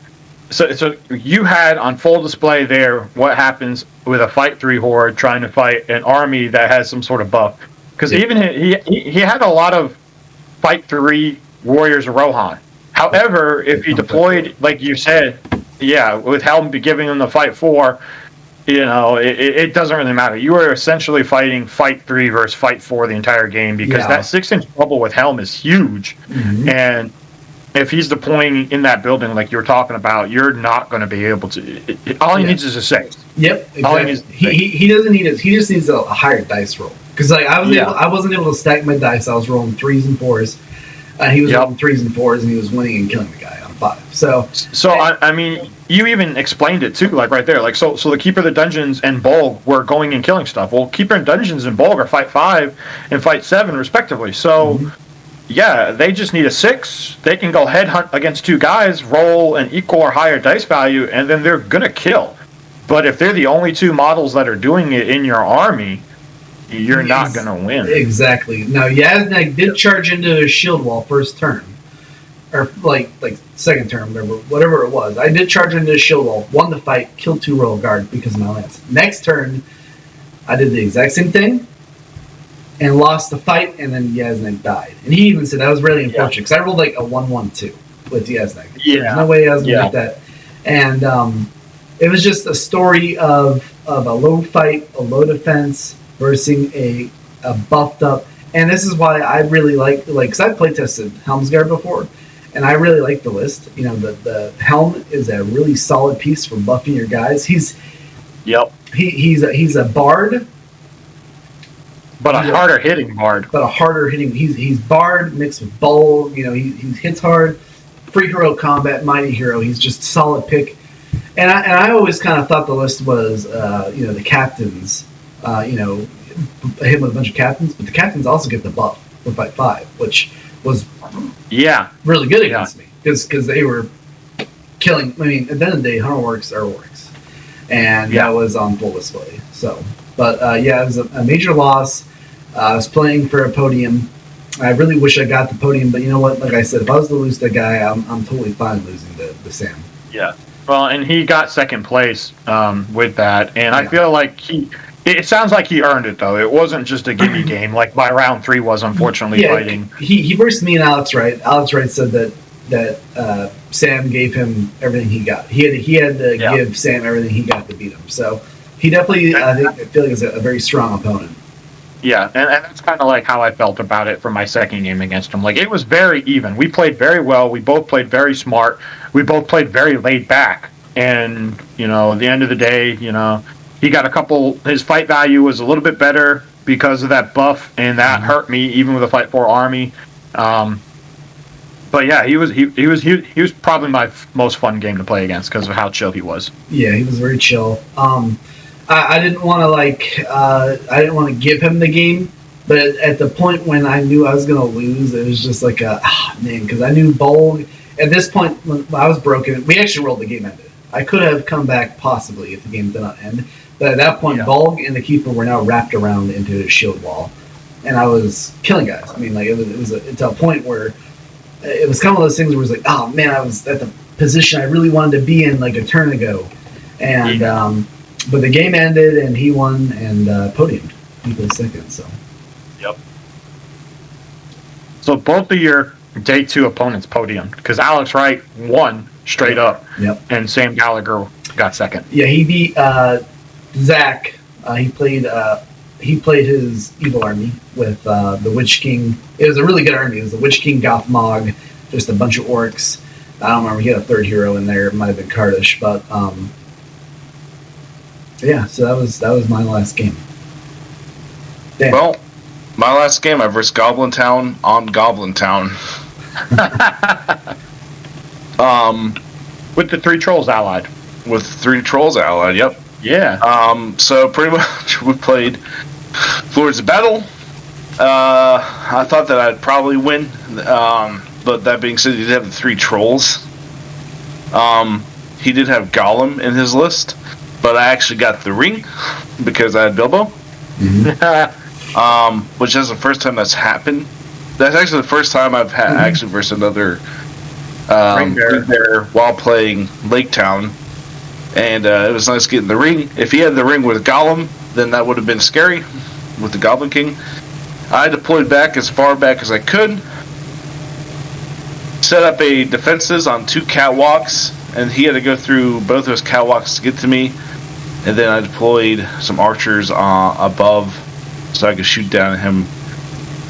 so you had on full display there what happens with a fight 3 horde trying to fight an army that has some sort of buff. Because even he had a lot of fight 3 warriors of Rohan. However, if he deployed, like you said, with Helm giving him the fight 4, it doesn't really matter. You are essentially fighting fight 3 versus fight 4 the entire game because that 6-inch bubble with Helm is huge. Mm-hmm. And if he's deploying in that building like you were talking about, you're not going to be able to. All he needs is a 6. Yep, exactly. All he needs he doesn't need it. He just needs a higher dice roll. Because like I wasn't able to stack my dice. I was rolling 3s and 4s. He was rolling 3s and 4s, and he was winning and killing the guy on 5. So I mean, you even explained it too, like right there. Like so the Keeper of the Dungeons and Bolg were going and killing stuff. Well, Keeper and Dungeons and Bolg are fight 5 and fight 7 respectively. So. Mm-hmm. Yeah, they just need a 6. They can go headhunt against 2 guys, roll an equal or higher dice value, and then they're gonna kill. But if they're the only 2 models that are doing it in your army, you're not gonna win. Exactly. Now Yaznek did charge into his shield wall first turn, or like second turn, whatever it was. I did charge into his shield wall, won the fight, killed 2 royal guard because of my lance. Next turn, I did the exact same thing. And lost the fight, and then Yaznek died. And he even said that was really unfortunate because I rolled like a 1-1-2 with Yaznek. There's no way I was going to get that. And it was just a story of a low fight, a low defense versus a buffed up. And this is why I really like because I've play tested Helmsguard before, and I really like the list. The Helm is a really solid piece for buffing your guys. He's a bard. But a harder hitting bard. He's bard mixed with bold. He hits hard. Free hero combat, mighty hero. He's just a solid pick. And I always kind of thought the list was, the captains. Him with a bunch of captains, but the captains also get the buff for fight 5, which was really good against me because they were killing. I mean, at the end of the day, Hunter Orcs are Orcs, and that was on full display. So, but it was a major loss. I was playing for a podium. I really wish I got the podium, but you know what? Like I said, if I was to lose that guy, I'm totally fine losing the Sam. Yeah. Well, and he got second place with that, and I feel like it sounds like he earned it, though. It wasn't just a gimme game like my round 3 was, unfortunately, fighting. He versed me and Alex Wright. Alex Wright said that Sam gave him everything he got. He had to give Sam everything he got to beat him. So he definitely, I feel like, is a very strong opponent. Yeah, and that's kind of like how I felt about it for my second game against him. Like, it was very even. We played very well. We both played very smart. We both played very laid back. And, at the end of the day, he got a couple. His fight value was a little bit better because of that buff, and that hurt me even with a fight 4 army. But yeah, he was probably my most fun game to play against because of how chill he was. Yeah, he was very chill. I didn't want to give him the game, but at the point when I knew I was going to lose, it was just like because I knew Bolg. At this point, when I was broken, we actually rolled the game ended. I could have come back possibly if the game did not end. But at that point, Bolg and the Keeper were now wrapped around into his shield wall, and I was killing guys. I mean, like it was to a point where it was kind of one of those things where it was like, oh man, I was at the position I really wanted to be in like a turn ago, and but the game ended and he won and podiumed. He placed second. So. Yep. So both of your day 2 opponents podiumed because Alex Wright won straight up. Yep. And Sam Gallagher got second. Yeah, he beat Zach. He played his evil army with the Witch King. It was a really good army. It was the Witch King Gothmog, just a bunch of orcs. I don't remember. He had a third hero in there. It might have been Kardish, but so that was my last game. Damn. Well, my last game I versed Goblin Town on Goblin Town. With the 3 trolls allied. With 3 trolls allied, yep. Yeah. So pretty much we played Lords of Battle. I thought that I'd probably win, but that being said, he did have the 3 trolls. He did have Gollum in his list, but I actually got the ring because I had Bilbo. Which is the first time that's happened. That's actually the first time I've had actually versus another ring bear while playing Lake Town, and it was nice getting the ring. If he had the ring with Gollum, then that would have been scary with the Goblin King. I deployed back as far back as I could, set up a defenses on 2 catwalks, and he had to go through both those catwalks to get to me. And then I deployed some archers above, so I could shoot down at him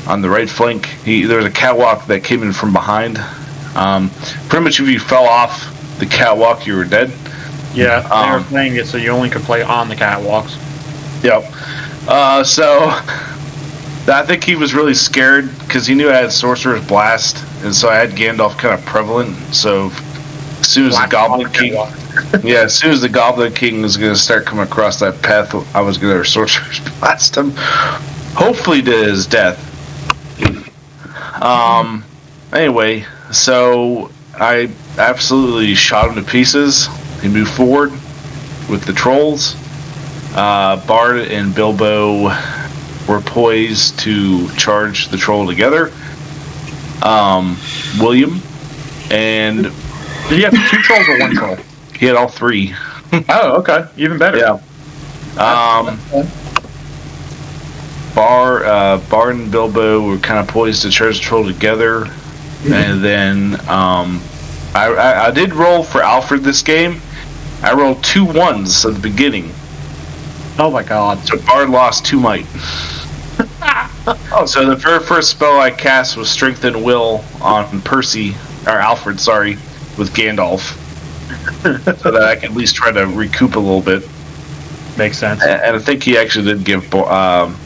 on the right flank. There was a catwalk that came in from behind. Pretty much, if you fell off the catwalk, you were dead. Yeah, they were playing it so you only could play on the catwalks. Yep. So I think he was really scared because he knew I had Sorcerer's Blast, and so I had Gandalf kind of prevalent. So as soon as the Goblin King, as soon as the Goblin King was going to start coming across that path, I was going to Sorcerer's Blast him, hopefully to his death. Anyway, so I absolutely shot him to pieces. He moved forward with the trolls. Bard and Bilbo were poised to charge the troll together. William and... Did he have 2 trolls or 1 troll? He had all 3. Oh, okay. Even better. Yeah. Bard and Bilbo were kind of poised to charge the troll together. And then I did roll for Alfred this game. I rolled 2 1s at the beginning. Oh my god. So Bard lost 2 might. So the very first spell I cast was Strength and Will on Alfred, with Gandalf. So that I could at least try to recoup a little bit. Makes sense. And I think he actually did give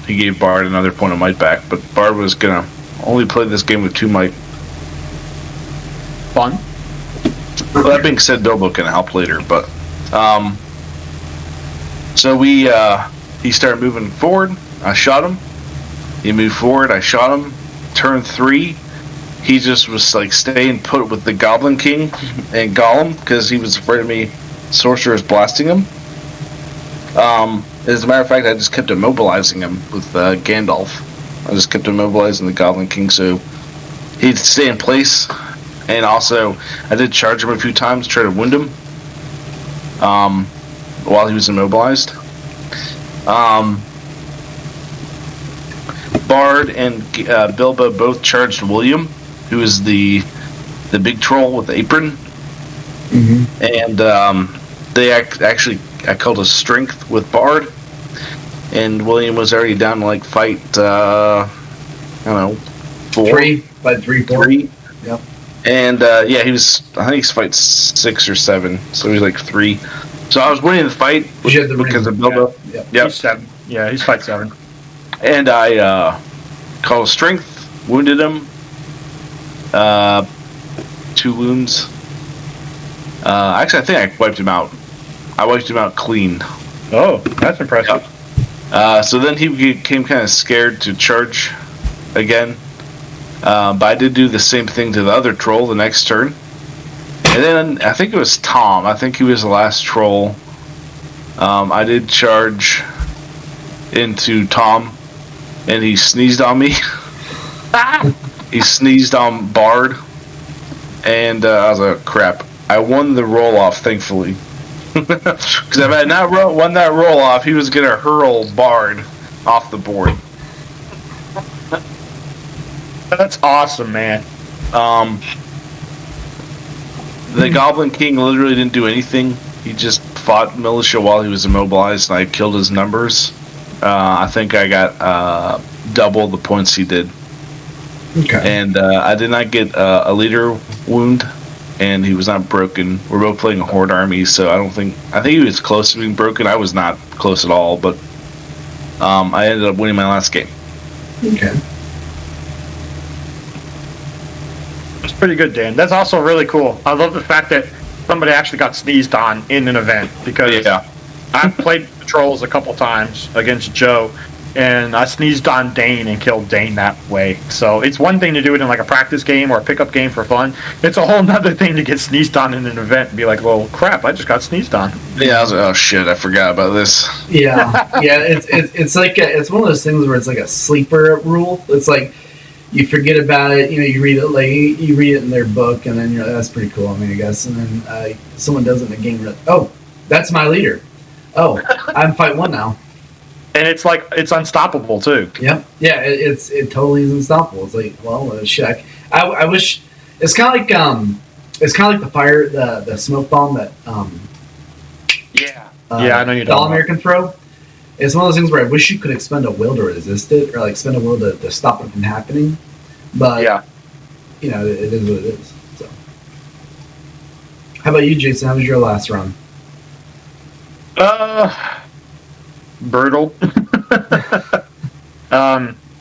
he gave Bard another point of might back, but Bard was gonna only play this game with 2 might. Fun. Well, that being said, Bilbo can help later, but so he started moving forward. I shot him. He moved forward. I shot him. Turn 3, he just was like staying put with the Goblin King and Gollum because he was afraid of me. Sorcerer's blasting him. As a matter of fact, I just kept immobilizing him with Gandalf. I just kept immobilizing the Goblin King so he'd stay in place. And also, I did charge him a few times, try to wound him while he was immobilized. Bard and Bilbo both charged William, who is the big troll with the apron. And they actually, I called a strength with Bard, and William was already down to like fight, I don't know, 4. 3, fight 3, 4. 3. Yep. And I think he's fight 6 or 7, so he was like 3. So I was winning the fight because of Bilbo. Yeah. Yep. He's 7. Yeah, he's fight 7. And I called a strength, wounded him. 2 wounds. Actually, I think I wiped him out. I wiped him out clean. Oh, that's impressive. Yep. So then he became kind of scared to charge again. But I did do the same thing to the other troll the next turn. And then I think it was Tom. I think he was the last troll. I did charge into Tom, and he sneezed on me. He sneezed on Bard, and I was like, crap. I won the roll-off, thankfully. Because if I had not won that roll-off, he was going to hurl Bard off the board. That's awesome, man. The Goblin King literally didn't do anything. He just fought militia while he was immobilized, and I killed his numbers. I think I got double the points he did. Okay. And I did not get a leader wound, and he was not broken. We're both playing a horde army, so I think he was close to being broken. I was not close at all, but I ended up winning my last game. Okay. It's pretty good, Dan. That's also really cool. I love the fact that somebody actually got sneezed on in an event because Yeah. I've played Trolls a couple times against Joe, and I sneezed on Dane and killed Dane that way. So it's one thing to do it in like a practice game or a pickup game for fun. It's a whole nother thing to get sneezed on in an event and be like, well, crap, I just got sneezed on. Yeah, I was like, oh shit, I forgot about this. Yeah, yeah. It's like it's one of those things where it's like a sleeper rule. It's like you forget about it. You read it you read it in their book, and then you're like, that's pretty cool. I mean, I guess. And then someone does it in a game. You're like, oh, that's my leader. Oh, I'm fight one now. And it's like it's unstoppable too. Yep. Yeah. It totally is unstoppable. It's like, well, shit. I wish it's kind of like the fire, the smoke bomb that Yeah, I know you're the All talking American throw. It's one of those things where I wish you could expend a will to resist it, or like spend a will to stop it from happening. But yeah. it is what it is. So, how about you, Jason? How was your last run? Brutal.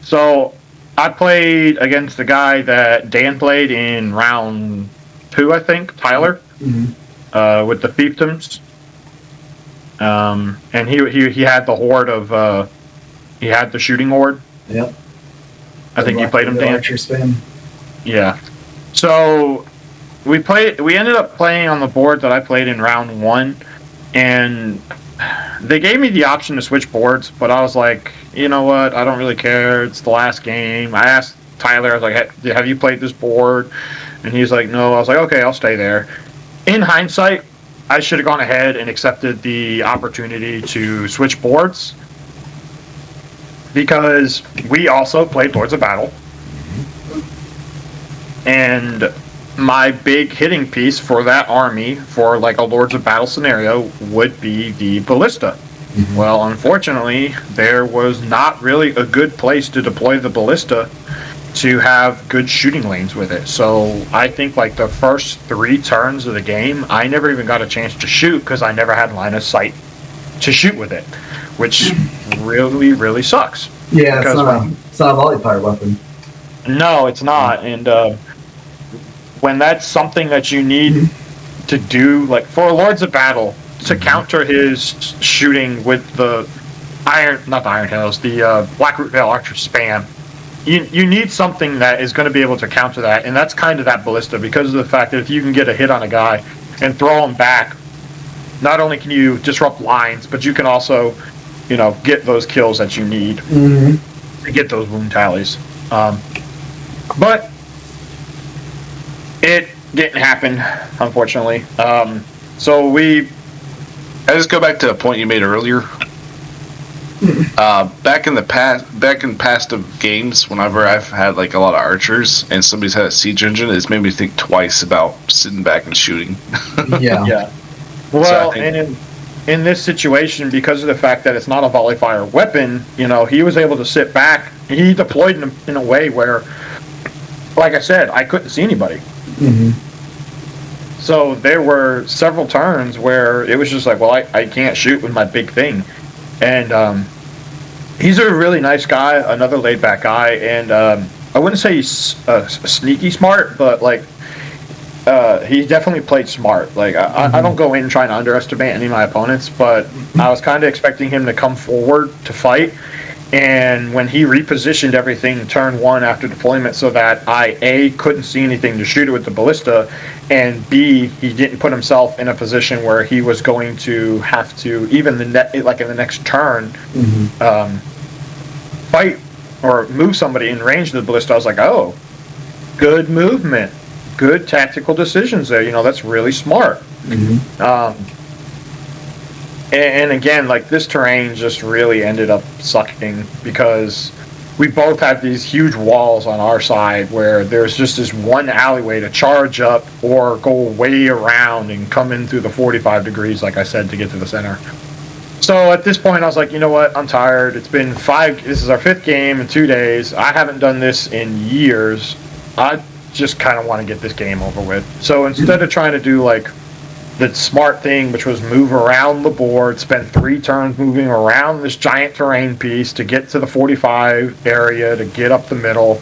So I played against the guy that Dan played in round 2, I think, Tyler, with the fiefdoms. And he had the horde of he had the shooting horde. Yep. I think you played him, Dan. Archer spam. Yeah. So we ended up playing on the board that I played in round 1, and they gave me the option to switch boards, but I was like, you know what? I don't really care. It's the last game. I asked Tyler, I was like, hey, have you played this board? And he's like, no. I was like, okay, I'll stay there. In hindsight, I should have gone ahead and accepted the opportunity to switch boards, because we also played Lords of Battle. And my big hitting piece for that army, for like a Lords of Battle scenario, would be the ballista. Well, unfortunately, there was not really a good place to deploy the ballista to have good shooting lanes with it. So I think like the first 3 turns of the game, I never even got a chance to shoot because I never had line of sight to shoot with it, which really, really sucks. Yeah, it's not a volley fire weapon. No, it's not. And when that's something that you need to do, like for Lords of Battle, to counter his shooting with the Blackroot Veil Archer spam, you need something that is going to be able to counter that, and that's kind of that ballista, because of the fact that if you can get a hit on a guy and throw him back, not only can you disrupt lines, but you can also, get those kills that you need to get those wound tallies. But it didn't happen, unfortunately. So I just go back to a point you made earlier. Back in past of games, whenever I've had like a lot of archers and somebody's had a siege engine, it's made me think twice about sitting back and shooting. Yeah. Well, and in this situation, because of the fact that it's not a volley fire weapon, he was able to sit back. He deployed in a way where, like I said, I couldn't see anybody. So there were several turns where it was just like, well, I can't shoot with my big thing. And he's a really nice guy, another laid-back guy, and I wouldn't say he's sneaky smart, but like he definitely played smart. Like I don't go in trying to underestimate any of my opponents, but I was kind of expecting him to come forward to fight. And when he repositioned everything turn 1 after deployment so that I, A, couldn't see anything to shoot it with the ballista, and B, he didn't put himself in a position where he was going to have to, even in the next turn, fight or move somebody in range of the ballista, I was like, oh, good movement. Good tactical decisions there. That's really smart. And again, like this terrain just really ended up sucking because we both had these huge walls on our side where there's just this one alleyway to charge up or go way around and come in through the 45 degrees, like I said, to get to the center. So at this point, I was like, you know what? I'm tired. It's been this is our 5th game in 2 days. I haven't done this in years. I just kind of want to get this game over with. So instead of trying to do like the smart thing, which was move around the board, spend 3 turns moving around this giant terrain piece to get to the 45 area, to get up the middle,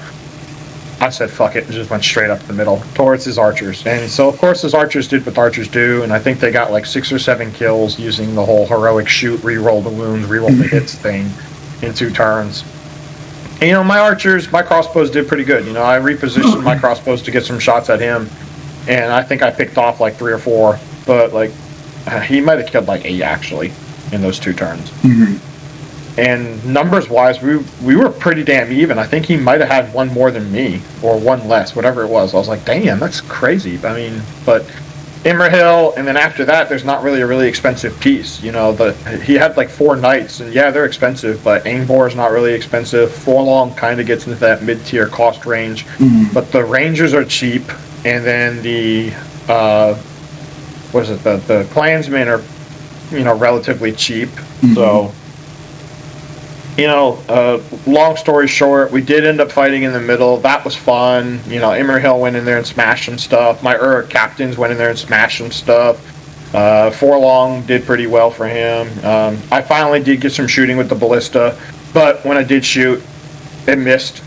I said fuck it and just went straight up the middle towards his archers. And so of course his archers did what archers do, and I think they got like 6 or 7 kills using the whole heroic shoot, reroll the wounds, reroll the hits thing. in 2 turns. And, my archers, my crossbows did pretty good. I repositioned my crossbows to get some shots at him, and I think I picked off like 3 or 4, but he might have killed like 8 actually in those 2 turns. Mm-hmm. And numbers wise, we were pretty damn even. I think he might have had 1 more than me, or 1 less, whatever it was. I was like, damn, that's crazy. I mean, but Immerhill, and then after that, there's not really a really expensive piece. He had like 4 knights, and yeah, they're expensive, but Angbor is not really expensive. Forlong kind of gets into that mid-tier cost range, but the Rangers are cheap, and then the the Klansmen are, relatively cheap. So, long story short, we did end up fighting in the middle. That was fun. Immerhill went in there and smashed some stuff. My captains went in there and smashed some stuff. Forlong did pretty well for him. I finally did get some shooting with the ballista, but when I did shoot, it missed.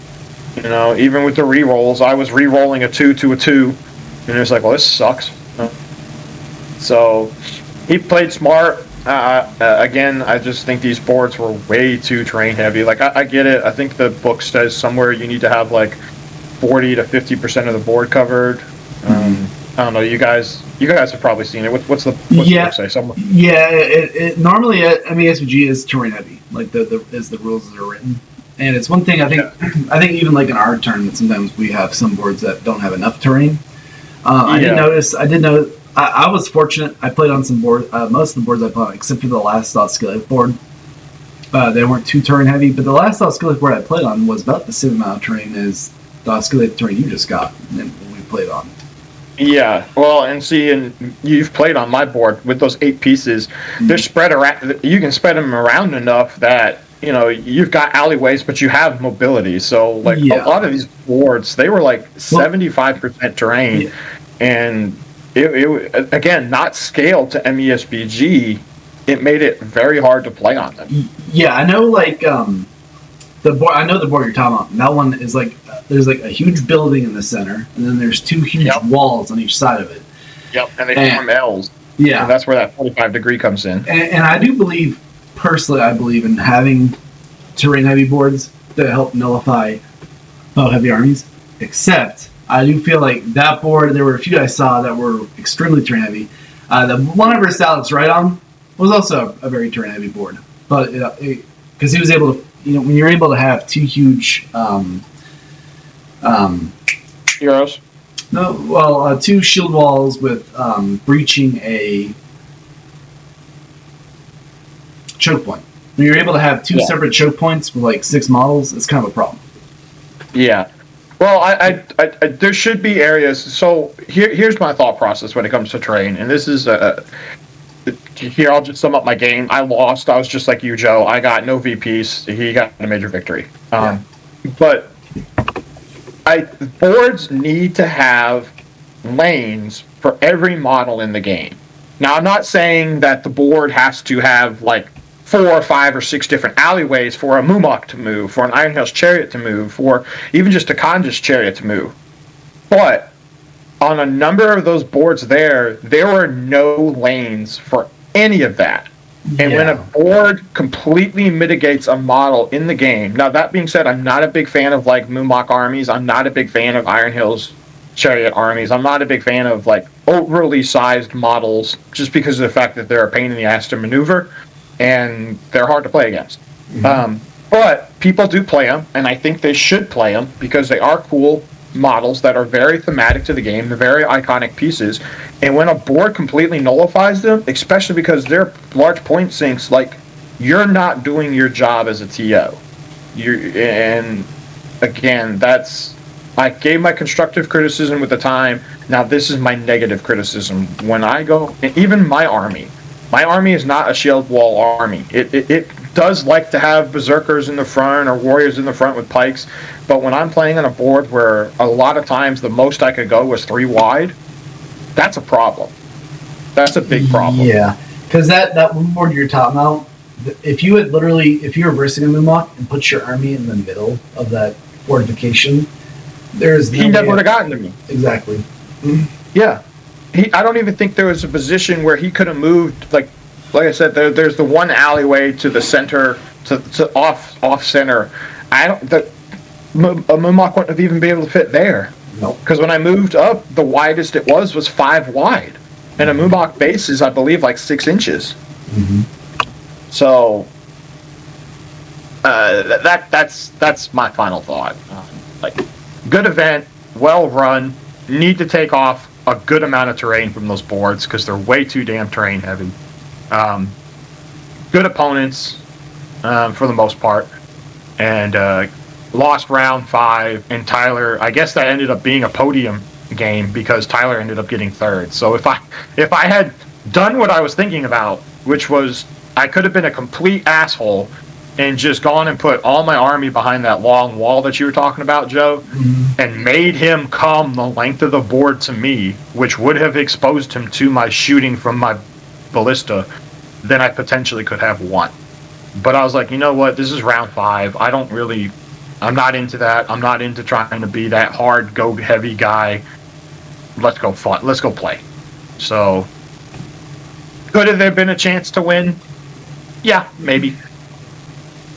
Even with the re-rolls, I was re-rolling a 2 to a 2, and it was like, well, this sucks. So he played smart. Again, I just think these boards were way too terrain heavy. Like, I get it. I think the book says somewhere you need to have like 40 to 50% of the board covered. I don't know. You guys have probably seen it. What's the book say? Somewhere? Yeah. It normally SVG is terrain heavy. Like as the rules are written, and it's one thing I think. Yeah. I think even like in our tournament, sometimes we have some boards that don't have enough terrain. I did know. I was fortunate. I played on some boards. Most of the boards I played on, except for the last Skillet board, they weren't too terrain heavy. But the last Skillet board I played on was about the same amount of terrain as the Skillet terrain you just got and we played on. Yeah, well, and you've played on my board with those 8 pieces. They're spread around. You can spread them around enough that you've got alleyways, but you have mobility. So a lot of these boards, they were like 75% terrain, and it again, not scaled to MESBG. It made it very hard to play on them. Yeah, I know. The board. I know the board you're talking about. That one is there's like a huge building in the center, and then there's 2 huge walls on each side of it. Yep, and they form L's. Yeah, and that's where that 45-degree comes in. And I do believe, personally, in having terrain heavy boards that help nullify heavy armies. Except, I do feel like that board, there were a few I saw that were extremely terrain heavy. The one I versed Alex right on was also a very terrain heavy board. But because he was able to, when you're able to have 2 huge heroes? No, well, 2 shield walls with breaching a choke point. When you're able to have 2 separate choke points with like 6 models, it's kind of a problem. Yeah. Well, I there should be areas. So here's my thought process when it comes to terrain, and this is here. I'll just sum up my game. I lost. I was just like you, Joe. I got no VPs. He got a major victory. But boards need to have lanes for every model in the game. Now, I'm not saying that the board has to have like 4 or 5 or 6 different alleyways for a Mumok to move, for an Iron Hill's Chariot to move, for even just a Khanja's Chariot to move. But on a number of those boards there were no lanes for any of that. And when a board completely mitigates a model in the game, now that being said, I'm not a big fan of like Mumok armies. I'm not a big fan of Iron Hill's Chariot armies. I'm not a big fan of like overly sized models just because of the fact that they're a pain in the ass to maneuver and they're hard to play against. But people do play them, and I think they should play them because they are cool models that are very thematic to the game. They're very iconic pieces. And when a board completely nullifies them, especially because they're large point sinks, like, you're not doing your job as a TO. And again, I gave my constructive criticism with the time. Now this is my negative criticism. When I go, even my army is not a shield wall army. It does like to have berserkers in the front or warriors in the front with pikes, but when I'm playing on a board where a lot of times the most I could go was 3 wide, that's a problem. That's a big problem. Yeah, because that one board you're talking about, if you were versing a Moonwalk and put your army in the middle of that fortification, he never would have gotten to me. Exactly. Yeah. I don't even think there was a position where he could have moved. Like I said, there's the one alleyway to the center to off center. I don't. A Moonwalk wouldn't have even been able to fit there. Nope. Because when I moved up, the widest it was 5 wide, and a Moonwalk base is, I believe, like 6 inches. Mm-hmm. So that's my final thought. Like, good event, well run. Need to take off a good amount of terrain from those boards because they're way too damn terrain heavy. Good opponents for the most part, and lost round 5. And Tyler, I guess that ended up being a podium game because Tyler ended up getting 3rd. So if I had done what I was thinking about, which was I could have been a complete asshole and just gone and put all my army behind that long wall that you were talking about, Joe, and made him come the length of the board to me, which would have exposed him to my shooting from my ballista, then I potentially could have won. But I was like, you know what? This is round 5. I'm not into that. I'm not into trying to be that hard, go heavy guy. Let's go fun. Let's go play. So, could have there been a chance to win? Yeah, maybe.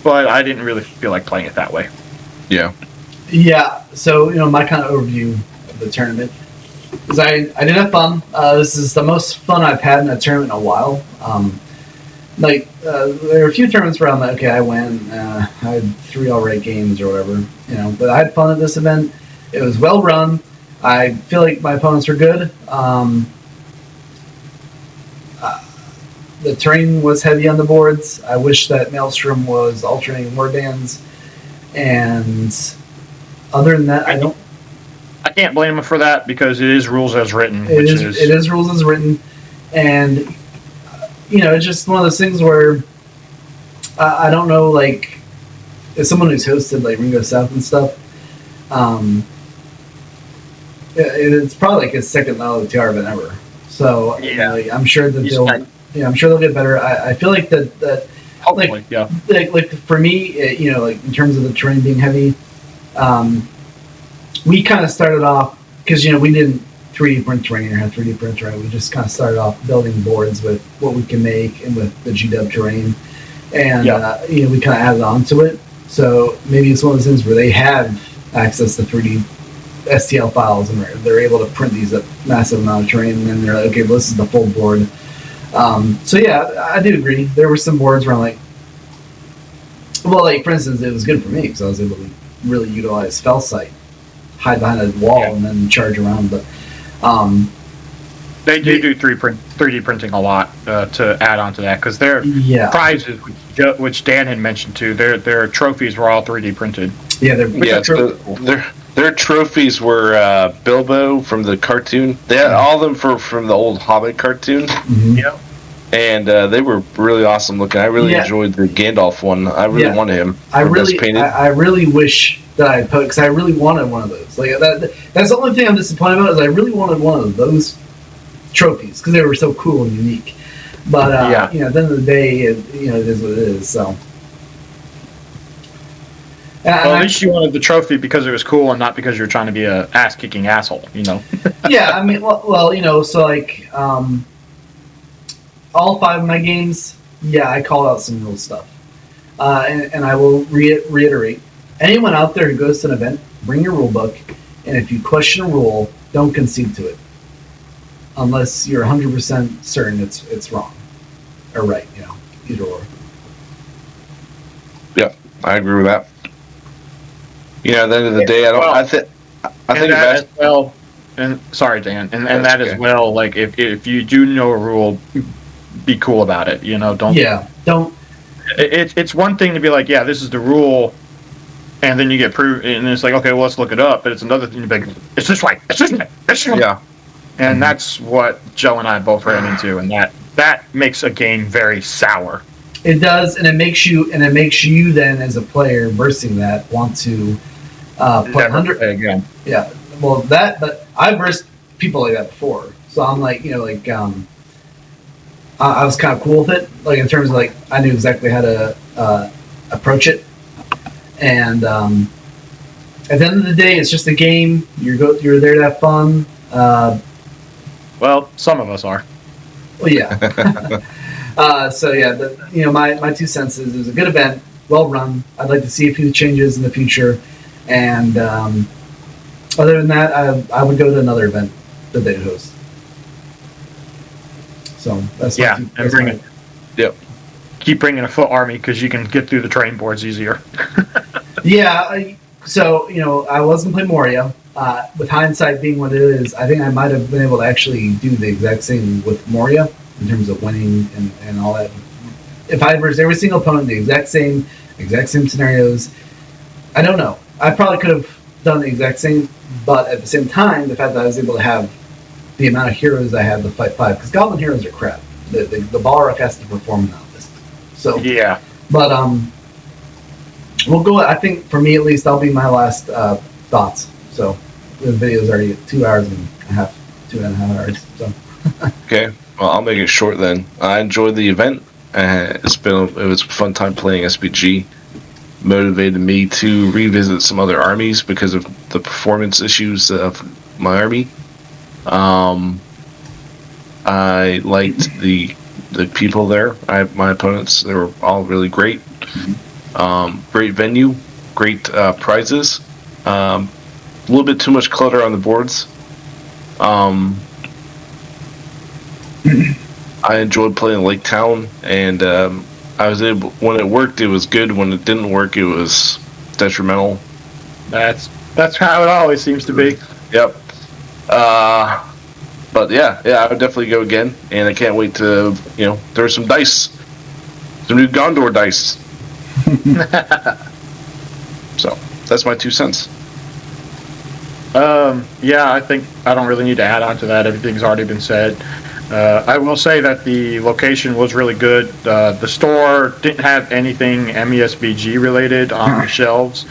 But I didn't really feel like playing it that way. Yeah. Yeah. So my kind of overview of the tournament is I did have fun. This is the most fun I've had in a tournament in a while. There were a few tournaments where I'm like, okay, I win. I had 3 alright games or whatever, but I had fun at this event. It was well run. I feel like my opponents were good. The terrain was heavy on the boards. I wish that Maelstrom was alternating warbands. And other than that, I can't blame him for that because it is rules as written. It is rules as written. And it's just one of those things where I don't know, like, as someone who's hosted like Ringo South and stuff, it's probably like his second TR event ever. So I'm sure that I'm sure they'll get better. I feel like that hopefully, like for me, like in terms of the terrain being heavy, we kind of started off because we didn't 3D print terrain or have 3D printer, right? We just kind of started off building boards with what we can make and with the GW terrain, and we kind of added on to it. So maybe it's one of those things where they have access to 3D STL files and they're able to print these at massive amount of terrain, and then they're like, okay, well, this is the full board. So yeah, I do agree. There were some boards where I'm like, well, like for instance, it was good for me because I was able to really utilize spell sight, hide behind a wall, and then charge around. But they do 3D printing a lot to add on to that because their prizes, which Dan had mentioned too, their trophies were all 3D printed. Yeah, their trophies were Bilbo from the cartoon. They had all of them from the old Hobbit cartoon. Mm-hmm. Yeah. And they were really awesome looking. I really enjoyed the Gandalf one. I really wanted him. I really wish that I put, because I really wanted one of those. Like that's the only thing I'm disappointed about is I really wanted one of those trophies because they were so cool and unique. But at the end of the day, it is what it is. So. Well, at least you wanted the trophy because it was cool and not because you were trying to be a ass-kicking asshole, Yeah, I mean, so like, all 5 of my games, I call out some real stuff. And I will reiterate, anyone out there who goes to an event, bring your rule book, and if you question a rule, don't concede to it. Unless you're 100% certain it's wrong. Or right, either or. Yeah, I agree with that. At the end of the day, I think that as well. And sorry, Dan, and that as well. Like if you do know a rule, be cool about it. Don't. Yeah, don't. It's one thing to be like, yeah, this is the rule, and then you get proof, and it's like, okay, well, let's look it up. But it's another thing to be like, it's this way, it's this way, it's this way. Yeah. And that's what Joe and I both ran into, and that makes a game very sour. It does, and it makes you then as a player versing that want to play 100 again. Yeah, well but I've versed people like that before, so I'm like I was kind of cool with it, like in terms of like I knew exactly how to approach it, and at the end of the day, it's just a game. You're there to have fun. Well, some of us are. Well, yeah. So yeah, my 2 cents is it was a good event. well run. I'd like to see a few changes in the future, and other than that, I would go to another event that they host. So that's Yeah, my, and that's bring my, it. Yep. Keep bringing a foot army because you can get through the terrain boards easier. Yeah, so I was gonna play Moria. With hindsight being what it is, I think I might have been able to actually do the exact same with Moria in terms of winning and all that. If I versed every single opponent in the exact same scenarios, I don't know. I probably could have done the exact same, but at the same time, the fact that I was able to have the amount of heroes I had to fight 5, because Goblin heroes are crap. The Balrog has to perform on this. So Yeah. but we'll go. I think for me at least, that'll be my last thoughts. So the video's already 2 hours and a half, 2.5 hours. So Okay. Well, I'll make it short then. I enjoyed the event. It was a fun time playing SPG. Motivated me to revisit some other armies because of the performance issues of my army. I liked the people there. My opponents, they were all really great. Great venue, great prizes. A little bit too much clutter on the boards. I enjoyed playing Lake Town, and I was able. When it worked, it was good. When it didn't work, it was detrimental. That's how it always seems to be. Yep. But yeah, I would definitely go again, and I can't wait to throw some dice, some new Gondor dice. So that's my 2 cents. Yeah, I think I don't really need to add on to that. Everything's already been said. I will say that the location was really good. The store didn't have anything MESBG related on the shelves.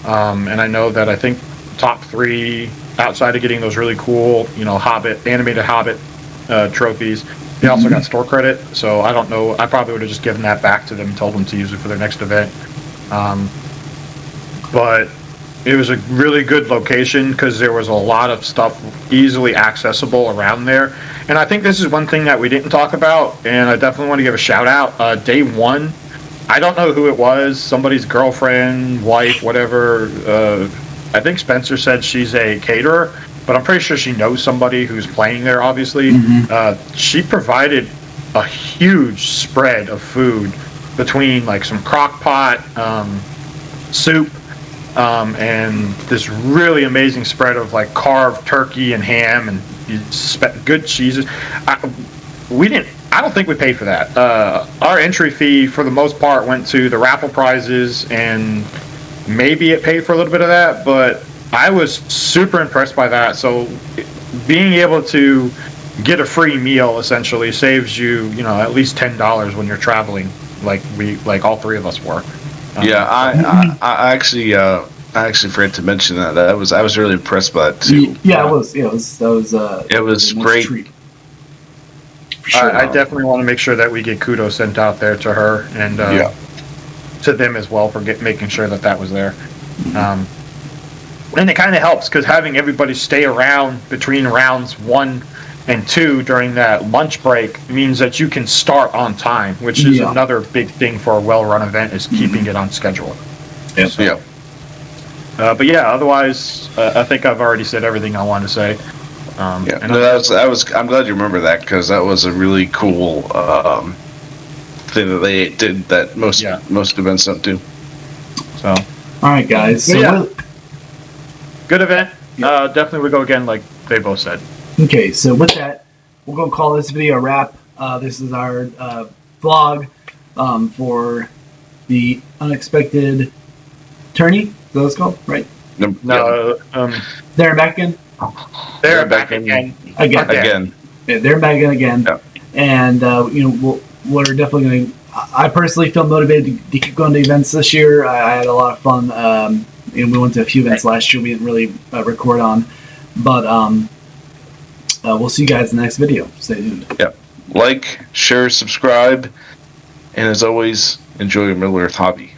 And I know that I think top 3, outside of getting those really cool, animated Hobbit trophies, they also got store credit. So I don't know. I probably would have just given that back to them and told them to use it for their next event. But it was a really good location because there was a lot of stuff easily accessible around there. And I think this is one thing that we didn't talk about, and I definitely want to give a shout out. Day 1, I don't know who it was, somebody's girlfriend, wife, whatever. I think Spencer said she's a caterer, but I'm pretty sure she knows somebody who's playing there, obviously. She provided a huge spread of food between like some crock pot, soup, and this really amazing spread of like carved turkey and ham and good cheeses. I don't think we paid for that. Our entry fee for the most part went to the raffle prizes, and maybe it paid for a little bit of that, but I was super impressed by that. So being able to get a free meal essentially saves you, at least $10 when you're traveling, like all 3 of us were. Yeah, I actually forgot to mention that. I was really impressed by that too. Yeah, it was great. Treat. Sure. I definitely want to make sure that we get kudos sent out there to her and to them as well for making sure that was there. And it kind of helps because having everybody stay around between rounds 1 and 2 during that lunch break means that you can start on time, which is another big thing for a well-run event, is keeping it on schedule. Yep. So, yeah. But yeah, otherwise, I think I've already said everything I wanted to say. I'm glad you remember that, because that was a really cool thing that they did that most events don't do. So, all right, guys. So good event. Definitely would go again, like they both said. Okay, so with that, we're gonna call this video a wrap. This is our vlog for the unexpected tourney. Is that what it's called, right? No. They're back again. They're back again. Again. Yeah, they're back again. Yeah. And we're definitely going to. I personally feel motivated to keep going to events this year. I had a lot of fun. And we went to a few events last year we didn't really record on, but we'll see you guys in the next video. Stay tuned. Yeah. Like, share, subscribe, and as always, enjoy your Middle Earth hobby.